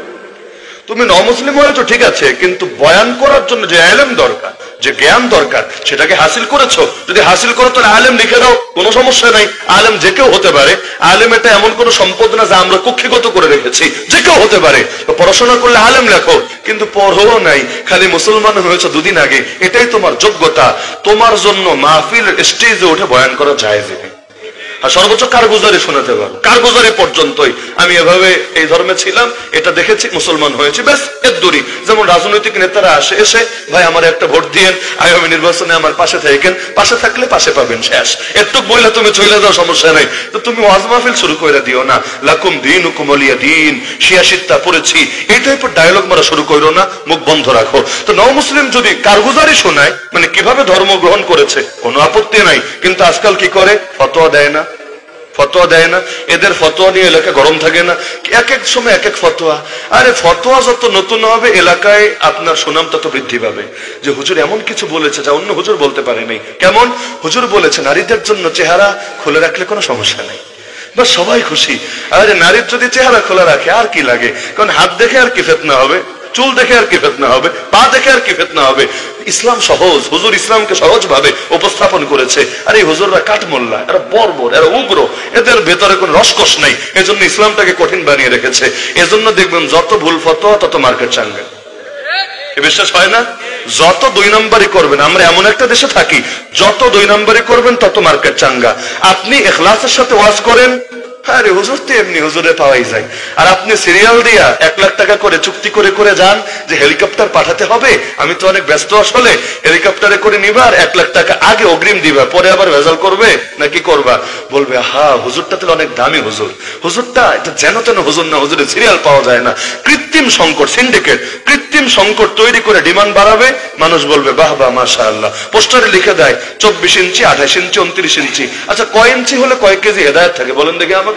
তুমি নও-মুসলিম হয়েছো ঠিক আছে, কিন্তু বয়ান করার জন্য যে ইলম দরকার, যে জ্ঞান দরকার, সেটাকে হাসিল করেছো? যদি হাসিল করো তাহলে আলেম লিখে দাও, কোনো সমস্যা নাই। আলেম যে কেউ হতে পারে। আলেম এটা এমন কোন সম্পদ না যা আমরা কক্ষিগত করে রেখেছি, যে কেউ হতে পারে। পড়াশোনা করলে আলেম লেখো, কিন্তু পড়ো নাই, খালি মুসলমান হয়েছে দুদিন আগে, এটাই তোমার যোগ্যতা। তোমার জন্য মাহফিল স্টেজে উঠে বয়ান করা জায়েজ নেই। আর সর্বোচ্চ কারগুজারি শোনাতে পারো, কারগুজারি পর্যন্তই। আমি এভাবে এই ধর্মে ছিলাম, এটা দেখেছি, মুসলমান হয়েছি, ব্যাস এর দূরই। যেমন রাজনৈতিক নেতারা এসে ভাই আমার একটা ভোট দিয়েন, আগামী নির্বাচনে আমার পাশে থাকেন, পাশে থাকলে পাশে পাবেন, শেষ। এটুক বললে তুমি চলে যাও, সমস্যা নাই। তো তুমি ওয়াজ মাহফিল শুরু করে দিও না, লাকুম দীনুকুম ওয়ালিয়া দীন, শিয়া-শিত্তা পড়েছি, এই টাইপের ডায়লগ মারা শুরু করো না, মুখ বন্ধ রাখো। তো নও-মুসলিম যদি কারগুজারি শোনায়, মানে কিভাবে ধর্ম গ্রহণ করেছে, কোনো আপত্তি নাই। কিন্তু আজকাল কি করে? ফতোয়া দেয় না, ফতোয়া দেয় না। এদের ফতোয়া নিয়ে এলাকা গরম থাকে না? এক এক সময় এক এক ফতোয়া। আরে ফতোয়া যত নতুন হবে, এলাকায় আপনার সুনাম তত বৃদ্ধি পাবে। যে হুজুর এমন কিছু বলেছে যা অন্য হুজুর বলতে পারে নাই। কেমন? হুজুর বলেছে নারীদের জন্য চেহারা খুলে রাখলে কোনো সমস্যা নেই, বা সবাই খুশি। আরে নারীর যদি চেহারা খোলা রাখে আর কি লাগে? কারণ হাত দেখে আর কি ফিতনা হবে, চুল দেখে আর কি ফিতনা হবে, পা দেখে আর কি ফিতনা হবে? ইসলাম সহজ, হুজুর ইসলামকে সহজ ভাবে উপস্থাপন করেছে। আর এই হুজুররা কাঠমোল্লা, এরা বর্বর, এরা উগ্র, এদের ভেতরে কোনো রসকস নাই। এজন্য ইসলামটাকে কঠিন বানিয়ে রেখেছে। এজন্য দেখবেন যত ভুল ফতোয়া তত মার্কেট চাঙ্গা। বিশ্বাস হয় না? যত 2 নম্বরই করবেন, আমরা এমন একটা দেশে থাকি, যত 2 নম্বরই করবেন তত মার্কেট চাঙ্গা। আপনি ইখলাসের সাথে ওয়াজ করেন, আরে হুজুর তো এমনি হুজুরে পাওয়াই যায়। আর আপনি সিরিয়াল দিয়া 1 লাখ টাকা করে চুক্তি করে করে যান যে হেলিকপ্টার পাঠাতে হবে, আমি তো অনেক ব্যস্ত, আসলে হেলিকপ্টারে করে নিবা, আর 1 লাখ টাকা আগে অগ্রিম দিবা, পরে আবার ভেজাল করবে নাকি করবা? বলবে হা হুজুরটা তাহলে অনেক দামি হুজুর, হুজুরটা এটা যেন তেন হুজুর না, হুজুরের সিরিয়াল পাওয়া যায় না। কৃত্রিম সংকট, সিন্ডিকেট, কৃত্রিম সংকট তৈরি করে ডিমান্ড বাড়াবে, মানুষ বলবে বাহ বাহ মাশাআল্লাহ। পোস্টারে লিখে দেয় 24 ইঞ্চি, 28 ইঞ্চি, 29 ইঞ্চি। আচ্ছা কয় ইঞ্চি হলে কয় কেজি হেদায়েত থাকে বলেন দেখি আমাকে?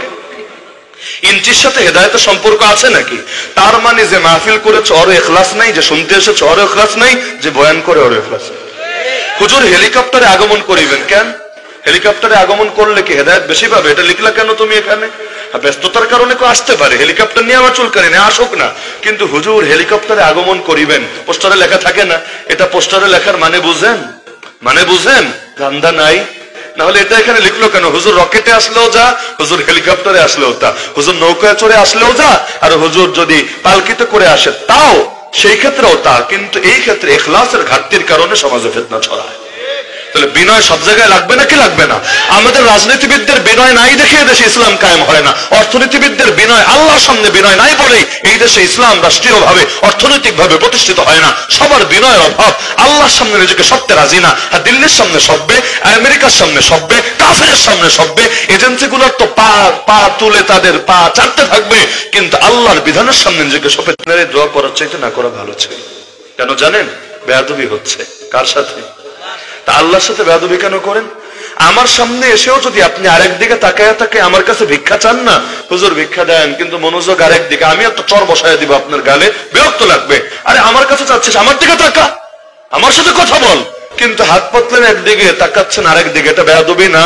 ইঞ্চির সাথে হেদায়েতের সম্পর্ক আছে নাকি? তার মানে যে মাহফিল করেছে ওর ইখলাস নাই, যে শুনতে এসেছে ওর ইখলাস নাই, যে বয়ান করে ওর ইখলাস। হুজুর হেলিকপ্টারে আগমন করিবেন কেন? হেলিকপ্টারে আগমন করলে কি হেদায়েত বেশি পাবে? এটা লিখলা কেন তুমি এখানে? ব্যস্ততার কারণে কেউ আসতে পারে, হেলিকপ্টার নিয়ে আমার চুলকানি না, আসুক না। কিন্তু হুজুর হেলিকপ্টারে আগমন করিবেন, পোস্টারে লেখা থাকে না? এটা পোস্টারে লেখার মানে বুঝেন? মানে বুঝেন? ধান্দা নাই? নাহলে এটা এখানে লিখলো কেন? হুজুর রকেটে আসলেও যা, হুজুর হেলিকপ্টারে আসলেও তা, হুজুর নৌকায় চড়ে আসলেও যা, আর হুজুর যদি পালকিতে করে আসে তাও, সেই ক্ষেত্রেও তা। কিন্তু এই ক্ষেত্রে ইখলাসের ঘাটতির কারণে সমাজে ফিতনা ছড়ায়। তাহলে বিনয় সব জায়গায় লাগবে নাকি লাগবে না? আমাদের রাজনীতিবিদদের বিনয় নাই দেখে দেশে ইসলাম কায়েম হয় না। অর্থনীতিবিদদের বিনয়, আল্লাহর সামনে বিনয় নাই বলেই এই দেশে ইসলাম রাষ্ট্রীয়ভাবে অর্থনৈতিকভাবে প্রতিষ্ঠিত হয় না। সবার বিনয়ের অভাব, আল্লাহর সামনে নিজেকে সবতে রাজি না। আর দিল্লির সামনে সববে, আমেরিকার সামনে সববে, কাফেরের সামনে সববে। এজেন্সিগুলোর তো পা তুলে তাদের পা চাটতে থাকবে, কিন্তু আল্লাহর বিধানের সামনে নিজেকে সবে দোয়া করার চাইতে না করা ভালো ছিল। কেন জানেন? বেয়াদবি হচ্ছে। কার সাথে? তা আল্লাহর সাথে বেয়াদবি কেন করেন? আমার সামনে এসেও যদি আপনি আরেক দিকে তাকায় তাকে আমার কাছে ভিক্ষা চান না, হুজুর ভিক্ষা দেন, কিন্তু মনোযোগ আরেক দিকে, আমি একটা চর বসায় দিব আপনার গালে, বিরক্ত লাগবে। আরে আমার কাছে চাচ্ছিস, আমার দিকে তাকা, আমার সাথে কথা বল, কিন্তু হাত পাতলেন একদিকে, তাকাচ্ছেন আরেক দিকে। এটা বেয়াদবি না?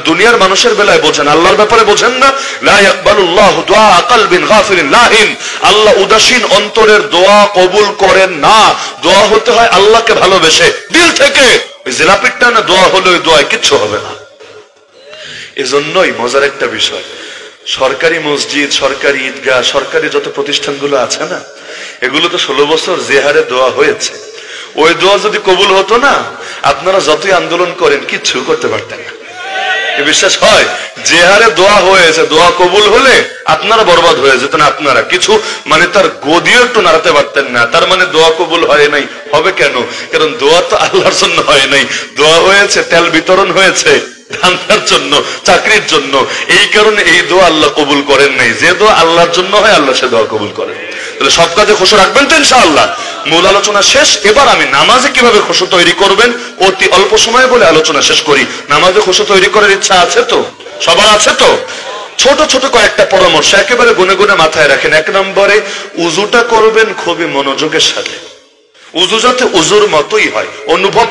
দুনিয়ার মানুষের বেলায় বোঝেন, আল্লাহর ব্যাপারে বোঝেন না। লা ইয়াকবালুল্লাহু দুআ কলবিন গাফিরিন লাহিন। আল্লাহ উদাসীন অন্তরের দোয়া কবুল করেন না। দোয়া হতে হয় আল্লাহকে ভালোবেসে, দিল থেকে। ওই জিলাপিটা না দোয়া হলে ওই দোয়ায় কিচ্ছু হবে না। এজন্যই মজার একটা বিষয়, সরকারি মসজিদ, সরকারি ঈদগাহ, সরকারি যত প্রতিষ্ঠানগুলো আছে না, এগুলো তো 16 বছর যে হারে দোয়া হয়েছে, ওই দোয়া যদি কবুল হতো না, আপনারা যতই আন্দোলন করেন কিচ্ছু করতে পারতেন না। বিশ্বাস হয়? যে হারে দোয়া হয়েছে, দোয়া কবুল হলে আপনারা বরবাদ হয়ে যেতেন। আপনারা কিছু মানে তার গদিও একটু নাড়াতে পারতেন না। তার মানে দোয়া কবুল হয় নাই। হবে কেন? কারণ দোয়া তো আল্লাহর জন্য হয় নাই, দোয়া হয়েছে তেল বিতরণ হয়েছে ধান্দার জন্য, চাকরির জন্য। এই কারণে এই দোয়া আল্লাহ কবুল করেন নাই। যে দোয়া আল্লাহর জন্য হয়, আল্লাহ সে দোয়া কবুল করেন। তাহলে সব কাজে খুশু রাখবেন তো ইনশাআল্লাহ। মূল আলোচনা শেষ। এবার আমি নামাজে কিভাবে খুশু তৈরি করবেন অতি অল্প সময় বলে আলোচনা শেষ করি। নামাজে খুশু তৈরি করার ইচ্ছা আছে তো? সবার আছে তো? ছোট ছোট কয়েকটা পরামর্শ একেবারে গুনে গুনে মাথায় রাখেন। 1 নম্বরে, উজুটা করবেন খুবই মনোযোগের সাথে। উজু যাতে উজুর মতোই হয়,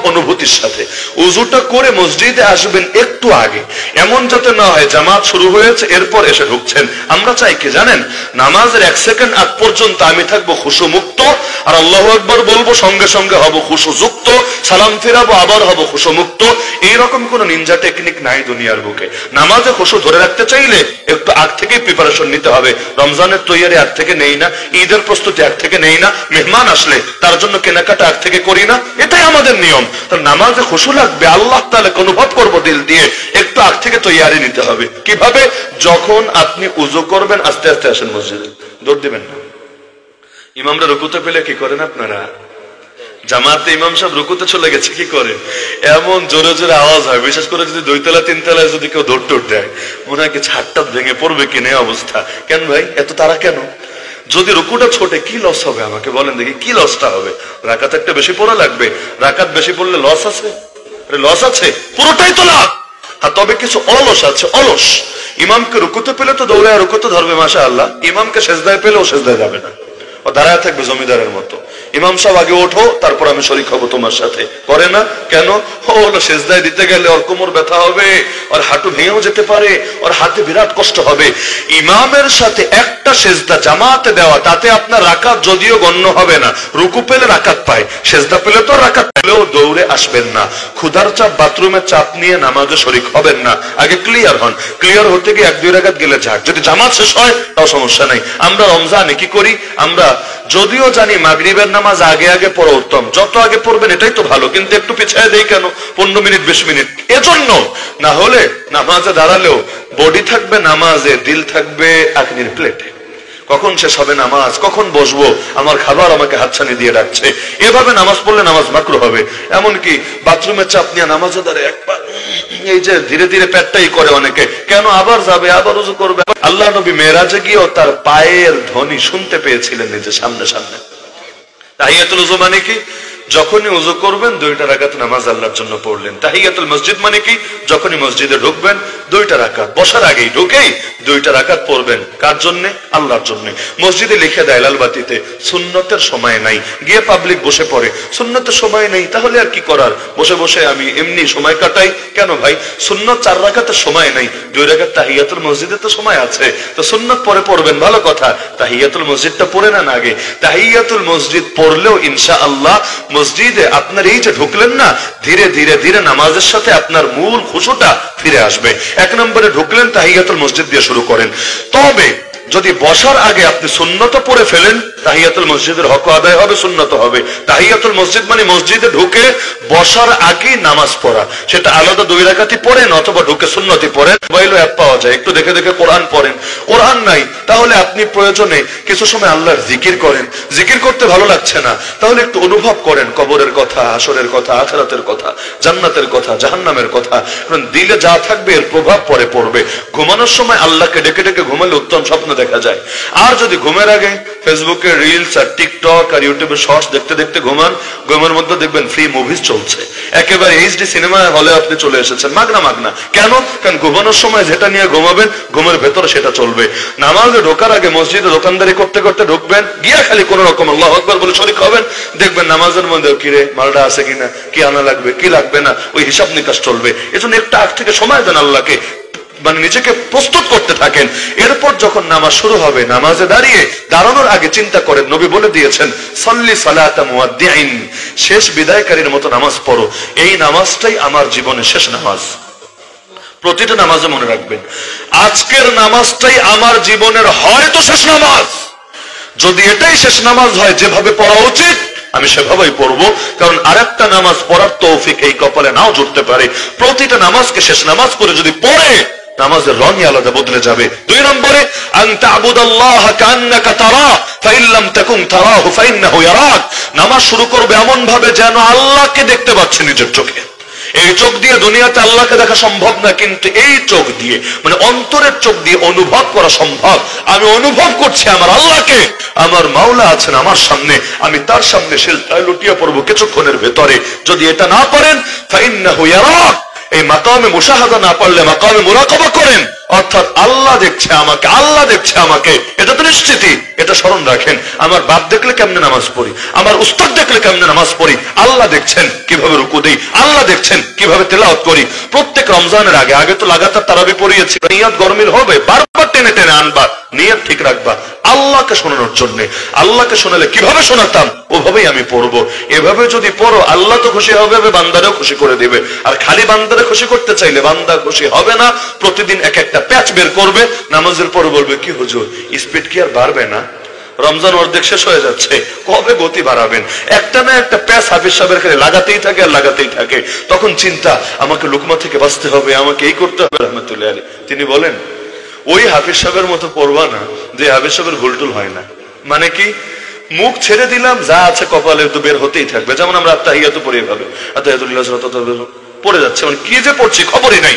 অনুভূতির সাথে। উজুটা করে মসজিদে আসবেন একটু আগে, এমন যাতে না হয় জামাত শুরু হয়েছে এরপর এসে ঢুকছেন। আমরা চাই কি জানেন? নামাজের 1 সেকেন্ড আগ পর্যন্ত আমি থাকবো খুশু মুক্ত, আর আল্লাহু আকবার বলবো, সঙ্গে সঙ্গে হব খুশু যুক্ত, সালাম ফিরাবো, আবার হব খুশু মুক্ত। এইরকম কোন নিনজা টেকনিক নাই দুনিয়ার বুকে। নামাজে খুশু ধরে রাখতে চাইলে একটু আগ থেকে প্রিপারেশন নিতে হবে। রমজানের তৈয়ারি আগ থেকে নেই না, ঈদের প্রস্তুতি আগ থেকে নেই না, মেহমান আসলে তার জন্য কেনাকাটা আগ থেকে করি না, এটাই আমাদের নিয়ম। তো নামাজে খুশু লাগবে, আল্লাহ তাআলা অনুভব করব দিল দিয়ে, একটু আগ থেকে তৈয়ারি নিতে হবে। কিভাবে? যখন আপনি উযু করবেন আস্তে আস্তে আসেন মসজিদে, দৌড় দিবেন না। ইমামরা রুকুতে পেলে কি করেন আপনারা? জামাতে ইমাম সাহেব রুকুতে চলে গেছে, কি করে? এমন জোরে জোরে আওয়াজ হয়, বিশেষ করে যদি 2 তলা 3 তলায় যদি কেউ দৌড় টোড় দেয়, মনে হয় কি ছাদটা ভেঙে পড়বে কিনা অবস্থা। কেন ভাই এত তারা কেন? যদি রুকুটা ছোটে কি লস হবে আমাকে বলেন দেখি, কি লসটা হবে? রাকাত একটা বেশি পড়া লাগবে। রাকাত বেশি পড়লে লস আছে? লস আছে? পুরোটাই তো লাভ। আর তবে কিছু অলস আছে, অলস। ইমামকে রুকুতে পেলে তো দৌড়ায় রুকুতে ধরবে মাশাআল্লাহ, ইমামকে সেজদায় পেলেও সেজদায় যাবে না, ও দাঁড়ায় থাকবে জমিদারের মতো। ইমাম সাহেব আগে ওঠো, তারপর আমি শরীক হবো তোমার সাথে। করে না কেন? ও হলো সেজদায় দিতে গেলে ওর কোমর ব্যথা হবে, ওর হাঁটু ভেঙেও যেতে পারে, ওর হাতে বিরাট কষ্ট হবে। ইমামের সাথে একটা সেজদা জামাতে দেওয়া, তাতে আপনার রাকাত যদিও গণ্য হবে না। রুকু পেলে রাকাত পায়, সেজদা পেলে তো রাকাত পেলেও দৌড়ে আসবেন না। ক্ষুধার চাপ, বাথরুমের চাপ নিয়ে নামাজে শরীক হবেন না। আগে ক্লিয়ার হন। ক্লিয়ার হতে গিয়ে 1-2 রাকাত গেলে যাক, যদি জামাত শেষ হয় তাও সমস্যা নাই। আমরা রমজানে কি করি? আমরা যদিও জানি মাগরিবের নামাজ আগে আগে পড়া উত্তম, যত আগে পড়বেন এটাই তো ভালো, কিন্তু একটু পিছায় দেই কেন? 15 মিনিট 20 মিনিট। এজন্য না হলে নামাজে দাঁড়ালেও বডি থাকবে নামাজে, দিল থাকবে আগ্নির প্লেটে। কখন শেষ হবে নামাজ, কখন বসবো, আমার খাবার আমাকে হাতছানি দিয়ে ডাকছে। এভাবে নামাজ পড়লে নামাজ মাকরুহ হবে। এমনকি বাথরুমের চাপ নিয়ে নামাজে দাঁড়ায় একবার এই যে ধীরে ধীরে পেটটাই করে অনেকে, কেন? আবার যাবে, আবার উযু করবে। আল্লাহ নবী মেরাজে গিয়েও তার পায়ের ধ্বনি শুনতে পেয়েছিলেন নিজের সামনে সামনে। তাহিয়াতুল উযু মানে কি? যখনই উযু করবেন 2টা রাকাত নামাজ আল্লাহর জন্য পড়লেন। তাহিয়াতুল মসজিদ মানে কি? যখনই মসজিদে ঢুকবেন 2টা রাকাত, বসার আগেই ঢুকেই 2টা রাকাত পড়বেন। কার জন্য? আল্লাহর জন্য। মসজিদে লিখে দেয় লালবাতিতে, সুন্নতের সময় নাই, গিয়ে পাবলিক বসে পড়ে। সুন্নতের সময় নেই, তাহলে আর কি করার? বসে বসে আমি এমনি সময় কাটাই। কেন ভাই? সুন্নত 4 রাকাতের সময় নাই, 2 রাকাত তাহিয়াতুল মসজিদে তো সময় আছে, তো সুন্নত পরে পড়বেন, ভালো কথা। তাহিয়াতুল মসজিদটা পড়ে নেন আগে। তাহিয়াতুল মসজিদ পড়লেও ইনশাআল্লাহ মসজিদে আপনার এই যে ঢুকলেন না, ধীরে ধীরে ধীরে নামাজের সাথে আপনার মূল খুশুটা ফিরে আসবে। 1 নম্বরে ঢুকলেন, তাহিয়াতুল মসজিদ দিয়ে শুরু করেন। তবে যদি বসার আগে আপনি সুন্নত পড়ে ফেলেন, তাহিয়াতুল মসজিদের হক আদায় হবে, সুন্নত হবে। তাহিয়াতুল মসজিদ মানে মসজিদে ঢুকে বসার আগে নামাজ পড়া, সেটা আলাদা 2 রাকাতই পড়েন অথবা ঢুকে সুন্নতি পড়েন। মোবাইলও অ্যাপ পাওয়া যায়, একটু দেখে দেখে কোরআন পড়েন। কোরআন নাই তাহলে আপনি প্রয়োজনে কিছু সময় আল্লাহর জিকির করেন। জিকির করতে ভালো লাগছে না তাহলে একটু অনুভব করেন কবরের কথা, হাসরের কথা, আখিরাতের কথা, জান্নাতের কথা, জাহান্নামের কথা। কারণ দিলে যা থাকবে এর প্রভাব পরে পড়বে। ঘুমানোর সময় আল্লাহকে ডেকে ডেকে ঘুমালে উত্তম স্বপ্ন দেখা যায়। আর যদি ঘুমের আগে ফেসবুকে রিলস আর টিকটক আর ইউটিউবে শর্টস দেখতে দেখতে ঘুমান, ঘুমের মধ্যে দেখবেন ফ্রি মুভিজ চলছে, একেবারে এইচডি সিনেমা হলে আপনি চলে এসেছেন মাগনা মাগনা। কেন? কারণ ঘুমানোর সময় যেটা নিয়ে ঘুমাবেন ঘুমের ভেতরে সেটা চলবে। নামাজে ঢোকার আগে মসজিদে দোকানদারি করতে করতে ঢুকবেন, গিয়া খালি কোন রকম আল্লাহু আকবার বলে শরীক হবেন, দেখবেন নামাজের মধ্যে কিরে মালটা আছে কিনা, কি আনা লাগবে কি লাগবে না, ওই হিসাব নিকাশ চলবে। এজন্য একটা আগ থেকে সময় দেন আল্লাহকে, মানে নিজেকে প্রস্তুত করতে থাকেন। এরপর যখন নামাজ শুরু হবে, নামাজে দাঁড়ানোর আগে চিন্তা করেন, নবী বলে দিয়েছেন সাল্লি সালাতা মুয়াদ্দিইন, শেষ বিদায়কারীর মতো নামাজ পড়ো। এই নামাজটাই আমার জীবনের শেষ নামাজ। প্রতিটা নামাজে মনে রাখবেন আজকের নামাজটাই আমার জীবনের হয়তো শেষ নামাজ। যদি এটাই শেষ নামাজ হয়, যেভাবে পড়া উচিত আমি সেভাবেই পড়বো, কারণ আরেকটা নামাজ পড়ার তৌফিক এই কপালে নাও জুটতে পারে। প্রতিটা নামাজকে শেষ নামাজ করে যদি পড়ে, নামাজের রঙই আলাদা বদলে যাবে। 2 নম্বরে আন তা'বুদাল্লাহা কাআন্নাকা তারা ফাইন লাম তাকুন তারাহু ফাইন্নাহু ইয়ারাক। নামাজ শুরু করবে এমন ভাবে যেন আল্লাহকে দেখতে পাচ্ছে নিজের চোখে। এই চোখ দিয়ে দুনিয়াতে আল্লাহকে দেখা সম্ভব না, কিন্তু এই চোখ দিয়ে মানে অন্তরের চোখ দিয়ে অনুভব করা সম্ভব। আমি অনুভব করছি আমার আল্লাহকে, আমার মাওলা আছেন আমার সামনে, আমি তার সামনে সেজদায় লুটিয়ে পড়বো কিছুক্ষণের ভেতরে। যদি এটা না পারেন ফাইন্নাহু ইয়ারাক, এই মাকামে মুশাহাদা না পারলে মাকামে মুরাকাবা করেন, অর্থাৎ আল্লাহ দেখছে আমাকে, আল্লাহ দেখছে আমাকে, এটা তো নিশ্চিতই। এটা স্মরণ রাখেন, আমার বাপ দেখলে কেমনে নামাজ পড়ি, আমার উস্তাদ দেখলে কেমনে নামাজ পড়ি, আল্লাহ দেখছেন কিভাবে রুকু দেই, আল্লাহ দেখছেন কিভাবে তেলাওয়াত করি। প্রত্যেক রমজানের আগে আগে তো লাগাতার তারাবি পড়িয়েছি, নিয়ত গরমির হবে, বারবার টেনে টেনে আনবা, নিয়ত ঠিক রাখবা আল্লাহকে শোনানোর জন্য। আল্লাহকে শোনালে কিভাবে শোনাতাম ওভাবেই আমি পড়বো। এভাবে যদি পড়ো আল্লাহ তো খুশি হবে, বান্দারেও খুশি করে দিবে। আর খালি বান্দারে খুশি করতে চাইলে বান্দা খুশি হবে না, প্রতিদিন এক একটা প্যাচ বের করবে। নামাজের পরে বলবে কি হুজুর স্পিড কি আর বাড়বে না, রমজান অর্ধেক শেষ হয়ে যাচ্ছে, কবে গতি বাড়াবেন? একটা না একটা প্যাচ হাফিজ সাহেবের খালি লাগাতেই থাকে আর লাগাতেই থাকে। তখন চিন্তা আমাকে লুকমা থেকে বাঁচতে হবে, আমাকে এই করতে হবে রহমতুল্লাহ আলাইহি। তিনি বলেন ওই হাফিজ সাহেবের মতো পড়বা না যে হাফিজ সাহেবের ভুলটুল হয় না। মানে কি, মুখ ছেড়ে দিলাম, যা আছে কপালে তো বের হতেই থাকবে। যেমন আমরা আত্তাহিয়াতু পড়ি ভাবে, আত্তাহিয়াতুল্লাহ পড়ে যাচ্ছে, মানে কি যে পড়ছি খবরই নাই,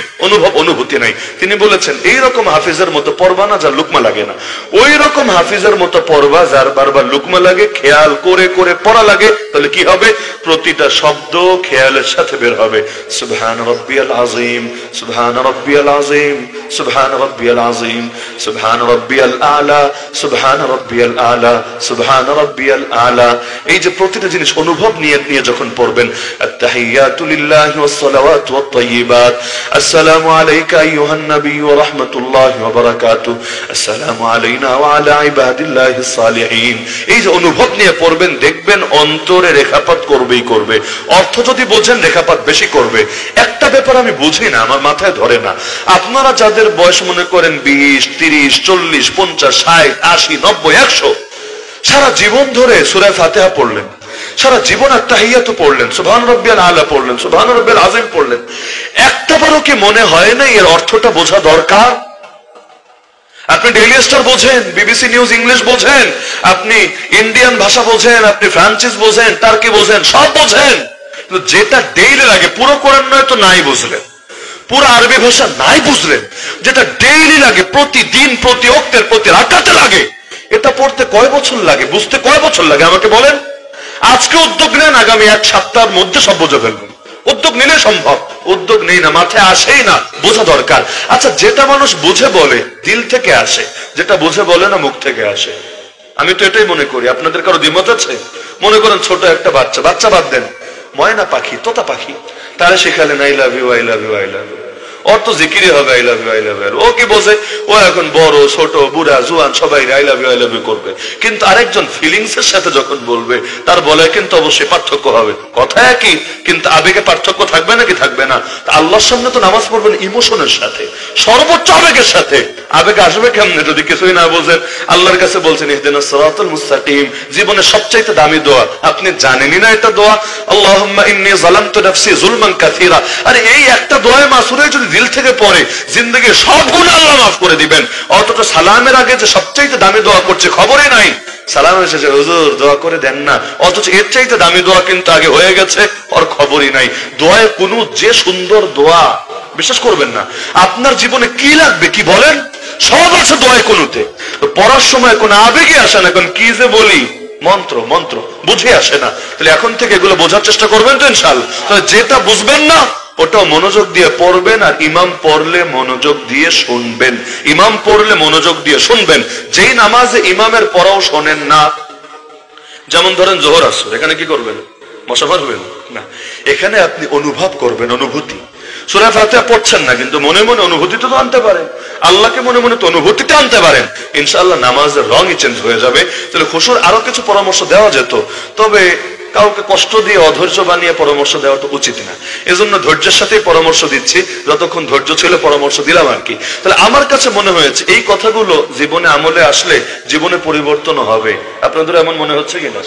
অনুভূতি নাই। তিনি বলেছেন এইরকম হাফিজের মতো পড়বা না যার লুকমা লাগে না, ওই রকম হাফিজের মতো পড়বা যার বারবার লুকমা লাগে, খেয়াল করে করে পড়া লাগে। তাহলে কি হবে? প্রতিটা শব্দ খেয়ালের সাথে বের হবে। সুবহান রাব্বিয়াল আযীম, সুবহান রাব্বিয়াল আযীম, সুবহান রাব্বিয়াল আযীম, সুবহান রাব্বিয়াল আলা, সুবহান রাব্বিয়াল আলা, সুবহান রাব্বিয়াল আলা। এই যে প্রতিটা জিনিস অনুভব নিয়ে যখন পড়বেন, আত-তাহিয়াতু লিল্লাহি والصلوات والطيبات السلام عليك أيها النبي ورحمة الله وبركاته السلام علينا وعلى عباد الله الصالحين। এই যে অনুভব নিয়ে পড়বেন, দেখবেন অন্তরে রেখাপাত করবেই করবে। অর্থ যদি বোঝেন রেখাপাত বেশি করবে। একটা ব্যাপার আমি বুঝি না, আমার মাথায় ধরে না, আপনারা যাদের বয়স মনে করেন 20, 30, 40, 50, 60, 80, 90, 100, সারা জীবন ধরে সূরা ফাতিহা পড়লেন, সারা জীবন আত্তাহিয়াতু পড়লেন, সুবহান রাব্বিয়াল আলা পড়লেন, সুবহান রাব্বিয়াল আযীম পড়লেন, একটাবারও কি মনে হয় না এর অর্থটা বোঝা দরকার? আপনি ডেইলি স্টার বোঝেন, বিবিসি নিউজ ইংলিশ বোঝেন, আপনি ইন্ডিয়ান ভাষা বোঝেন, আপনি ফ্রান্সিস বোঝেন, টার্কি বোঝেন, সব বোঝেন, কিন্তু যেটা ডেইলি লাগে, পুরো কোরআন নয় তো নাই বুঝলেন, পুরো আরবি ভাষা নাই বুঝলেন, যেটা ডেইলি লাগে, প্রতিদিন প্রতি ওয়াক্তের প্রতি রাকাতে লাগে, এটা পড়তে কয় বছর লাগে, বুঝতে কয় বছর লাগে আমাকে বলেন? আজকে উদ্যোগ নেন, আগামী 1 সপ্তাহের মধ্যে সব বুঝে ফেলবেন। উদ্যোগ নিলে সম্ভব, উদ্যোগ নেই না, মাথায় আসেই না, বোঝা দরকার। আচ্ছা, যেটা মানুষ বুঝে বলে দিল থেকে আসে, যেটা বুঝে বলে না মুখ থেকে আসে। আমি তো এটাই মনে করি। আপনাদের কারো দ্বিমত আছে? মনে করেন ছোট একটা বাচ্চা বাদ দেন, ময়না পাখি, তোতা পাখি, তারা শেখালেন I love you, I love you, I love you, ওর তো জিকিরই হবে I love you I love you. ও কি বোঝে? ও এখন বড় ছোট বুড়া জুয়ান সবাই আই লাভ ইউ করবে, কিন্তু আরেকজন ফিলিংস এর সাথে যখন বলবে তার বলে কিন্তু অবশ্যই পার্থক্য হবে। কথা একই, কিন্তু আবেগে পার্থক্য থাকবে নাকি থাকবে না? আল্লাহর সামনে তো নামাজ পড়বেন ইমোশনের সাথে, সর্বোচ্চ আবেগের সাথে। আবেগ আসবে কেমনে যদি কিছুই না বোঝেন? আল্লাহর কাছে বলছেন ইহদিনাস সিরাতাল মুস্তাকিম, জীবনের সবচাইতে দামি দোয়া। আপনি জানেনই না এটা দোয়া? আল্লাহুম্মা ইন্নী যালামতু নাফসি যুলমান কাসীরা। আরে এই একটা দোয়ায় মাসুরে যদি দিল থেকে পড়ে, জিন্দেগীর সব গুনাহ আল্লাহ মাফ করে দিবেন। অথচ সালামের আগে যে সবচাইতে দামি দোয়া করছে খবরই নাই। সালামের শেষে হুজুর দোয়া করে দেন না, অথচ এর চাইতে দামি দোয়া কিন্তু আগে হয়ে গেছে, ওর খবরই নাই। দোয়ায় কোনো যে সুন্দর দোয়া, বিশ্বাস করবেন না, আপনার জীবনে কি লাগবে কি বলেন, সব আছে দোয়ায় কোনুতে। পড়ার সময় কোন আবেগে আসে না, এখন কি যে বলি মন্ত্র মন্ত্র বুঝে আসে না। তাহলে এখন থেকে এগুলো বোঝার চেষ্টা করবেন তো ইনশাআল্লাহ। তাহলে যেটা বুঝবেন না ওটাও মনোযোগ দিয়ে পড়বেন, আর ইমাম পড়লে মনোযোগ দিয়ে শুনবেন। ইমাম পড়লে মনোযোগ দিয়ে শুনবেন। যেই নামাজে ইমামের পড়াও শোনেন না, যেমন ধরেন জোহর আসর, এখানে কি করবেন? মশা মারবেন না, এখানে আপনি অনুভব করবেন, অনুভূতি। সূরা ফাতিহা পড়ছেন না, কিন্তু মনে মনে অনুভূতিটা তো আনতে পারেন, আল্লাহকে মনে মনে তো অনুভূতিটা আনতে পারেন, ইনশাআল্লাহ নামাজের রঙই চেঞ্জ হয়ে যাবে। তাহলে খুশুর আরো কিছু পরামর্শ দেওয়া যেত, তবে কাউকে কষ্ট দিয়ে অধৈর্য বানিয়ে পরামর্শ দেওয়াটা উচিত না। এজন্য ধৈর্যের সাথেই পরামর্শ দিচ্ছি, যতক্ষণ ধৈর্য ছিল পরামর্শ দিলাম আর কি। তাহলে আমার কাছে মনে হয়েছে এই কথাগুলো জীবনে আমলে আসলে জীবনে পরিবর্তন হবে। আপনাদের এমন মনে হচ্ছে কিনা?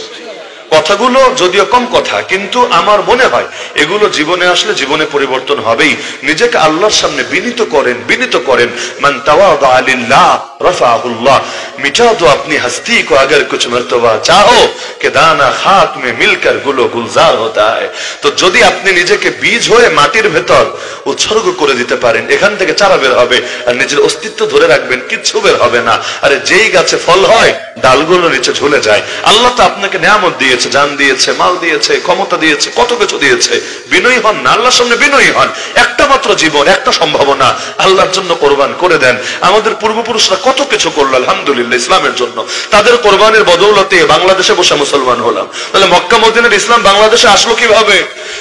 কথাগুলো যদিও কম কথা, কিন্তু আমার মনে হয় এগুলো জীবনে আসলে জীবনে পরিবর্তন হবেই। নিজেকে আল্লাহর সামনে বিনীত করেন, বিনীত করেন। মান তাওয়াদা লিল্লাহ রাফাহুল্লাহ। मिटा दो अपनी हस्ती को अगर कुछ मर्तबा चाहो कि दाना खाक में मिलकर गुलो गुलजार होता है। তো যদি আপনি নিজেকে বীজ হয়ে মাটির ভেতর উৎসর্গ করে দিতে পারেন, এখান থেকে চারা বের হবে, আর নিজের অস্তিত্ব ধরে রাখবেন, কিচ্ছু বের হবে না। আরে যেই গাছে ফল হয় ডালগুলো নিচে ঝুলে যায়। আল্লাহ তো আপনাকে নিয়ামত দিয়েছে, জান দিয়েছে, মাল দিয়েছে, ক্ষমতা দিয়েছে, কত কিছু দিয়েছে। বিনয়ী হন না, আল্লাহর সামনে বিনয়ী হন। একটা মাত্র জীবন, একটা সম্ভাবনা, আল্লাহর জন্য কোরবান করে দেন। আমাদের পূর্বপুরুষরা কত কিছু করলো আলহামদুলিল্লাহ ইসলামের জন্য। তাদের কোরবানির বদৌলতে বাংলাদেশে বসে মুসলমান হলাম। তাহলে মক্কা মদিনার ইসলাম বাংলাদেশে আসলো কিভাবে?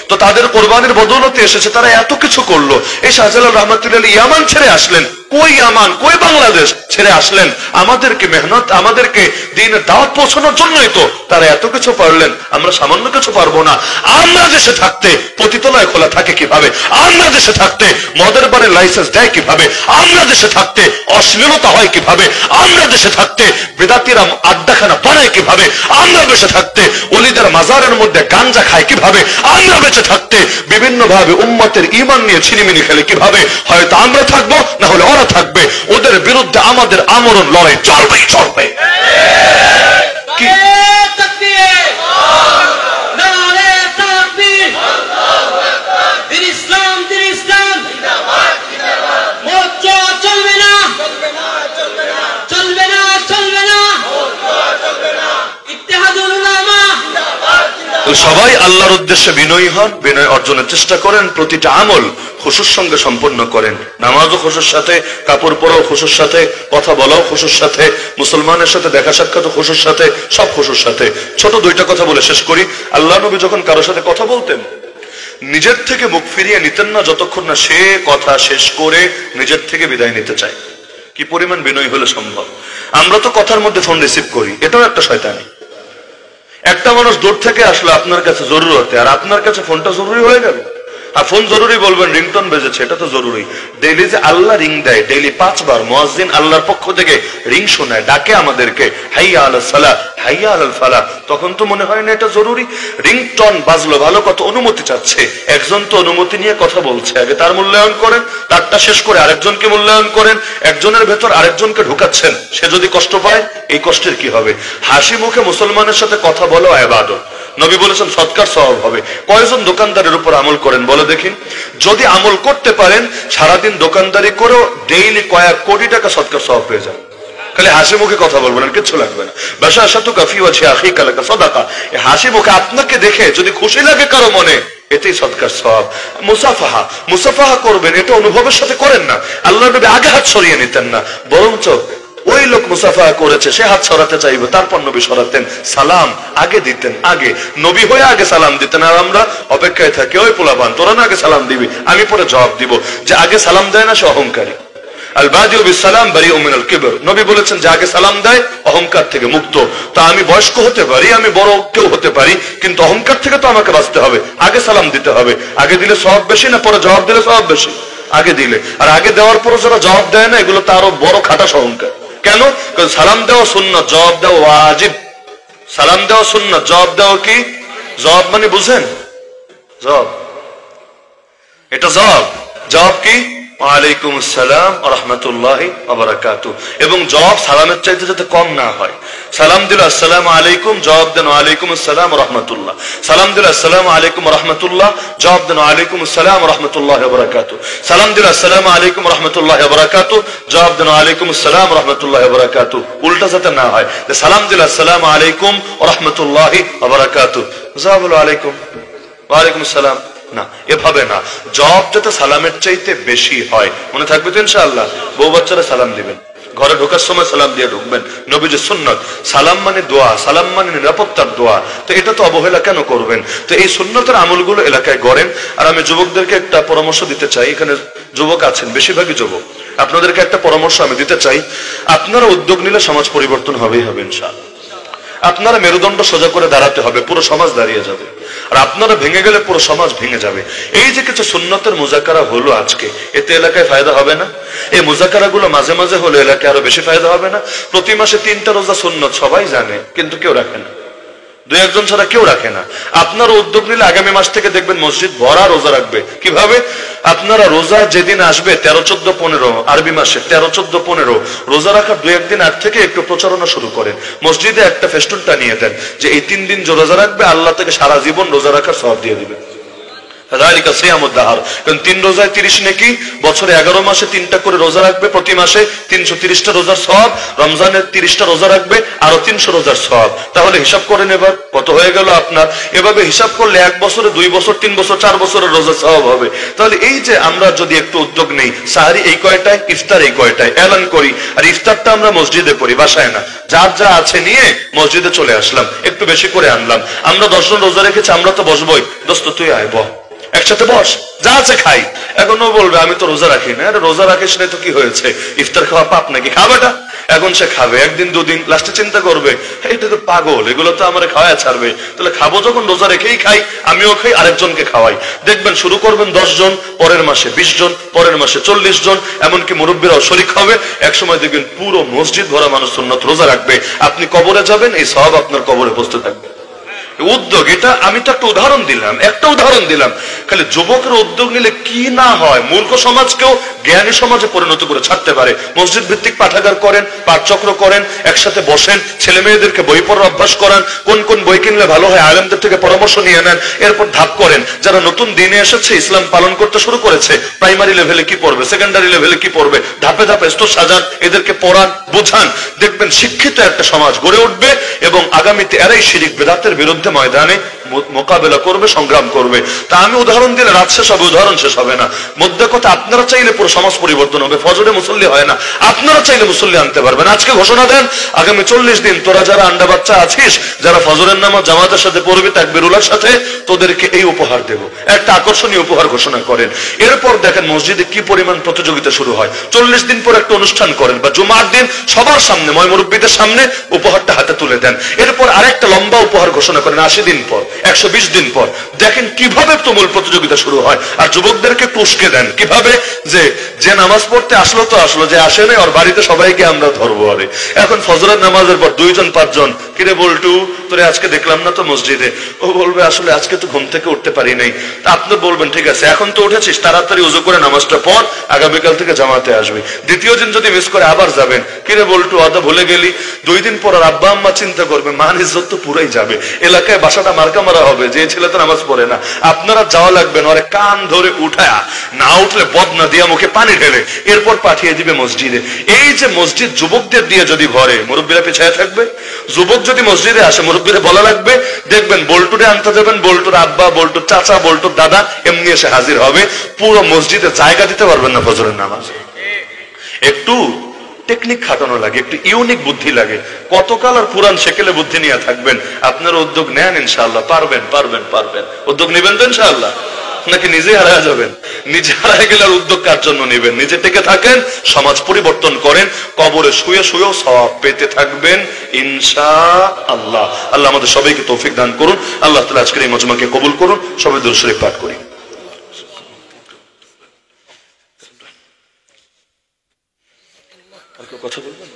তো তাদের কোরবানির বদৌলতে এসেছে, তারা এত কিছু করলো। এই শাহজালাল রহমাতুল্লাহ ইয়ামান ছেড়ে আসলেন, কই ইয়ামান কই বাংলাদেশ ছেড়ে আসলেন আমাদেরকে মেহনত, আমাদেরকে দ্বীনের দাওয়াত পৌঁছানোর জন্যই তো তারা এত কিছু পারলেন। আমরা সামান্য কিছু পারবো না। আমরা দেশে থাকতে পতিতালয় খোলা থাকে কিভাবে? আমরা দেশে থাকতে মদের বারের লাইসেন্স দেয় কিভাবে? আমরা দেশে থাকতে অশ্লীলতা হয় কিভাবে? আমরা দেশে থাকতে বেদাতিরা আড্ডাখানা বানায় কিভাবে? আমরা বেঁচে থাকতে ওলিদের মাজারের মধ্যে গাঞ্জা খায় কিভাবে? আমরা বেঁচে থাকতে বিভিন্ন ভাবে উম্মতের ঈমান নিয়ে ছিনিমিনি খেলে কিভাবে? হয়তো আমরা থাকবো, না হলে ওরা থাকবে। ওদের বিরুদ্ধে আমাদের আমরণ লড়াই চলবেই চলবে। কি সবাই আল্লাহর উদ্দেশ্যে বিনয়ী হন, বিনয় অর্জনের চেষ্টা করেন। প্রতিটা আমল খুশুর সঙ্গে সম্পন্ন করেন। নামাজও খুশুর সাথে, কাপড় পরাও খুশুর সাথে, কথা বলাও খুশুর সাথে, মুসলমানের সাথে দেখা সাক্ষাৎ খুশুর সাথে, সব খুশুর সাথে। ছোট দুইটা কথা বলে শেষ করি। আল্লাহ নবী যখন কারোর সাথে কথা বলতেন, নিজের থেকে মুখ ফিরিয়ে নিতেন না যতক্ষণ না সে কথা শেষ করে নিজের থেকে বিদায় নিতে চায়। কি পরিমাণ বিনয় হলে সম্ভব? আমরা তো কথার মধ্যে ফোন রিসিভ করি, এটাও একটা শয়তানি। একটা মানুষ দূর থেকে আসলে আপনার কাছে জরুরতে, আর আপনার কাছে ফোনটা জরুরি হয়ে গেল। আর ফোন জরুরি বলবেন, রিংটোন বেজেছে, এটা তো জরুরি। ডেইলি যে আল্লাহ রিং দেয়, ডেইলি 5 বার মুয়াজ্জিন আল্লাহর পক্ষ থেকে রিং শোনায়, ডাকে আমাদেরকে, হাইয়া আলাস সালাহ, হাইয়া আলাল ফালাহ, তখন তো মনে হয় না এটা জরুরি? রিংটোন বাজলো, ভালো কথা, অনুমতি চাচ্ছে। একজন তো অনুমতি নিয়ে কথা বলছে, আগে তার মূল্যায়ন করেন, তারটা শেষ করে আরেকজনকে মূল্যায়ন করেন। একজনের ভেতর আরেকজনকে ঢুকাচ্ছেন, সে যদি কষ্ট পায় এই কষ্টের কি হবে? হাসি মুখে মুসলমানের সাথে কথা বলো ইবাদত। নবী বলেছেন সৎকার সওয়াব হবে। কয়জন দোকানদারের উপর আমল করেন বলে দেখি? যদি আমল করতে পারেন, সারাদিন দোকানদারি করেও ডেইলি কয়েক কোটি টাকা সৎকার সওয়াব পেয়ে যান। খালি হাসি মুখে কথা বলবেন, আর কিছু লাগবে না। বাশাশাতু কাফি ওয়াজহি আখিকা লাকা সাদাকা। এই হাসি মুখে আপনাকে দেখে যদি খুশি লাগে কারো মনে, এটাই সদকার সওয়াব। মুসাফাহা, মুসাফাহা করবেন, এটা অনুভবের সাথে করেন না। আল্লাহর নবী আগে হাত সরিয়ে নিতেন না, বরঞ্চ ওই লোক মুসাফা করেছে, সে হাত সরাতে চাইবে, তারপর নবী সরাতেন। সালাম আগে দিতেন, আগে নবী হয়ে আগে সালাম দিতেন। আর আমরা অপেক্ষায় থাকি, ওই পোলাপান তোরা না আগে সালাম দিবি, আমি পরে জবাব দিব। যে আগে সালাম দেয় না সে অহংকারী। আল বাদিউ বিসসালাম বারিউম মিনাল কিবর, নবী বলেছেন যে আগে সালাম দেয় অহংকার থেকে মুক্ত। তা আমি বয়স্ক হতে পারি, আমি বড় কেউ হতে পারি, কিন্তু অহংকার থেকে তো আমাকে বাঁচতে হবে। আগে সালাম দিতে হবে। আগে দিলে সওয়াব বেশি না পরে জবাব দিলে সওয়াব বেশি? আগে দিলে। আর আগে দেওয়ার পরে যারা জবাব দেয় না, এগুলো তারও বড় খাটাস অহংকার। কেন? কারণ সালাম দেওয়া সুন্নাত, জবাব দেওয়া ওয়াজিব। সালাম দেওয়া সুন্নাত, জবাব দেওয়া কি? জবাব মানে বুঝেন? জবাব, এটা জবাব। জবাব কি? ওয়ালাইকুম আসসালাম ওয়া রাহমাতুল্লাহি ওয়া বারাকাতুহু। এবং জবাব সালামের চাইতে যাতে কম না হয়। সালাম দিল আসসালামু আলাইকুম, জবাব দেন ওয়ালাইকুম আসসালাম ওয়া রাহমাতুল্লাহ। সালাম দিল আসসালামু আলাইকুম ওয়া রাহমাতুল্লাহ, জবাব দেন ওয়ালাইকুম আসসালাম ওয়া রাহমাতুল্লাহি ওয়া বারাকাতুহু। সালাম দিল আসসালামু আলাইকুম ওয়া রাহমাতুল্লাহি ওয়া বারাকাতুহু, জবাব দেন ওয়ালাইকুম আসসালাম ওয়া রাহমাতুল্লাহি ওয়া বারাকাতুহু। উল্টা যাতে না হয়, যে সালাম দিল আসসালামু আলাইকুম ওয়া রাহমাতুল্লাহি ওয়া বারাকাতুহু, জবাব হলো আলাইকুম ওয়া আলাইকুম আসসালাম, না, এভাবে না। জবাব যাতে সালামের চাইতে বেশি হয়। মনে থাকবে তো ইনশাআল্লাহ? বউ বাচ্চারা সালাম দিবেন, ঘরে ঢোকার সময় সালাম দিয়ে ঢুকবেন, নবীজির সুন্নাত। সালাম মানে দোয়া, সালাম মানে নিরাপত্তার দোয়া। তো এটা তো অবহেলা কেন করবেন? তো এই সুন্নতের আমলগুলো এলাকায় গড়েন। আর আমি যুবকদেরকে একটা পরামর্শ দিতে চাই, এখানে যুবক আছেন, বেশিরভাগই যুবক, আপনাদেরকে একটা পরামর্শ আমি দিতে চাই। আপনারা উদ্যোগ নিলে সমাজ পরিবর্তন হবেই হবে ইনশাআল্লাহ। আপনারা মেরুদণ্ড সোজা করে দাঁড়াতে হবে, পুরো সমাজ দাঁড়িয়ে যাবে। আর আপনারা ভেঙে গেলে পুরো সমাজ ভেঙে যাবে। এই যে কিছু সুন্নতের মুজাকারা হলো আজকে, এতে এলাকায় ফায়দা হবে না? এই মুজাকারা গুলো মাঝে মাঝে হলে এলাকায় আরো বেশি ফায়দা হবে না? প্রতি মাসে 3টা রোজা সুন্নত সবাই জানে, কিন্তু কেউ রাখে না, 2-1 ছাড়া কেউ রাখে না। আপনারা উদ্যোগ নিলে আগামী মাস থেকে দেখবেন মসজিদ ভরা রোজা রাখবে। কিভাবে? আপনারা রোজা যেদিন আসবে 13, 14, 15 আরবি মাসে 13, 14, 15 রোজা রাখার 2-1 দিন আগ থেকে একটু প্রচারণা শুরু করেন। মসজিদে একটা ফেস্টুন টানিয়ে দেন যে এই 3 দিন যে রোজা রাখবে আল্লাহ থেকে সারা জীবন রোজা রাখার সওয়াব দিয়ে দিবে। কারণ 3 রোজায় 30 নেকি, বছরে 11 মাসে 3টা করে রোজা রাখবে, প্রতি মাসে 330টা রোজার সওয়াব, রমজানের 30টা রোজা রাখবে, আরো 300 রোজার সওয়াব। তাহলে হিসাব করেন এবার কত হয়ে গেল আপনার। এভাবে হিসাব করলে 1 বছরে 2 বছর 3 বছর 4 বছরের রোজার সওয়াব হবে। তাহলে এই যে আমরা যদি একটু উদ্যোগ নেই, সাহারি এই কয়টায়, ইফতার এই কয়টায় এলান করি, আর ইফতারটা আমরা মসজিদে করি, বাসায় না। যার যা আছে নিয়ে মসজিদে চলে আসলাম, একটু বেশি করে আনলাম। আমরা 10 জন রোজা রেখেছি, আমরা তো বসবই, দোস্ত তুই আয় বহ, একসাথে বস, যা আছে খাই। এখন ও বলবে আমি তো রোজা রাখি না। আরে রোজা রাখিস না তো কি হয়েছে? ইফতার খাওয়া পাপ নাকি? খাবেটা। এখন সে খাবে 1 দিন 2 দিন, লাস্টে চিন্তা করবে এটা তো পাগল, এগুলো তো আমার খাওয়া ছাড়বে। তাহলে খাবো যখন রোজা রেখেই খাই, আমিও খাই, আরেকজনকে খাওয়াই। দেখবেন শুরু করবেন 10 জন, পরের মাসে 20 জন, পরের মাসে 40 জন, এমনকি মুরব্বীরাও শরীক হবে। একসময় দেখবেন পুরো মসজিদ ভরা মানুষ সুন্নত রোজা রাখবে। আপনি কবরে যাবেন, এই সওয়াব আপনার কবরে বসতে থাকবে। উদ্যোগ এটা আমি তো একটা উদাহরণ দিলাম, খালি যুবকের উদ্যোগ নিলে কি না হয়, মূর্খ সমাজকেও জ্ঞানী সমাজে পরিণত করে ছাড়তে পারে। মসজিদ ভিত্তিক পাঠাগার করেন, পাঠচক্র করেন, একসাথে বসেন, ছেলে মেয়েদেরকে বই পড়ার অভ্যাস করান, কোন কোন বই কিনলে ভালো হয় আলেমদের থেকে পরামর্শ নিয়ে নেন। এরপর ধাপ করেন, যারা নতুন দিনে এসেছে, ইসলাম পালন করতে শুরু করেছে, প্রাইমারি লেভেলে কি পড়বে, সেকেন্ডারি লেভেলে কি পড়বে, ধাপে ধাপে স্তর সাজান, এদেরকে পড়ান, বোঝান। দেখবেন শিক্ষিত একটা সমাজ গড়ে উঠবে এবং আগামীতে এরাই শিরিক বেদাতের বিরুদ্ধে ময়দানে মোকাবেলা করবে, সংগ্রাম করবে। তা আমি উদাহরণ দিলে রাত শেষ হবে, উদাহরণ শেষ হবে না। মধ্যে কথা, আপনারা চাইলে পুরো সমাজ পরিবর্তন হবে। ফজরে মুসল্লি হয় না, আপনারা চাইলে মুসল্লি আনতে পারবেন। আজকে ঘোষণা দেন, আগামী 40 দিন তোরা যারা আন্ডা বাচ্চা আছিস, যারা ফজরের নামাজ জামাতের সাথে পড়বি তাকবীরুল্লাহর সাথে, তোদেরকে এই উপহার দেব। একটা আকর্ষণীয় উপহার ঘোষণা করেন। এরপর দেখেন মসজিদে কি পরিমাণ প্রতিযোগিতা শুরু হয়। 40 দিন পর একটা অনুষ্ঠান করেন, বা জুমার দিন সবার সামনে, ময় মুরব্বীদের সামনে উপহারটা হাতে তুলে দেন। এরপর আরেকটা লম্বা উপহার ঘোষণা করেন 80 দিন পর, 120 দিন পর। দেখেন কিভাবে তুমুল প্রতিযোগিতা শুরু হয়। আর যুবকদেরকে টুসকে দেন কিভাবে, যে নামাজ পড়তে আসলো তো আসলো, যে আসে নাই ওর বাড়িতে সবাইকে আমরা ধরবো। আরে এখন ফজরের নামাজের পর 2 জন 5 জন, কিরে বল্টু তোরে আজকে দেখলাম না তো মসজিদে। ও বলবে আসলে আজকে তো ঘুম থেকে উঠতে পারি নাই। তা আপনি বলবেন ঠিক আছে, এখন তো উঠেছিস, তাড়াতাড়ি উজু করে নামাজটা পড়, আগামীকাল থেকে জামাতে আসবি। দ্বিতীয় দিন যদি মিস করে আবার যাবেন, কিরে বল্টু আদা ভুলে গেলি। 2 দিন পর আর আব্বা আম্মা চিন্তা করবে, মান ইজ্জত তো পুরাই যাবে, এলাকায় বাসাটা মার্কা মারা হবে যে ছেলে তো নামাজ পড়ে না। আপনারা যাওয়া লাগবেন, ওরে কান ধরে উঠায়া, না উঠলে বদনা দিয়া মুখে পানি ঢেলে এরপর পাঠিয়ে দিবে মসজিদে। এই যে মসজিদ যুবকদের দিয়ে যদি ভরে, মুরব্বীরা পেছায় থাকবে। যুবক যদি মসজিদে আসে, মুরব্বীরা বলা লাগবে, দেখবেন বল্টুরে আনতে যাবেন, বল্টুর আব্বা, বল্টুর চাচা, বল্টুর দাদা এমনি এসে হাজির হবে। পুরো মসজিদে জায়গা দিতে পারবেন না ফজরের নামাজে। একটু টেকনিক খাটানো লাগে, একটু ইউনিক বুদ্ধি লাগে। কতকাল আর পুরান সেকেলে বুদ্ধি নিয়ে থাকবেন? আপনার উদ্যোগ নেন ইনশাআল্লাহ, পারবেন পারবেন পারবেন। উদ্যোগ নেবেন তো ইনশাআল্লাহ, নাকি নিজে হারায় যাবেন? নিজে হারায় গেলে আর উদ্যোগ কার জন্য নেবেন? নিজে টেকে থাকেন, সমাজ পরিবর্তন করেন, কবরে শুয়ে শুয়েও সওয়াব পেতে থাকবেন ইনশাআল্লাহ। আল্লাহ আমাদের সবাইকে তৌফিক দান করুন। আল্লাহ তাআলা আজকের এই মজমাকে কবুল করুন। সবাই দুরূদ শরীফ পাঠ করি। কথা বলবেন?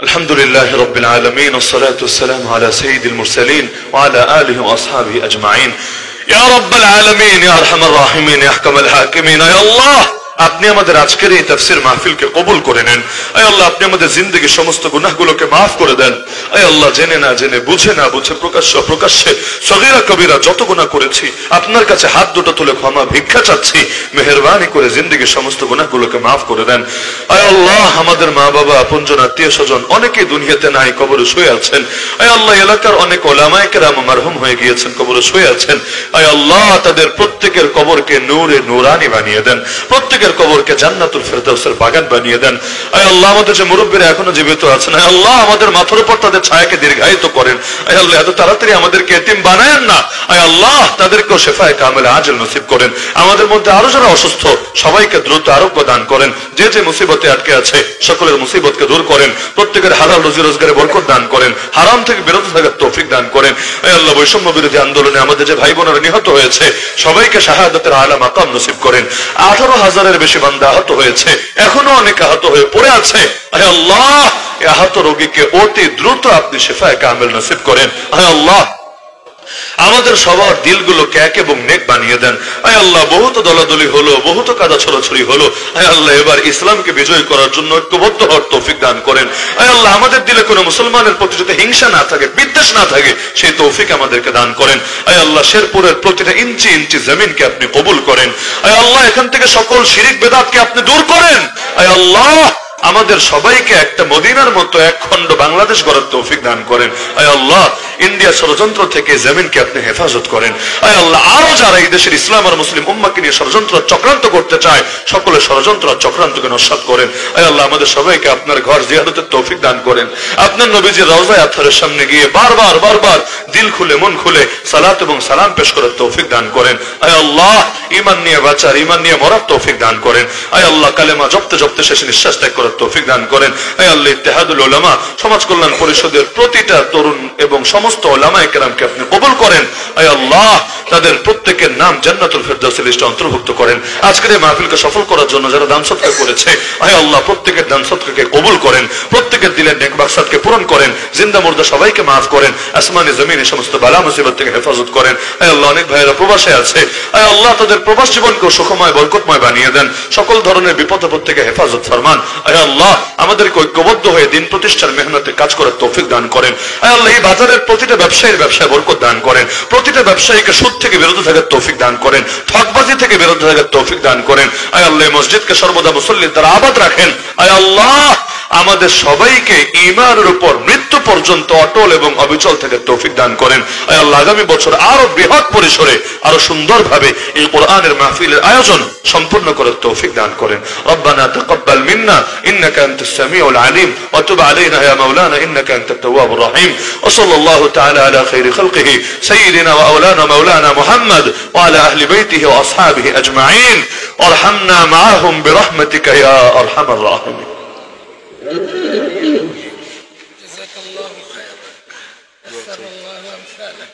الحمد لله رب العالمين والصلاة والسلام على سيد المرسلين وعلى آله وأصحابه أجمعين يا رب العالمين يا أرحم الراحمين يا أحكم الحاكمين يا الله আপনি আমাদের আজকের এই তাফসীর মাহফিলকে কবুল করে নেন। আয় আল্লাহ, আপনি আমাদের জিন্দেগীর সমস্ত গুনাহগুলোকে মাফ করে দেন। আয় আল্লাহ, জেনে না জেনে, বুঝে না বুঝে, প্রকাশ্যে সগীরা কবিরা যত গুনাহ করেছি, আপনার কাছে হাত দুটো তুলে ক্ষমা ভিক্ষা চাচ্ছি। মেহেরবানি করে জিন্দেগীর সমস্ত গুনাহগুলোকে মাফ করে দেন। আয় আল্লাহ, আমাদের মা বাবা, আপনজন, আত্মীয় স্বজন অনেকেই দুনিয়াতে নাই, কবরে শুয়ে আছেন। আয় আল্লাহ, এলাকার অনেক ওলামায়ে কেরাম মারহুম হয়ে গিয়েছেন, কবরে শুয়ে আছেন। আয় আল্লাহ, তাদের প্রত্যেকের কবরকে নূরে নূরানি বানিয়ে দেন, প্রত্যেকের কবরকে জান্নাতুল ফেরদাউসের বাগান বানিয়ে দেন। আয় আল্লাহ, আমাদের যে মুরব্বীরা এখনো জীবিত আছেন, আয় আল্লাহ, আমাদের মাথার উপর তাদের ছায়াকে দীর্ঘায়িত করেন। আয় আল্লাহ, এত তাড়াতাড়ি আমাদেরকে এতিম বানায়েন না। আয় আল্লাহ, তাদেরকেও শেফায়ে কামেলা আজল নসিব করেন। আমাদের মধ্যে আরো যারা অসুস্থ, সবাইকে দ্রুত আরোগ্য দান করেন। যে যে মুসিবতে আটকে আছে, সকলের মুসিবতকে দূর করেন। প্রত্যেকের হালাল রুজি রোজগারে বরকত দান করেন। হারাম থেকে বিরত থাকার তৌফিক দান করেন। আয় আল্লাহ, বৈষম্য বিরোধী আন্দোলনে আমাদের যে ভাই বোনেরা নিহত হয়েছে, সবাইকে শাহাদাতের আলা মাকাম নসিব করেন। 18,000-এর বেশি বান্দা আহত হয়েছে, এখনো অনেক আহত হয়ে পড়ে আছে। আয় আল্লাহ, এই আহত রোগীকে অতি দ্রুত আপনি শিফায়ে কামিল নসিব করেন। আয় আল্লাহ, আমাদের সবার দিলগুলোকে এক এবং নেক বানিয়ে দেন। আয় আল্লাহ, বহুত দলাদলি হলো, বহুত কাদা ছড়াছড়ি হলো। আয় আল্লাহ, এবার ইসলামকে বিজয় করার জন্য ঐক্যবদ্ধ হওয়ার তৌফিক দান করেন। আয় আল্লাহ, আমাদের দিলে কোনো মুসলমানের প্রতি যাতে হিংসা না থাকে, বিদ্বেষ না থাকে, সেই তৌফিক আমাদেরকে দান করেন। আয় আল্লাহ, শেরপুরের প্রতিটা ইঞ্চি ইঞ্চি জমিনকে আপনি কবুল করেন। আয় আল্লাহ, এখান থেকে সকল শিরিক বেদাতকে আপনি দূর করেন। আয় আল্লাহ, আমাদের সবাইকে একটা মদিনার মতো এক খণ্ড বাংলাদেশ গড়ার তৌফিক দান করেন। আয় আল্লাহ, ইন্ডিয়া ষড়যন্ত্র থেকে জমিনকে আপনি হেফাজত করেন। আয় আল্লাহ, আরো যারা এই দেশের ইসলাম আর মুসলিম উম্মাহকে নিয়ে ষড়যন্ত্র চক্রান্ত করতে চায়, সকলের ষড়যন্ত্র চক্রান্তকে নস্যাৎ করেন। আয় আল্লাহ, আমাদের সবাইকে আপনার ঘর জিয়ারতের তৌফিক দান করেন। আপনার নবীজির রওজায়ে আতহারের সামনে গিয়ে বারবার দিল খুলে মন খুলে সালাত এবং সালাম পেশ করার তৌফিক দান করেন। আয় আল্লাহ, ঈমান নিয়ে বাঁচার, ঈমান নিয়ে মরার তৌফিক দান করেন। আয় আল্লাহ, কালেমা জপতে জপতে শেষে নিঃশ্বাস ত্যাগ করার তৌফিক দান করেন। আয় আল্লাহ, ইত্তেহাদুল উলামা সমাজ কল্যাণ পরিষদের প্রতিটা তরুণ এবং সমস্ত উলামায়ে কেরামকে আপনি কবুল করেন। আয় আল্লাহ, তাদের প্রত্যেকের নাম জান্নাতুল ফেরদাউসের লিস্টে অন্তর্ভুক্ত করেন। আজকের এই মাহফিলকে সফল করার জন্য যারা দান সদকা করেছে, আয় আল্লাহ, প্রত্যেকের দান সদকাকে কবুল করেন, প্রত্যেকের দিলের নেক মাকসাদকে পূরণ করেন, জিন্দা মুর্দা সবাইকে মাফ করেন, আসমানি জমিনে সমস্ত বালা মুসিবত থেকে হেফাজত করেন। আয় আল্লাহ, অনেক ভাইয়েরা প্রবাসে আছে, আয় আল্লাহ, তাদের প্রবাস জীবনকে সুখময় বরকতময় বানিয়ে দেন, সকল ধরনের বিপদ আপদ থেকে হেফাজত ফরমান। আয় আল্লাহ, আমাদেরকে ঐক্যবদ্ধ হয়ে দিন প্রতিষ্ঠার মেহনতে কাজ করার তৌফিক দান করেন। আয় আল্লাহ, এই বাজারের প্রতিটা ব্যবসায়ীর ব্যবসায় বরকত দান করেন, প্রতিটা ব্যবসায়ীকে সুদ থেকে বিরত থাকার তৌফিক দান করেন, ঠকবাজি থেকে বিরত থাকার তৌফিক দান করেন। আয় আল্লাহ, মসজিদকে সর্বদা মুসল্লির দ্বারা আবাদ রাখেন। আয় আল্লাহ, আমাদের সবাইকে ঈমানের উপর মৃত্যু পর্যন্ত অটল এবং অবিচল থেকে তৌফিক দান করেন। আয় আল্লাহ, আগামী বছর আরো বৃহৎ পরিসরে, আরো সুন্দরভাবে এই কোরআনের মাহফিলের আয়োজন সম্পূর্ণ করার তৌফিক দান করেন। রব্বানা তাকাব্বাল মিন্না ইন্নাকা আনতাস সামিউল আলিম ওয়া তুব আলাইনা ইয়া মাওলানা ইন্নাকা আনতাত তাওয়াবুর রহিম ওয়া সাল্লাল্লাহু তাআলা আলা খাইরি খালকিহি সাইয়্যিদিনা ওয়া আওলানা মাওলানা মুহাম্মদ ওয়া আলা আহলি বাইতিহি ওয়া আসহাবিহি আজমাইন ওয়ারহামনা মাআহুম বিরহমাতিকা ইয়া আরহামার রাহিমিন। জাযাকাল্লাহু খায়রান সাল্লাল্লাহু আমসালাক।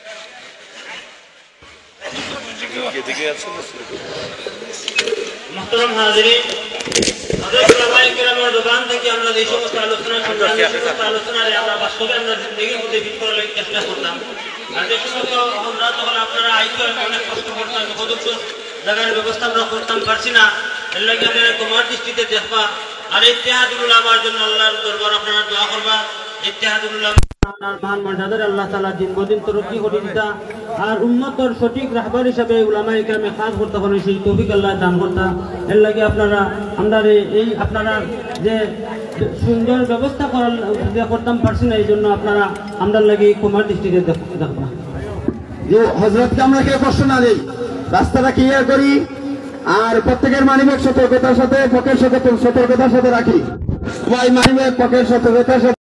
মুহতারাম হাজিরিন, হযরত উলামায়ে কেরামের দোকান থেকে আমরা এই সমস্ত আলোচনা শুনলাম, এই সমস্ত আলোচনারে আমরা বাস্তবে আমরা জিন্দেগির মধ্যে ফিট করার লাগি চেষ্টা করতাম। আর যে সমস্ত আমরা তখন আপনারা আইসো অনেক কষ্ট করতাম, কদক্ষ জায়গার ব্যবস্থা আমরা করতাম পারছি না, এর লাগে আপনারা তোমার দৃষ্টিতে দেখবা। আর ইত্তেহাদুল উলামার জন্য আল্লাহর দরবার আপনারা দোয়া করবা। ইত্তেহাদুল উলামা আপনার মান মর্যাদার আল্লাহ তাআলা দিন বদিন তরক্কি করে দিতা, আর উম্মতের সঠিক রাহবার হিসাবে উলামায়ে কেরামে খাস করতে পারেন, সেই তৌফিক আল্লাহ দান করতা। এর লাগে আপনারা আমরা এই আপনারা যে সুন্দর ব্যবস্থা করতাম পারছি না, এই জন্য আপনারা আমরা লাগে কুমার দৃষ্টিতে দেখবা। যে হযরতকে আমরা কেউ কষ্ট না দেই, রাস্তাটা ক্লিয়ার করি, আর প্রত্যেকের মানিব্যাগ সতর্কতার সাথে, পকেট সতর্কতার সাথে রাখি। সবাই মানিব্যাগ পকেট সতর্কতার সাথে